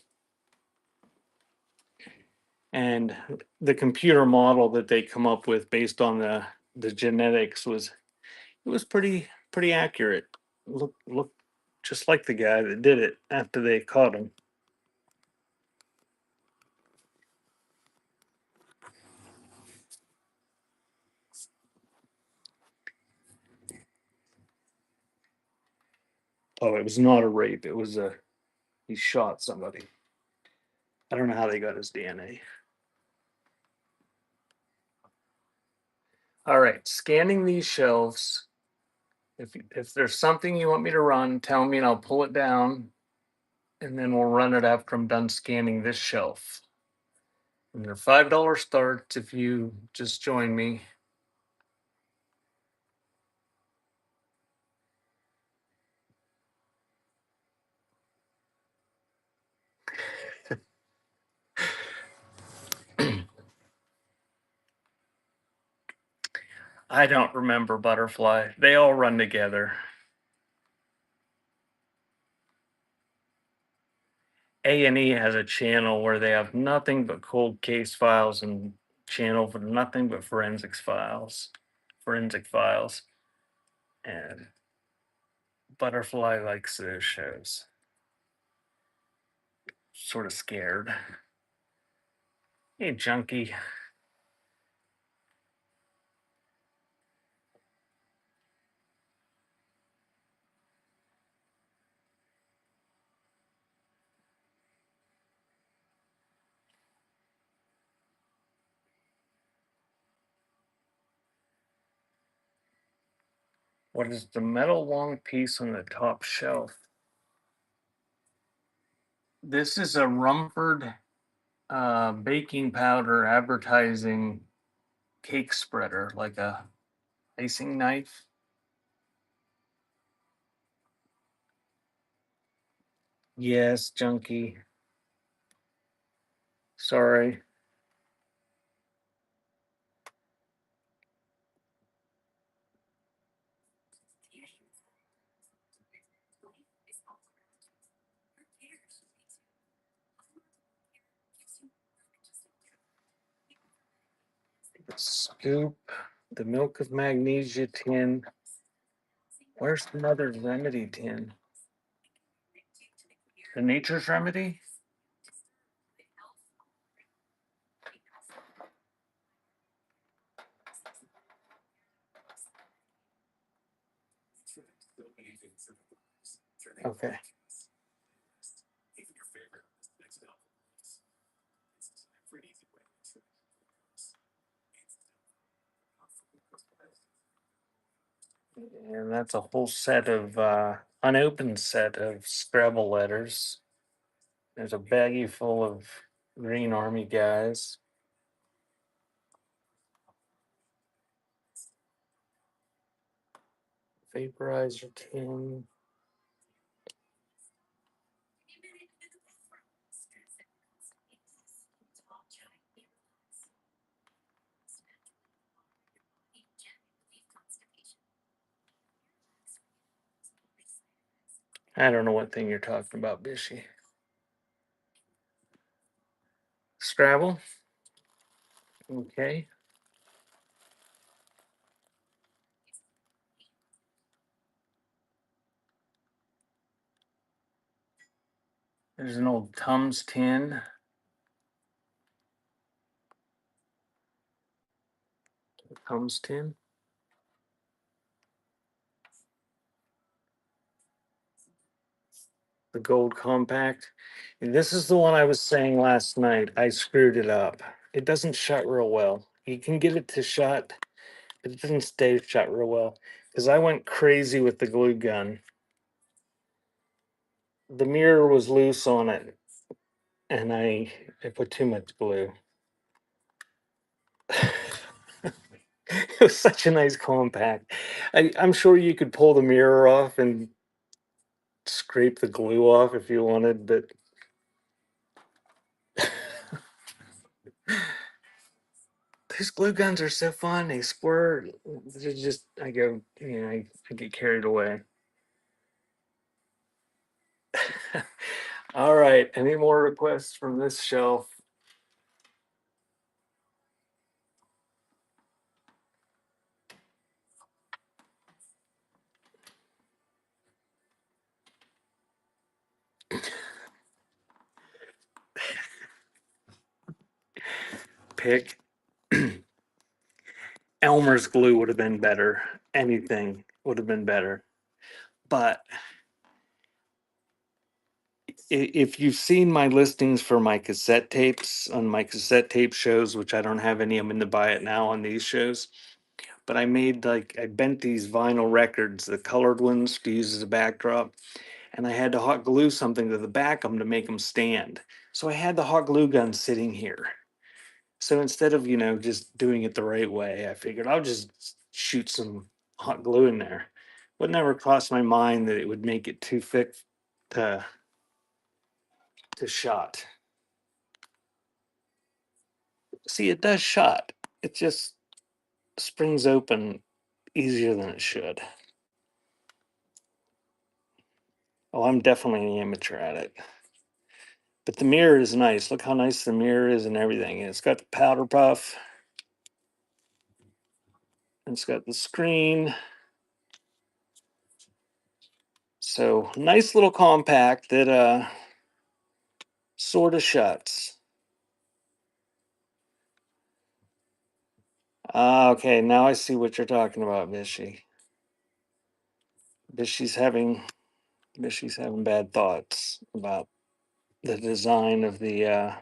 And the computer model that they come up with based on the genetics was it was pretty accurate. Look just like the guy that did it after they caught him. Oh, it was not a rape. It was he shot somebody. I don't know how they got his DNA. All right, scanning these shelves. If there's something you want me to run, tell me and I'll pull it down, and then we'll run it after I'm done scanning this shelf. And they're $5 starts if you just join me. I don't remember Butterfly. They all run together. A&E has a channel where they have nothing but cold case files and channel for nothing but forensic files. And Butterfly likes those shows. Sort of scared. Hey, junkie. What is the metal long piece on the top shelf? This is a Rumford baking powder advertising cake spreader, like a icing knife. Yes, junkie. Sorry. Scoop, the milk of magnesia tin. Where's the mother's remedy tin? The nature's remedy? Okay. And that's a whole set of unopened set of Scrabble letters. There's a baggie full of Green Army guys. Vaporizer tin. I don't know what thing you're talking about, Bishy. Scrabble. Okay. There's an old Tums tin. Tums tin. The gold compact. And this is the one I was saying last night. I screwed it up. It doesn't shut real well. You can get it to shut, but it doesn't stay shut real well. Because I went crazy with the glue gun. The mirror was loose on it, and I put too much glue. It was such a nice compact. I'm sure you could pull the mirror off and scrape the glue off if you wanted, but these glue guns are so fun. They squirt. They're just, I go, I get carried away. All right. Any more requests from this shelf? pick, Elmer's glue would have been better. Anything would have been better. But if you've seen my listings for my cassette tapes on my cassette tape shows, which I don't have any, I'm in to buy it now on these shows. But I bent these vinyl records, the colored ones, to use as a backdrop, and I had to hot glue something to the back of them to make them stand. So I had the hot glue gun sitting here. So instead of, just doing it the right way, I figured I'll just shoot some hot glue in there. Would never crossed my mind that it would make it too thick to shot. See, it does shot. It just springs open easier than it should. Oh, I'm definitely an amateur at it. But the mirror is nice. Look how nice the mirror is and everything. And it's got the powder puff. And it's got the screen. So nice little compact that sort of shuts. Ah, okay, now I see what you're talking about, Bishy. Bishy's having Bishy's having bad thoughts about the design of the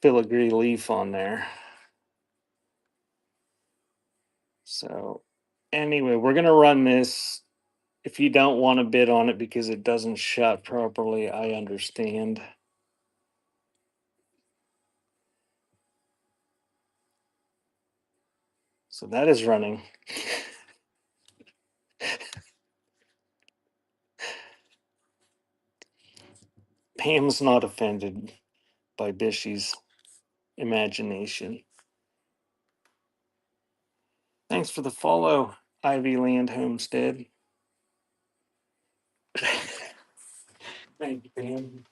filigree leaf on there. So anyway, we're gonna run this. If you don't want to bid on it because it doesn't shut properly, I understand. So that is running. Pam's not offended by Bishy's imagination. Thanks for the follow, Ivy Land Homestead. Thank you, Pam.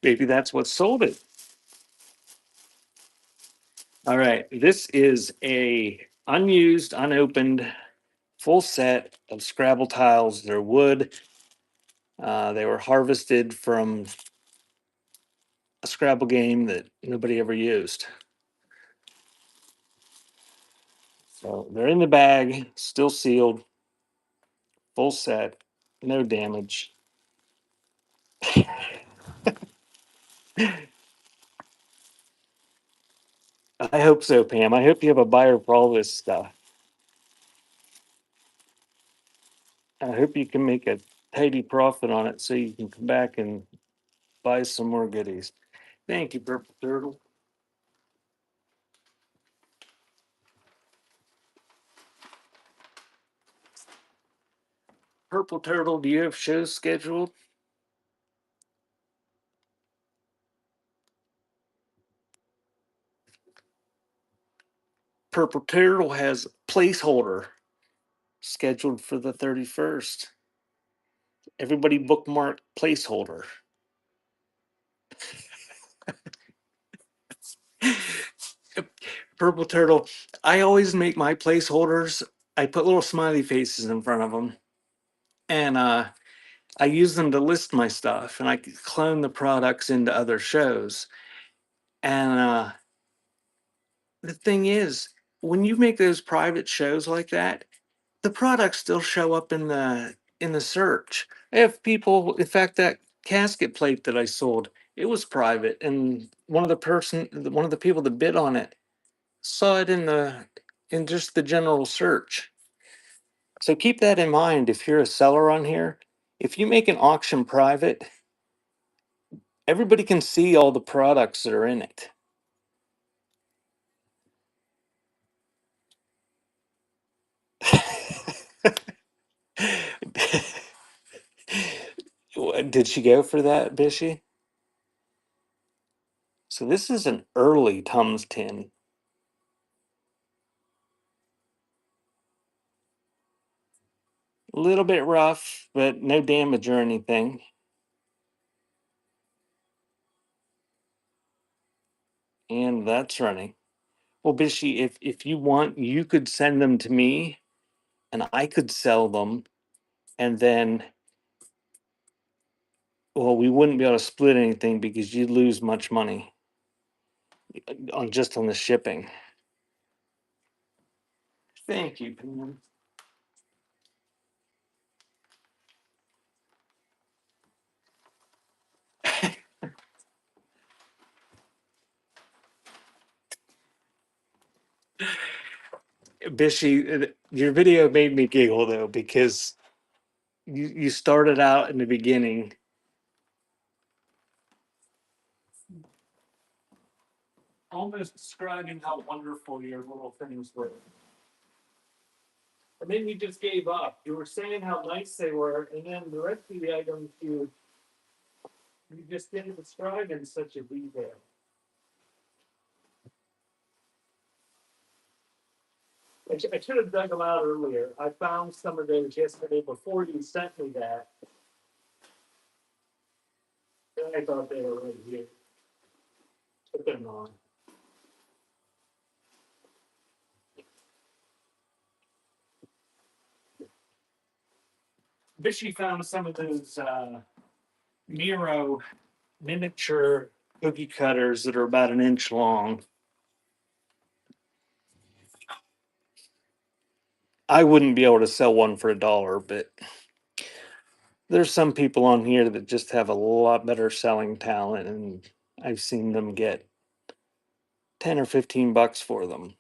Maybe that's what sold it. All right, this is a unused, unopened, full set of Scrabble tiles. They're wood. They were harvested from a Scrabble game that nobody ever used. So they're in the bag, still sealed, full set, no damage. I hope so, Pam. I hope you have a buyer for all this stuff. I hope you can make a tidy profit on it so you can come back and buy some more goodies. Thank you, Purple Turtle. Purple Turtle, do you have shows scheduled? Purple Turtle has a placeholder scheduled for the 31st. Everybody bookmark placeholder. Purple Turtle, I always make my placeholders. I put little smiley faces in front of them, and I use them to list my stuff, and I clone the products into other shows. And the thing is, when you make those private shows like that, the products still show up in the search. I have people, in fact, that casket plate that I sold, it was private, and one of the people that bid on it saw it in just the general search. So keep that in mind if you're a seller on here. If you make an auction private, everybody can see all the products that are in it. Did she go for that, Bishy? So this is an early Tums tin. A little bit rough, but no damage or anything. And that's running. Well, Bishy, if you want, you could send them to me and I could sell them, and then, well, we wouldn't be able to split anything because you'd lose much money on just on the shipping. Thank you, Pam. Bishy, your video made me giggle though, because you started out in the beginning almost describing how wonderful your little things were. And then you just gave up. You were saying how nice they were, and then the rest of the items you just didn't describe in such a detail. I should have dug them out earlier. I found some of those yesterday before you sent me that. And I thought they were right here. Put them on. Bishy found some of those Miro miniature cookie cutters that are about an inch long. I wouldn't be able to sell one for $1, but there's some people on here that just have a lot better selling talent, and I've seen them get 10 or 15 bucks for them.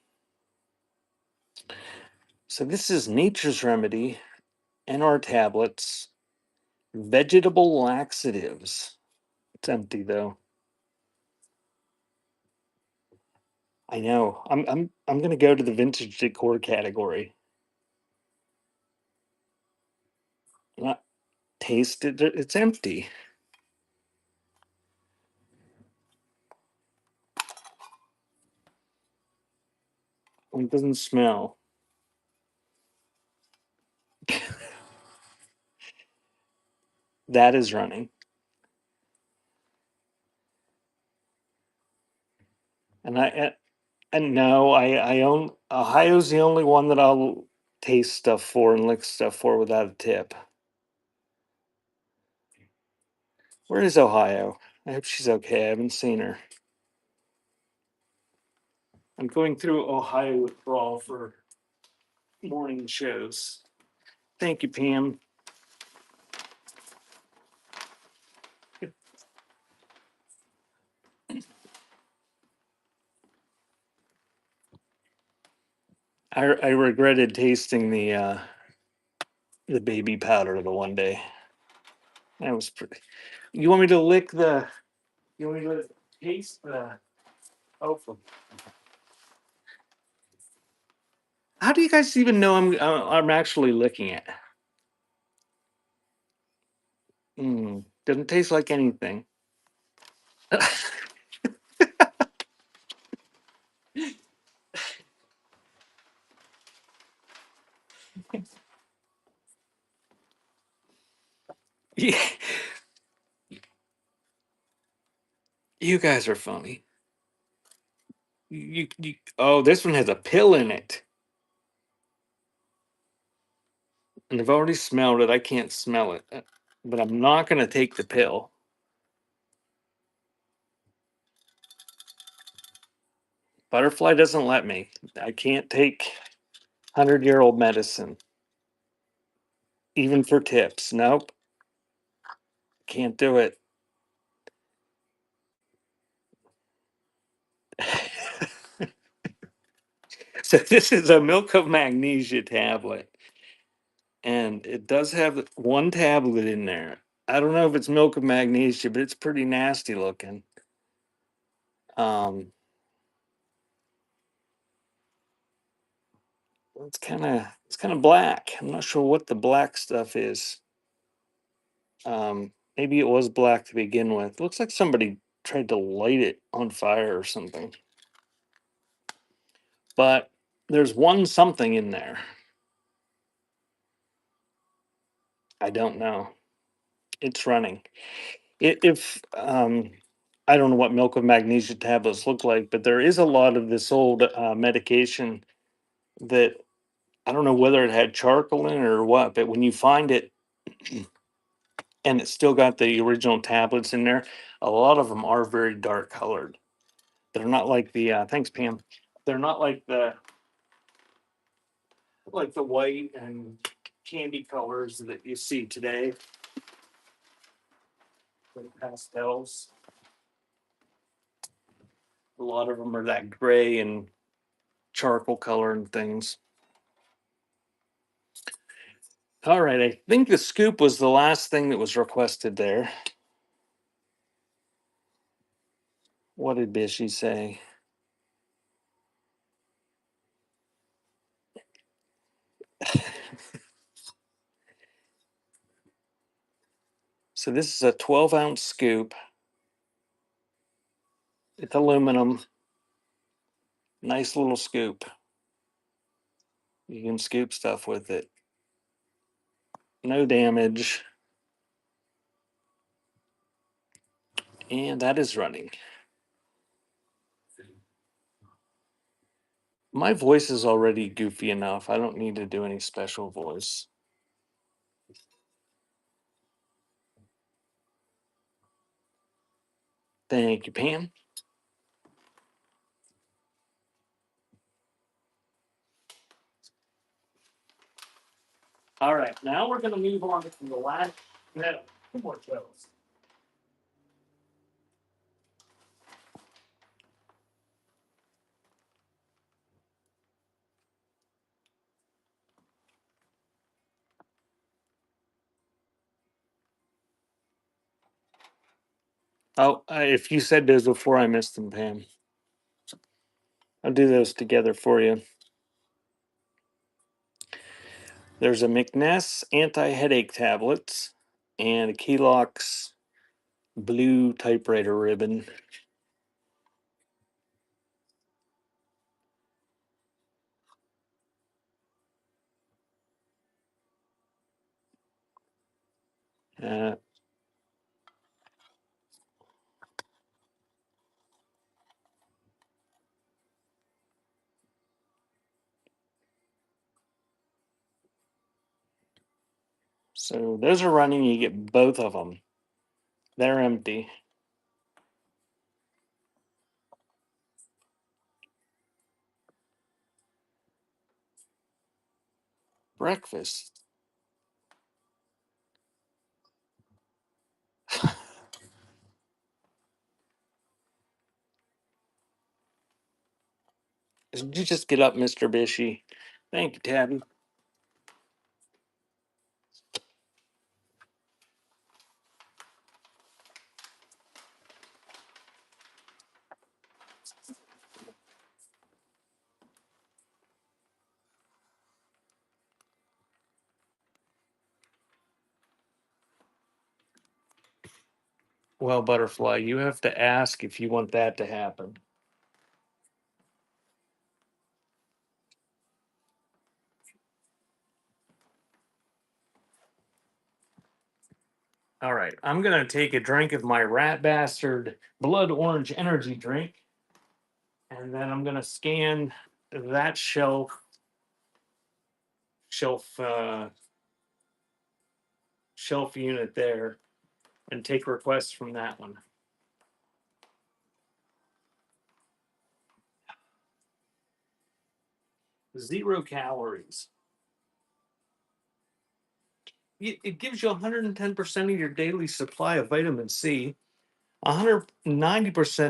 So this is Nature's Remedy and our tablets, vegetable laxatives. It's empty though. I know. I'm gonna go to the vintage decor category. Not taste it. It's empty. It doesn't smell. That is running. And and no, I own Ohio's the only one that I'll taste stuff for and lick stuff for without a tip. Where is Ohio? I hope she's okay. I haven't seen her. I'm going through Ohio withdrawal for morning shows. Thank you, Pam. I regretted tasting the baby powder the one day. That was pretty. You want me to lick the? You want me to taste the? Oh, how do you guys even know I'm actually licking it? Doesn't taste like anything. Yeah, you guys are funny. Oh, this one has a pill in it, and I've already smelled it. I can't smell it, but I'm not gonna take the pill. Butterfly doesn't let me. I can't take 100-year-old medicine, even for tips. Nope, can't do it. So this is a milk of magnesia tablet, and it does have one tablet in there. I don't know if it's milk of magnesia, but it's pretty nasty looking. Um, it's kind of black. I'm not sure what the black stuff is. Maybe it was black to begin with. Looks like somebody tried to light it on fire or something. But there's one something in there. I don't know. It's running. If I don't know what milk of magnesia tablets look like, but there is a lot of this old medication that I don't know whether it had charcoal in it or what, but when you find it and it's still got the original tablets in there, a lot of them are very dark colored. They're not like the thanks Pam. They're not like the white and candy colors that you see today. The pastels. A lot of them are that gray and charcoal color and things. All right, I think the scoop was the last thing that was requested there. What did Bishy say? So this is a 12-ounce scoop. It's aluminum. Nice little scoop. You can scoop stuff with it. No damage. And that is running. My voice is already goofy enough. I don't need to do any special voice. Thank you, Pam. All right, now we're going to move on to the last. No, two more shows. Oh, if you said those before, I missed them, Pam. I'll do those together for you. There's a McNess anti-headache tablets and a Kelox blue typewriter ribbon. Uh, so those are running. You get both of them. They're empty. Breakfast. Did you just get up, Mr. Bishy? Thank you, Tabby. Well, Butterfly, you have to ask if you want that to happen. All right, I'm going to take a drink of my Rat Bastard Blood Orange Energy drink, and then I'm going to scan that shelf shelf unit there and take requests from that one. 0 calories. It gives you 110% of your daily supply of vitamin C, 190%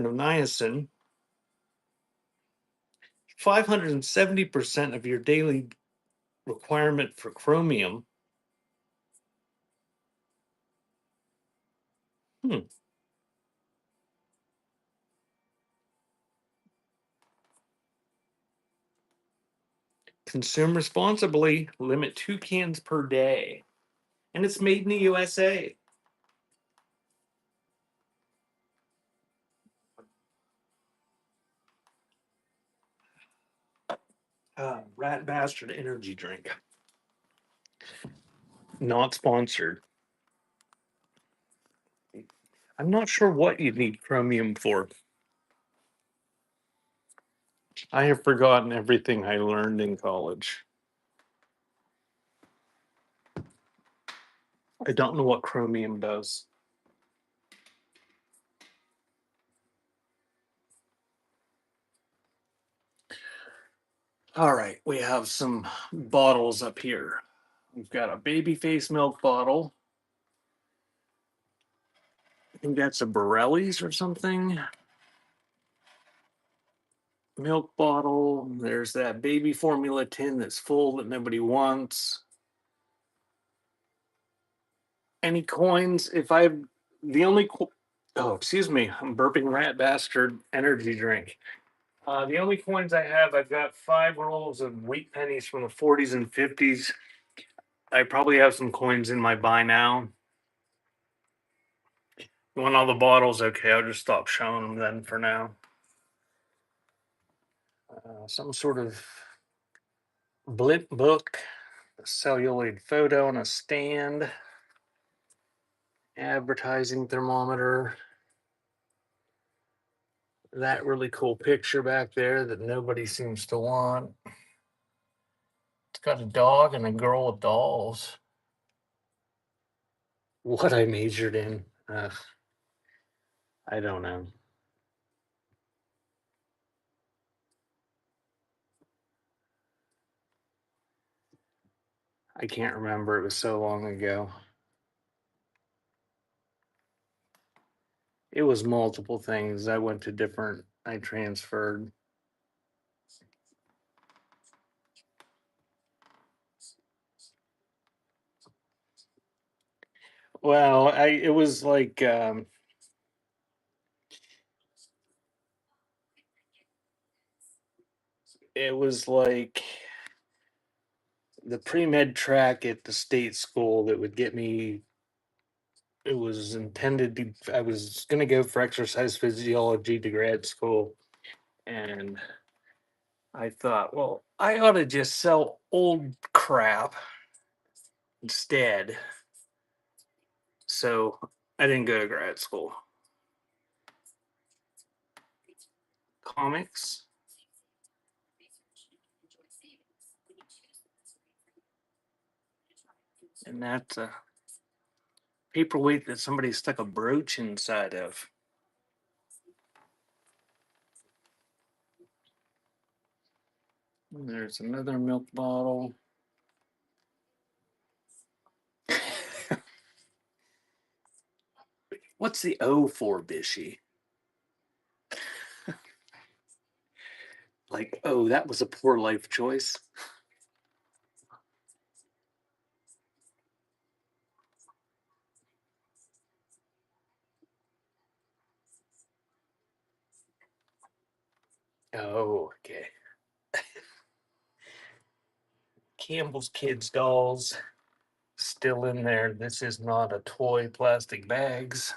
of niacin, 570% of your daily requirement for chromium. Hmm. Consume responsibly. Limit 2 cans per day. And it's made in the USA. Rat Bastard energy drink. Not sponsored. I'm not sure what you need chromium for. I have forgotten everything I learned in college. I don't know what chromium does. All right, we have some bottles up here. We've got a baby face milk bottle. I think that's a Borelli's or something. Milk bottle. There's that baby formula tin that's full that nobody wants. Any coins? If I the only oh, excuse me, I'm burping rat bastard energy drink. The only coins I have, I've got 5 rolls of wheat pennies from the 40s and 50s. I probably have some coins in my buy now. You want all the bottles? Okay, I'll just stop showing them then for now. Some sort of blimp book, a celluloid photo on a stand, advertising thermometer, that really cool picture back there that nobody seems to want. It's got a dog and a girl with dolls. What I majored in, I don't know. I can't remember. It was so long ago. It was multiple things. I went to different, I transferred. Well, it was like it was like the pre-med track at the state school that would get me. It was intended to, I was going to go for exercise physiology to grad school, and I thought, well, I ought to just sell old crap instead. So I didn't go to grad school. Comics. And that's a paperweight that somebody stuck a brooch inside of. And there's another milk bottle. What's the O for, Bishy? Like, oh, that was a poor life choice. Oh, okay. Campbell's Kids dolls still in there. This is not a toy plastic bags.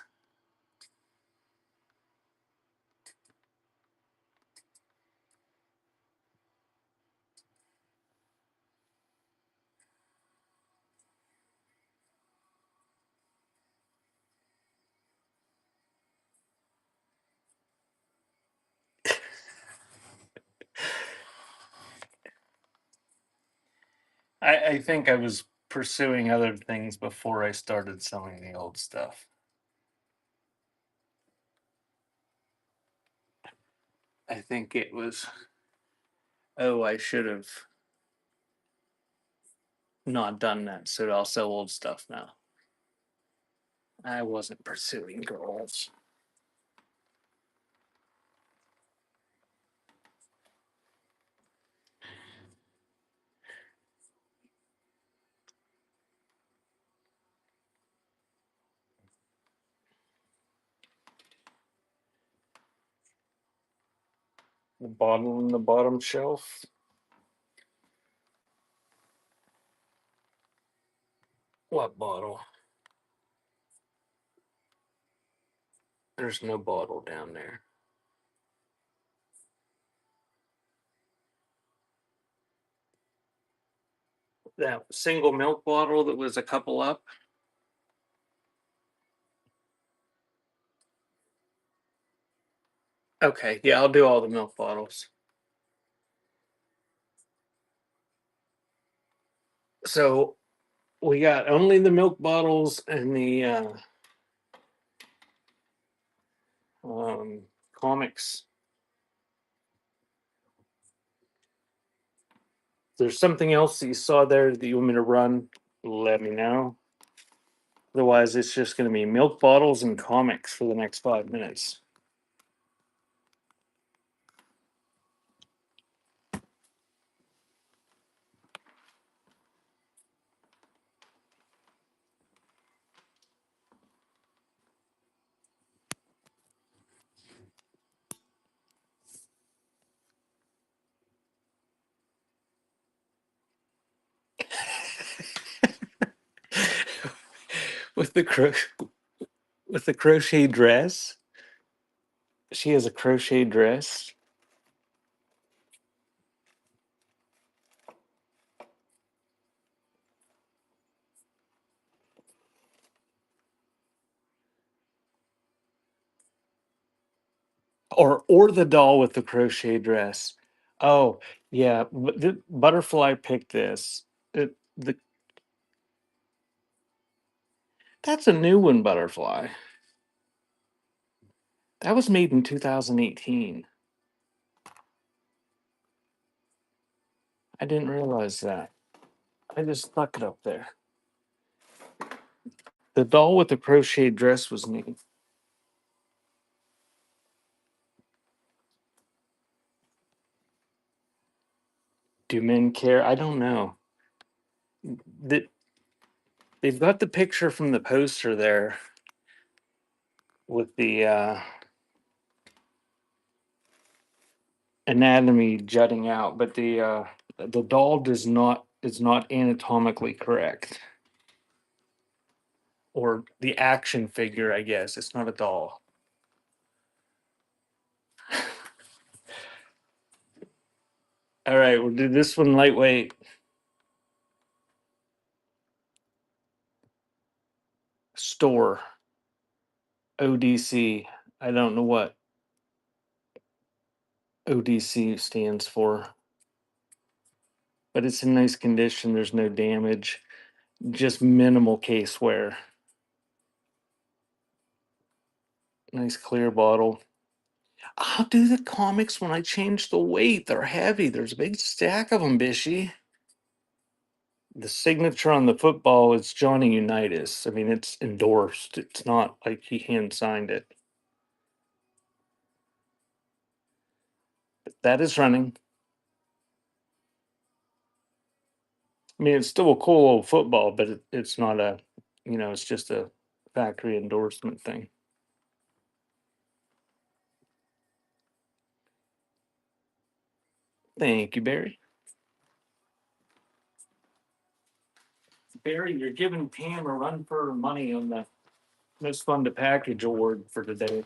I think I was pursuing other things before I started selling the old stuff. I think it was, oh, I should have not done that, so I'll sell old stuff now. I wasn't pursuing girls. The bottle on the bottom shelf. What bottle? There's no bottle down there. That single milk bottle that was a couple up. Okay, yeah, I'll do all the milk bottles. So We got only the milk bottles and the comics. If there's something else that you saw there that you want me to run, let me know. Otherwise, it's just going to be milk bottles and comics for the next 5 minutes. with the with the crochet dress. She has a crochet dress. Or the doll with the crochet dress. Oh, yeah, the butterfly picked this. The That's a new one, butterfly. That was made in 2018. I didn't realize that. I just stuck it up there. The doll with the crochet dress was neat. Do men care? I don't know. That they've got the picture from the poster there with the anatomy jutting out, but the doll does not is not anatomically correct. Or the action figure, I guess. It's not a doll. All right, we'll do this one lightweight. Store. ODC. I don't know what ODC stands for, but it's in nice condition. There's no damage, just minimal case wear. Nice clear bottle. I'll do the comics when I change the weight. They're heavy. There's a big stack of them, Bishy. The signature on the football is Johnny Unitas. I mean, it's endorsed. It's not like he hand signed it. But that is running. I mean, it's still a cool old football, but it's not a, it's just a factory endorsement thing. Thank you, Barry. Barry, you're giving Pam a run for her money on the Most Fun to Package award for today.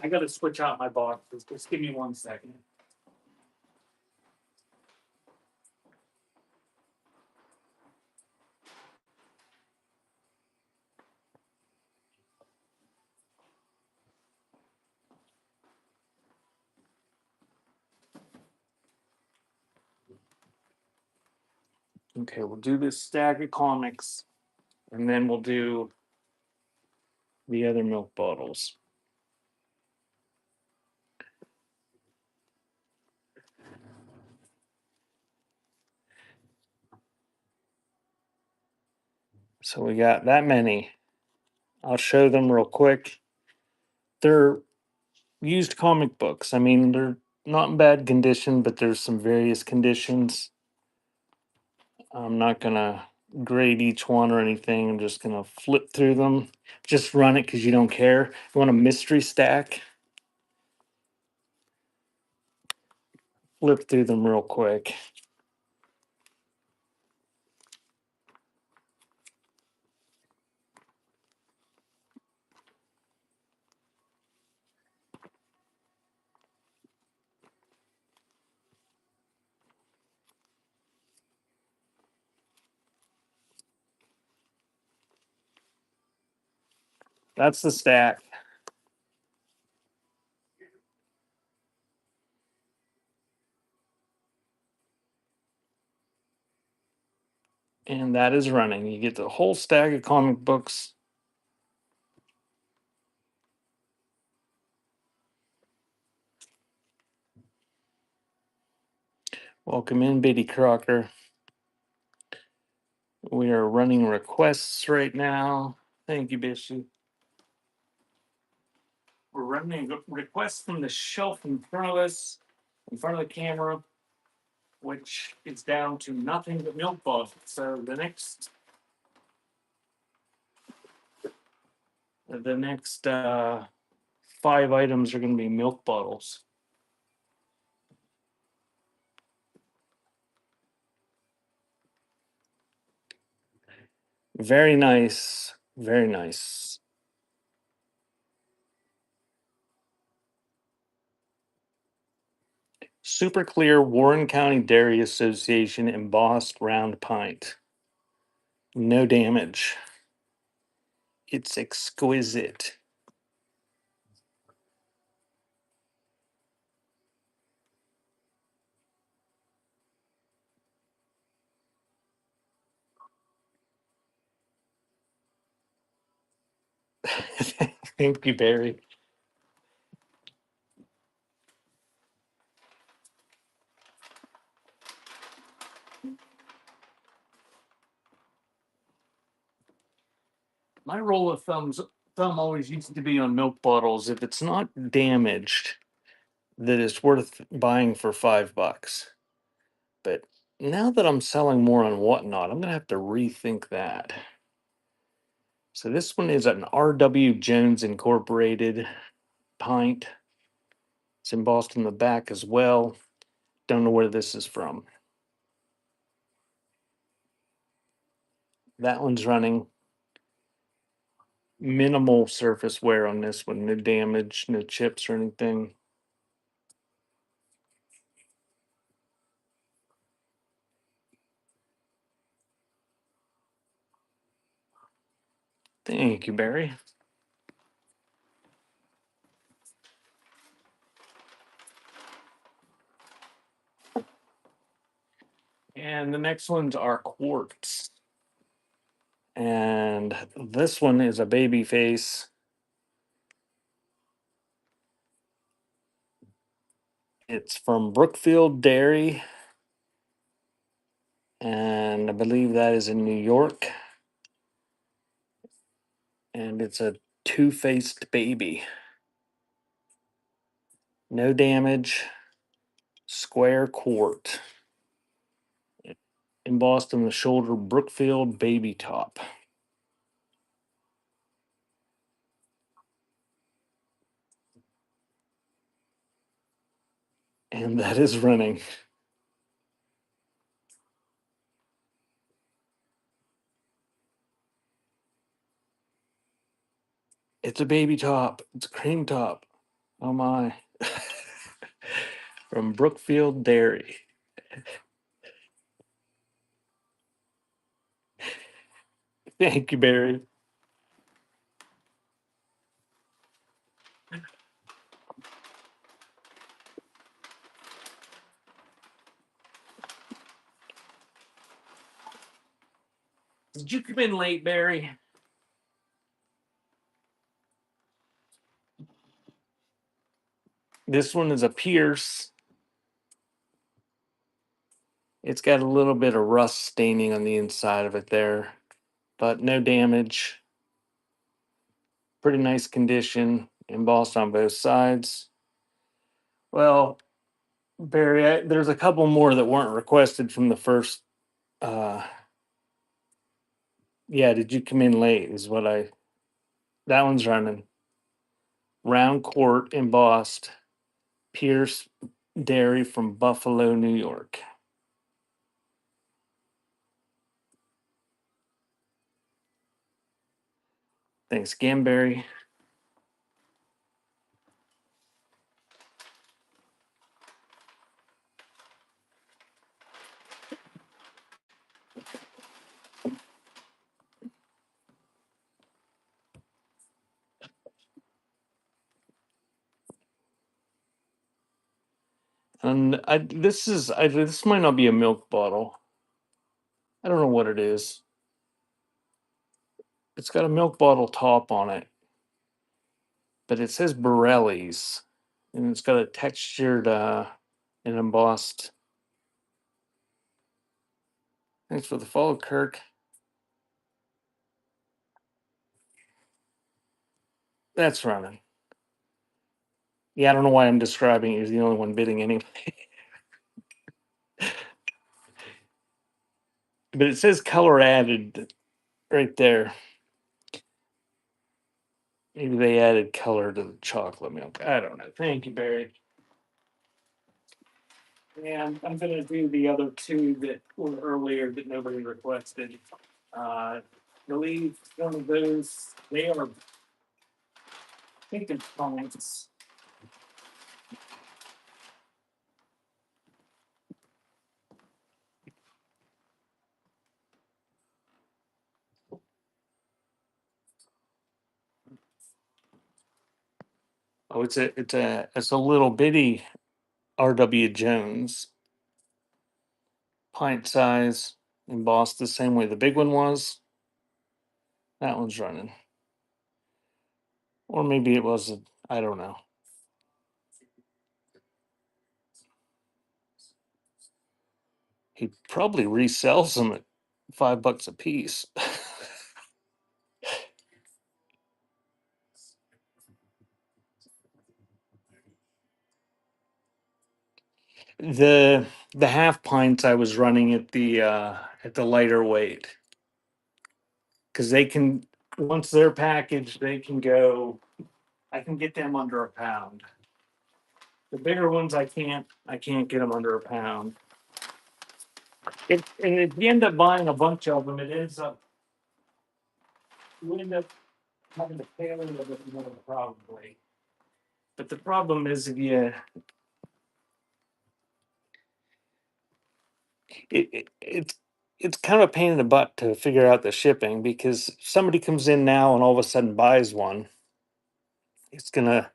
I got to switch out my boxes. Just give me 1 second. Okay, we'll do this stack of comics, and then we'll do the other milk bottles. So we got that many. I'll show them real quick. They're used comic books. I mean, they're not in bad condition, but there's some various conditions. I'm not gonna grade each one or anything. I'm just gonna flip through them. Just run it because you don't care. You want a mystery stack? Flip through them real quick. That's the stack. And that is running. You get the whole stack of comic books. Welcome in, Betty Crocker. We are running requests right now. Thank you, Bishop. We're running requests from the shelf in front of us, in front of the camera, which is down to nothing but milk bottles. So the next five items are going to be milk bottles. Very nice. Very nice. Super clear Warren County Dairy Association embossed round pint. No damage. It's exquisite. Thank you, Barry. My rule of thumb always used to be on milk bottles. If it's not damaged, that it's worth buying for $5. But now that I'm selling more on Whatnot, I'm gonna have to rethink that. So this one is an R.W. Jones Incorporated pint. It's embossed in the back as well. Don't know where this is from. That one's running. Minimal surface wear on this one. No damage, no chips or anything. Thank you, Barry. And the next ones are quartz. And this one is a baby face. It's from Brookfield Dairy. And I believe that is in New York. And it's a two-faced baby. No damage. Square quart. Embossed in the shoulder, Brookfield baby top. And that is running. It's a baby top. It's a cream top. Oh my. From Brookfield Dairy. Thank you, Barry. Did you come in late, Barry? This one is a Pierce. It's got a little bit of rust staining on the inside of it there, but no damage. Pretty nice condition, embossed on both sides. Well, Barry, there's a couple more that weren't requested from the first. Yeah, did you come in late? Is what I. That one's running. Round quart embossed. Pierce Dairy from Buffalo, New York. Thanks, Gamberry. And this might not be a milk bottle. I don't know what it is. It's got a milk bottle top on it, but it says Borelli's, and it's got a textured and embossed. Thanks for the follow, Kirk. That's running. Yeah, I don't know why I'm describing it. You're the only one bidding anyway. But it says color added right there. Maybe they added color to the chocolate milk. I don't know. Thank you, Barry. And I'm going to do the other two that were earlier that nobody requested. I believe one of those, they are thinking points. Oh, it's a little bitty R.W. Jones, pint size, embossed the same way the big one was. That one's running, or maybe it was. I don't know. He probably resells them at $5 a piece. the the half pints I was running at the lighter weight, because they can, once they're packaged, they can go. I can get them under a pound. The bigger ones I can't get them under a pound. And if you end up buying a bunch of them, it ends up you end up having to pay a little bit more probably. But the problem is if you it's kind of a pain in the butt to figure out the shipping, because if somebody comes in now and all of a sudden buys one, it's gonna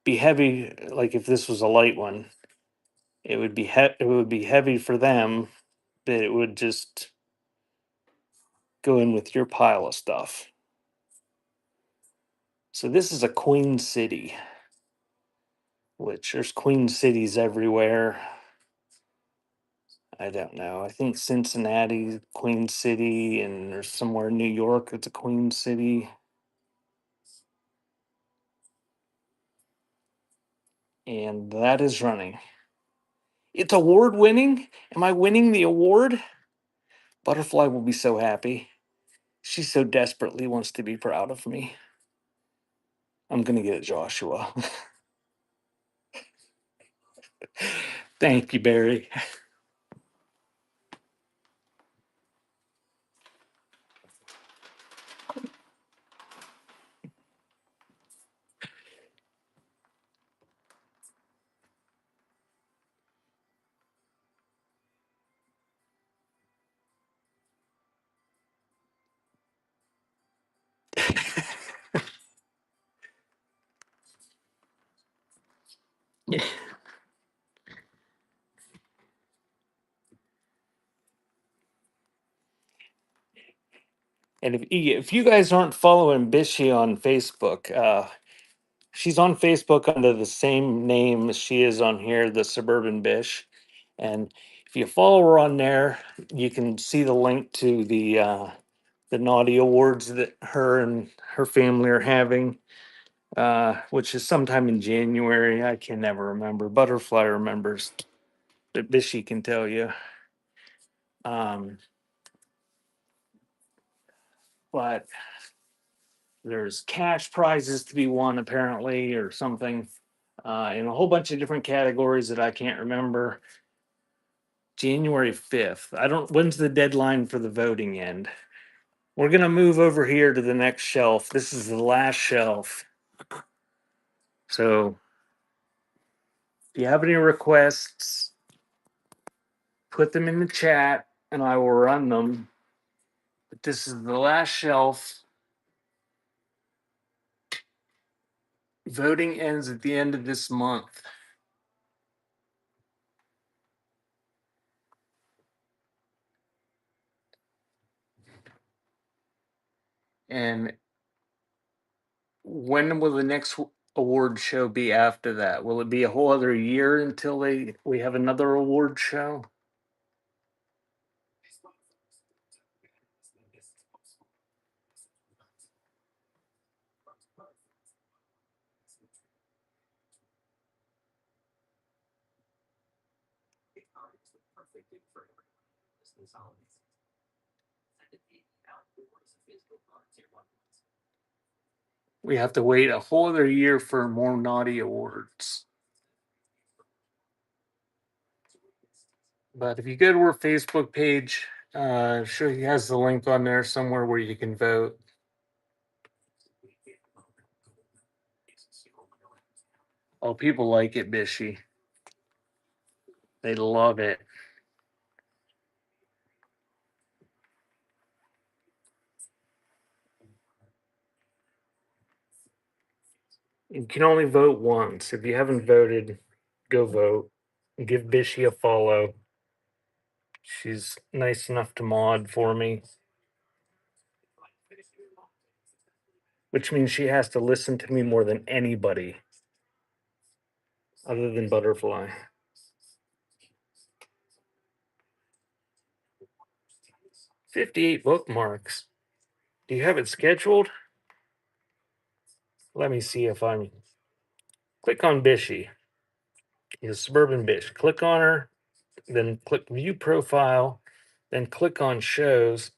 be heavy. Like if this was a light one, it would be heavy for them, but it would just go in with your pile of stuff. So this is a Queen City, which there's Queen Cities everywhere. I don't know. I think Cincinnati, Queen City, and there's somewhere in New York that's a Queen City. And that is running. It's award winning. Am I winning the award? Butterfly will be so happy. She so desperately wants to be proud of me. I'm going to get it, Joshua. Thank you, Barry. And if you guys aren't following Bishy on Facebook, she's on Facebook under the same name as she is on here, the Suburban Bish. And if you follow her on there, you can see the link to the Naughty Awards that her and her family are having, which is sometime in January. I can never remember. Butterfly remembers, but Bishy can tell you. Um, but there's cash prizes to be won apparently, or something, in a whole bunch of different categories that I can't remember. January 5th. I don't, when's the deadline for the voting end? We're going to move over here to the next shelf. This is the last shelf. So if you have any requests, put them in the chat and I will run them. But this is the last shelf. Voting ends at the end of this month. And when will the next award show be after that? Will it be a whole other year until we have another award show? We have to wait a whole other year for more naughty awards. But if you go to her Facebook page, she has the link on there somewhere where you can vote. Oh, people like it, Bishy. They love it. You can only vote once. If you haven't voted, go vote. Give Bishy a follow. She's nice enough to mod for me, which means she has to listen to me more than anybody other than Butterfly. 58 bookmarks. Do you have it scheduled? Let me see if I'm. Click on Bishy. Is Suburban Bish. Click on her, then click View Profile, then click on Shows.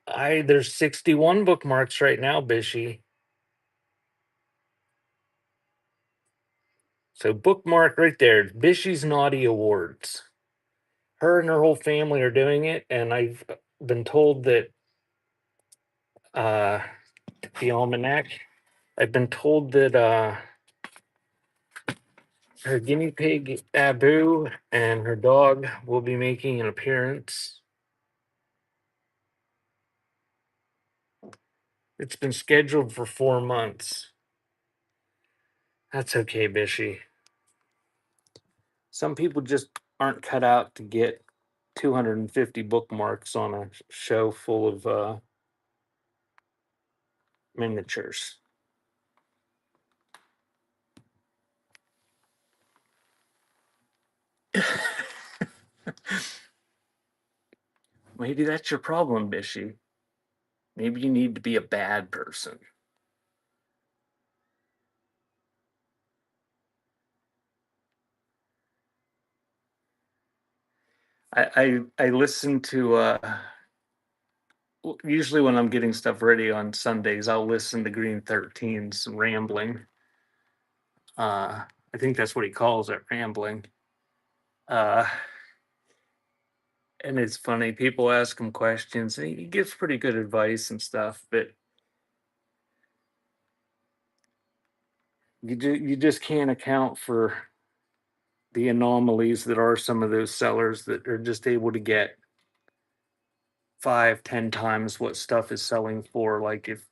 There's 61 bookmarks right now, Bishy. So bookmark right there, Bishy's Naughty Awards. Her and her whole family are doing it, and I've been told that uh the almanac. I've been told that her guinea pig Abu and her dog will be making an appearance. It's been scheduled for 4 months. That's okay, Bishy. Some people just aren't cut out to get 250 bookmarks on a show full of miniatures. Maybe that's your problem, Bishy. Maybe you need to be a bad person. I listen to usually when I'm getting stuff ready on Sundays, I'll listen to Green 13's rambling. I think that's what he calls it, rambling. Uh, and it's funny. People ask him questions, and he gives pretty good advice and stuff. But you just can't account for the anomalies that are some of those sellers that are just able to get 5, 10 times what stuff is selling for. Like if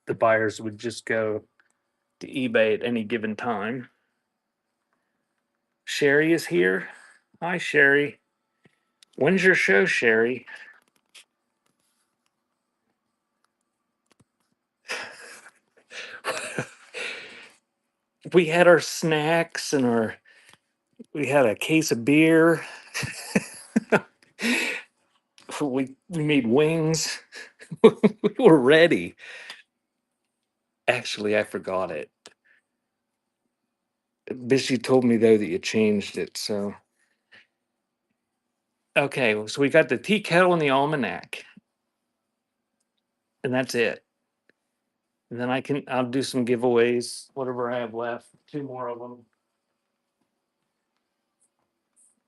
the buyers would just go to eBay at any given time. Sherry is here. Hi, Sherry. When's your show, Sherry? We had our snacks and we had a case of beer. we made wings. We were ready. Actually, I forgot it. Bishy told me though that you changed it. So okay, so we got the tea kettle and the almanac, and that's it. And then I'll do some giveaways, whatever I have left, 2 more of them,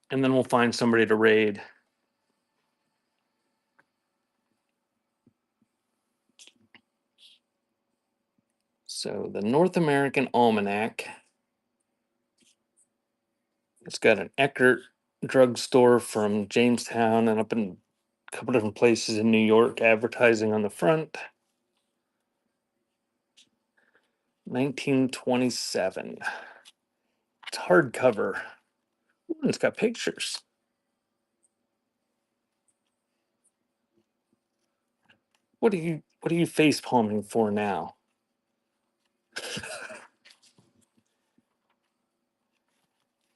and then we'll find somebody to raid. So the North American Almanac. It's got an Eckert drugstore from Jamestown and up in a couple different places in New York advertising on the front. 1927. It's hardcover. Ooh, it's got pictures. What are you face palming for now?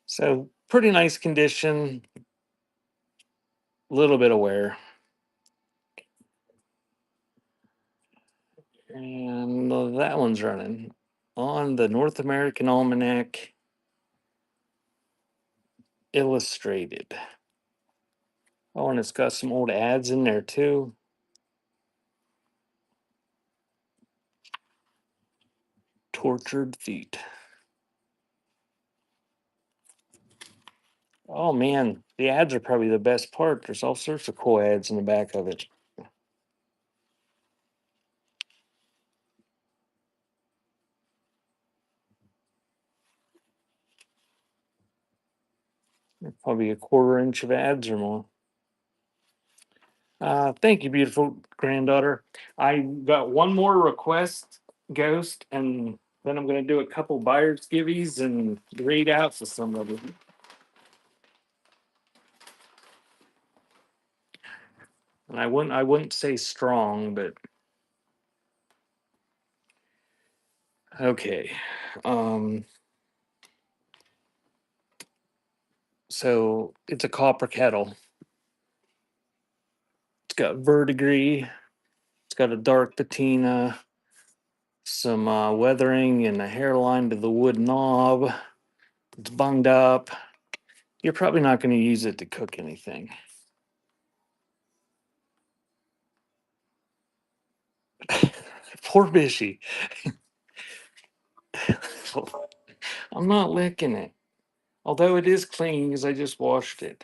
So pretty nice condition, a little bit of wear. And that one's running on the North American Almanac Illustrated. Oh, and it's got some old ads in there too. Tortured Feet. Oh man, the ads are probably the best part. There's all sorts of cool ads in the back of it. Probably a quarter inch of ads or more. Thank you, beautiful granddaughter. I got one more request, Ghost, and then I'm going to do a couple buyer's giveies and read out to somebody. And I wouldn't say strong, but okay. Um, so it's a copper kettle. It's got verdigris. It's got a dark patina, some weathering and a hairline to the wood knob. It's bunged up. You're probably not going to use it to cook anything. Poor Bishy. I'm not licking it. Although it is clean because I just washed it.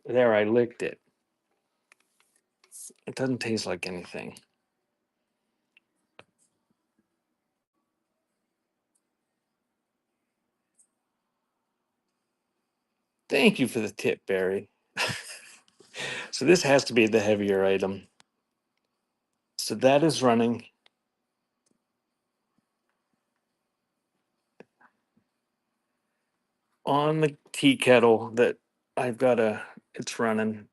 There, I licked it. It doesn't taste like anything. Thank you for the tip, Barry. So this has to be the heavier item. So that is running on the tea kettle that I've got it's running.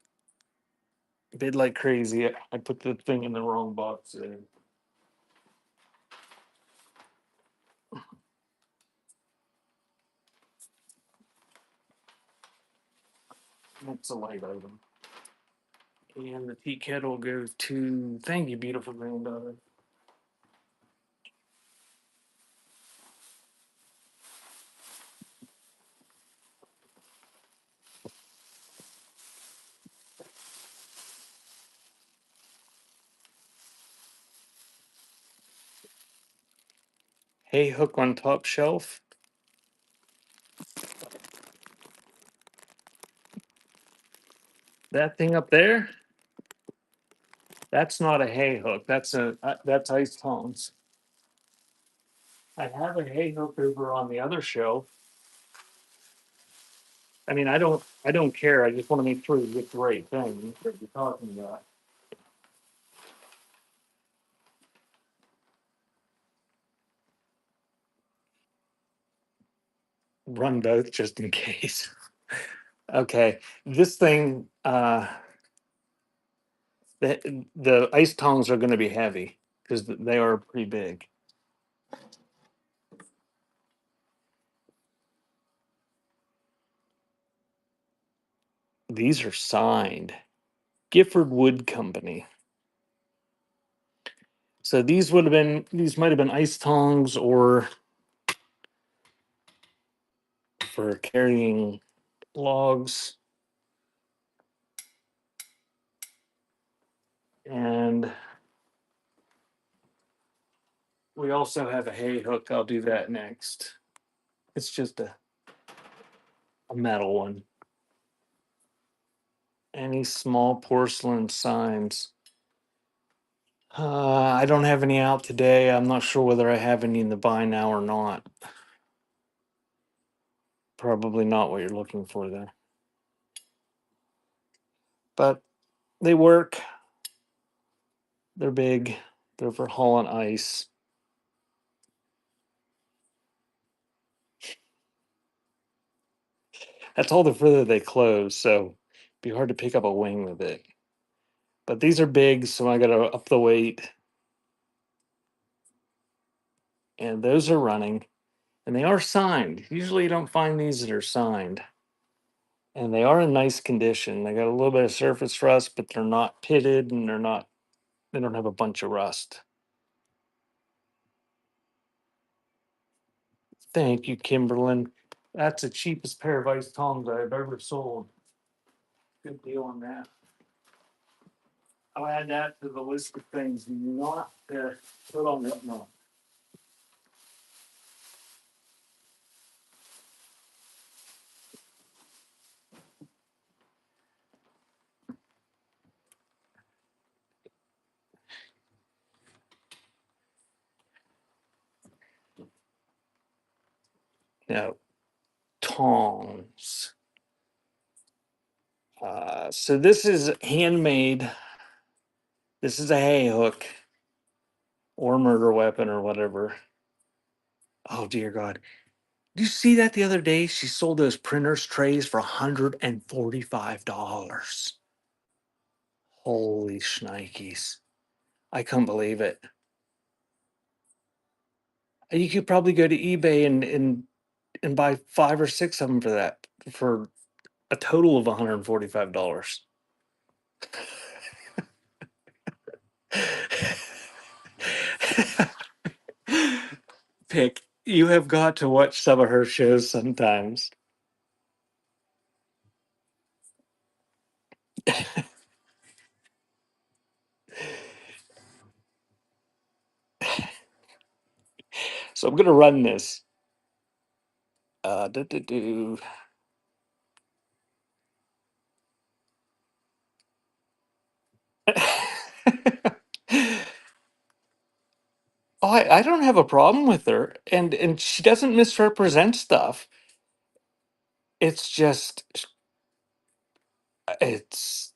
Bid like crazy. I put the thing in the wrong box there. That's a light item. And the tea kettle goes to, thank you, beautiful granddaughter. Hey, hook on top shelf. That thing up there, that's not a hay hook. That's ice tongs. I have a hay hook over on the other shelf. I mean, I don't care. I just want to make sure you get the right thing that you're talking about. Run both just in case. Okay, this thing, the ice tongs are going to be heavy because they are pretty big. These are signed. Gifford Wood Company. So these might have been ice tongs or for carrying logs. And we also have a hay hook. I'll do that next. It's just a metal one. Any small porcelain signs? I don't have any out today. I'm not sure whether I have any in the buy now or not. Probably not what you're looking for there. But they work. They're big. They're for hauling ice. That's all the further they close, so it'd be hard to pick up a wing with it. But these are big, so I got to up the weight. And those are running, and they are signed. Usually you don't find these that are signed. And they are in nice condition. They got a little bit of surface rust, but they're not pitted and they don't have a bunch of rust. Thank you, Kimberlyn. That's the cheapest pair of ice tongs I've ever sold. Good deal on that. I'll add that to the list of things not to put on that note. Now, tongs. So this is handmade. This is a hay hook or murder weapon or whatever. Oh dear God. Did you see that the other day? She sold those printers trays for $145. Holy shnikes. I couldn't believe it. You could probably go to eBay and buy 5 or 6 of them for that for a total of $145. Pick, you have got to watch some of her shows sometimes. So I'm gonna run this. Do, do, do. Oh, I don't have a problem with her, and she doesn't misrepresent stuff. It's just it's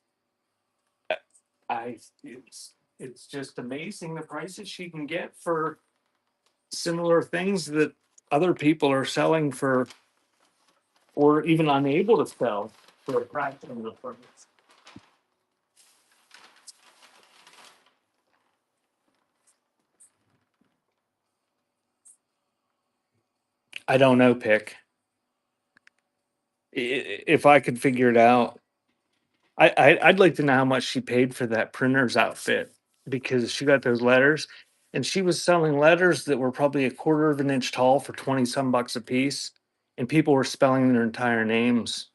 I it's just amazing the prices she can get for similar things that other people are selling for or even unable to sell for a fraction of the price. I don't know, pick. If I could figure it out, I'd like to know how much she paid for that printer's outfit because she got those letters, and she was selling letters that were probably a quarter of an inch tall for 20 some bucks a piece, and people were spelling their entire names.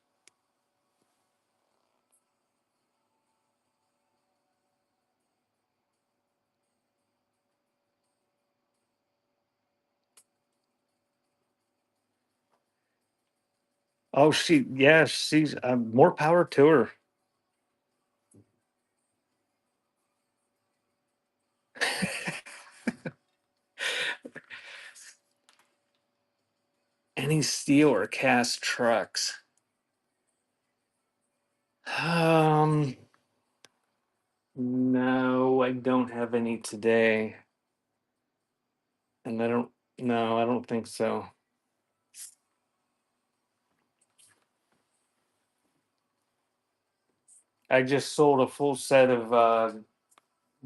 Oh, she's more power to her. Any steel or cast trucks? Um, no, I don't have any today, and I don't. No, I don't think so. I just sold a full set of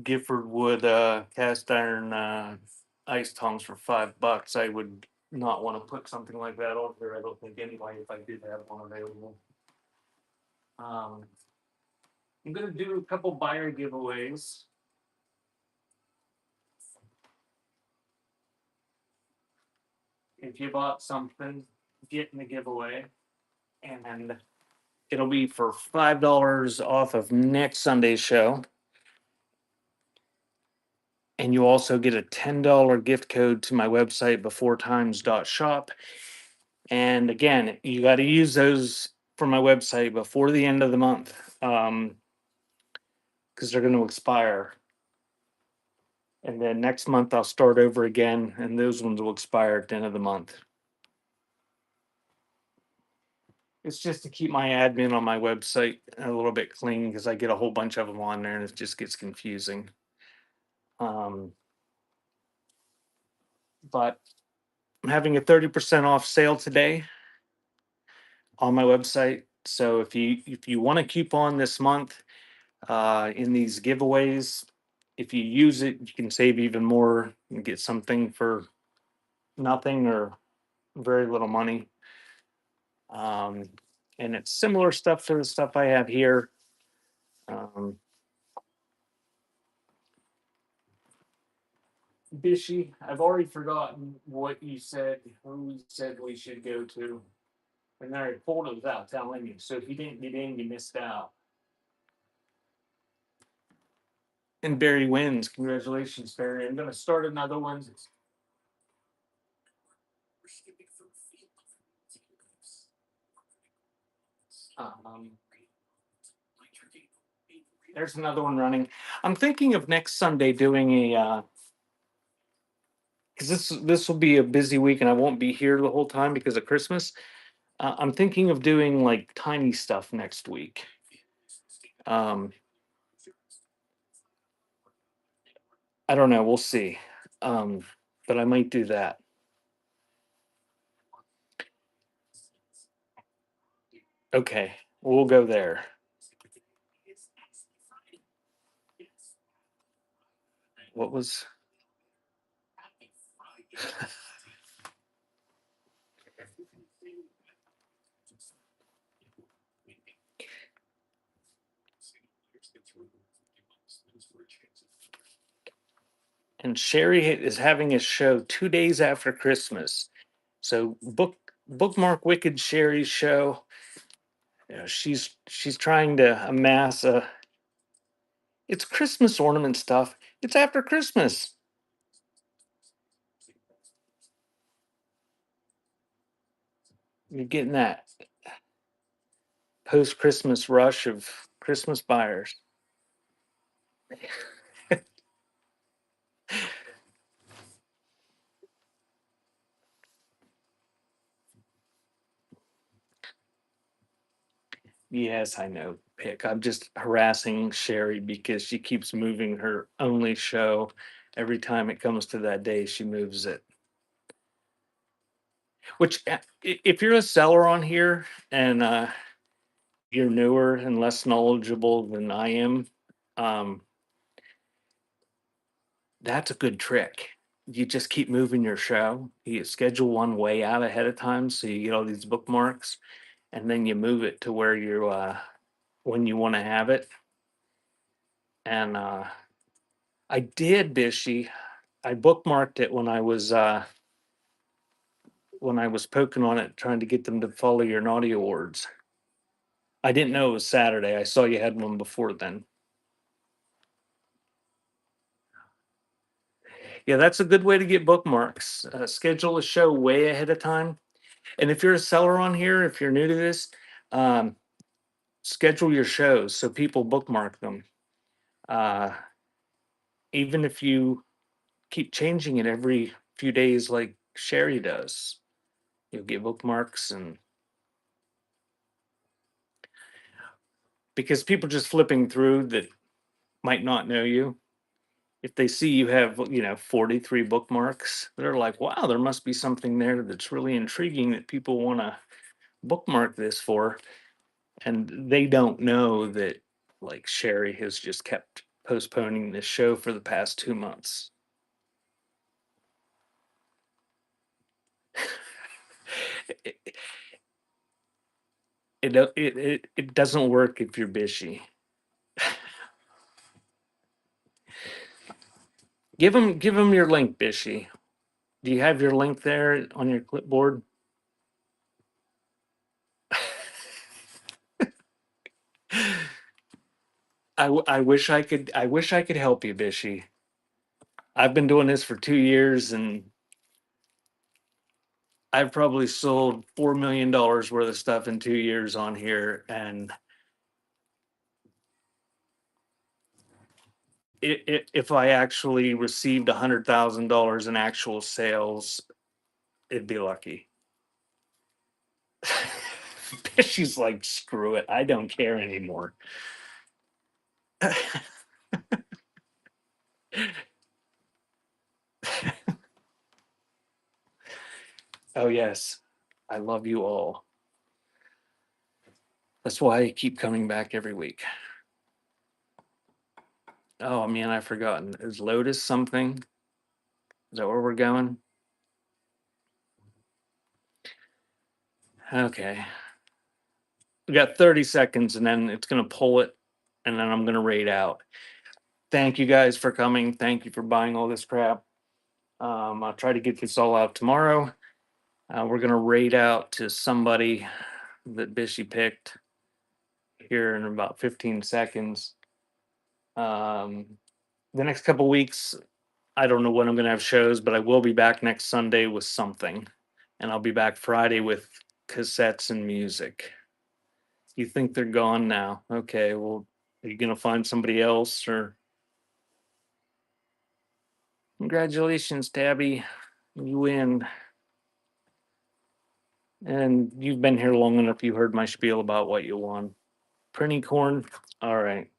Gifford wood cast iron ice tongs for $5. I would not want to put something like that on there. I don't think anyway if I did have one available. Um, I'm gonna do a couple buyer giveaways. If you bought something, get in the giveaway, and it'll be for $5 off of next Sunday's show. And you also get a $10 gift code to my website beforetimes.shop. And again, you got to use those for my website before the end of the month because they're going to expire. And then next month I'll start over again, and those ones will expire at the end of the month. It's just to keep my admin on my website a little bit clean because I get a whole bunch of them on there and it just gets confusing. Um, but I'm having a 30% off sale today on my website. So if you want a coupon this month, in these giveaways. If you use it, you can save even more and get something for nothing or very little money. Um, and it's similar stuff to the stuff I have here. Um, Bishy, I've already forgotten what you said, who you said we should go to. And I pulled it without telling you. So if you didn't get in, you missed out. And Barry wins. Congratulations, Barry. I'm going to start another one. Um, there's another one running. I'm thinking of next Sunday doing a because this will be a busy week and I won't be here the whole time because of Christmas. I'm thinking of doing like tiny stuff next week. Um, I don't know. We'll see. Um, but I might do that. Okay, we'll go there. What was? And Sherry is having a show 2 days after Christmas. So bookmark Wicked Sherry's show. You know, she's trying to amass a. It's Christmas ornament stuff. It's after Christmas. You're getting that post Christmas rush of Christmas buyers. Yes, I know, Pick. I'm just harassing Sherry because she keeps moving her only show. Every time it comes to that day, she moves it. Which, if you're a seller on here and you're newer and less knowledgeable than I am, um, that's a good trick. You just keep moving your show. You schedule one way out ahead of time, so you get all these bookmarks, and then you move it to where you when you want to have it. And I did, Bishy. I bookmarked it when I was poking on it, trying to get them to follow your naughty awards. I didn't know it was Saturday. I saw you had one before then. Yeah, that's a good way to get bookmarks. Schedule a show way ahead of time. And if you're a seller on here, if you're new to this, um, schedule your shows so people bookmark them. Uh, Even if you keep changing it every few days, like Sherry does, you'll get bookmarks. And because people just flipping through that might not know you, if they see you have 43 bookmarks, they're like, wow, there must be something there that's really intriguing that people want to bookmark this for. And they don't know that like Sherry has just kept postponing this show for the past 2 months. it, it doesn't work if you're busy. Give them your link, Bishy. Do you have your link there on your clipboard? I wish I could help you, Bishy. I've been doing this for 2 years and I've probably sold $4 million worth of stuff in 2 years on here. And if I actually received $100,000 in actual sales, it'd be lucky. She's like, screw it. I don't care anymore. Oh, yes. I love you all. That's why I keep coming back every week. Oh man, I've forgotten. Is Lotus something? Is that where we're going? Okay. We got 30 seconds and then it's going to pull it and then I'm going to rate out. Thank you guys for coming. Thank you for buying all this crap. I'll try to get this all out tomorrow. We're going to rate out to somebody that Bishy picked here in about 15 seconds. The next couple weeks, I don't know when I'm going to have shows, but I will be back next Sunday with something. And I'll be back Friday with cassettes and music. You think they're gone now? Okay, well, are you going to find somebody else or? Congratulations, Tabby. You win. And you've been here long enough. You heard my spiel about what you won. Printing corn. All right.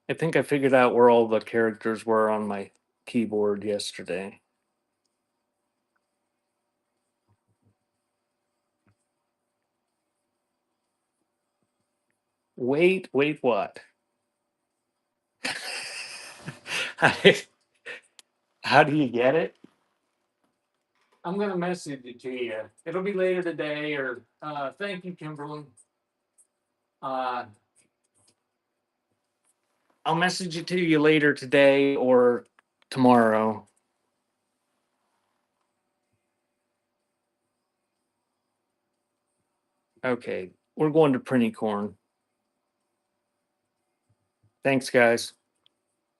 I think I figured out where all the characters were on my keyboard yesterday. Wait, what? How do you get it? I'm gonna message it to you. It'll be later today, or thank you, Kimberly. Uh, I'll message it to you later today or tomorrow. Okay, we're going to Printy Corn. Thanks, guys.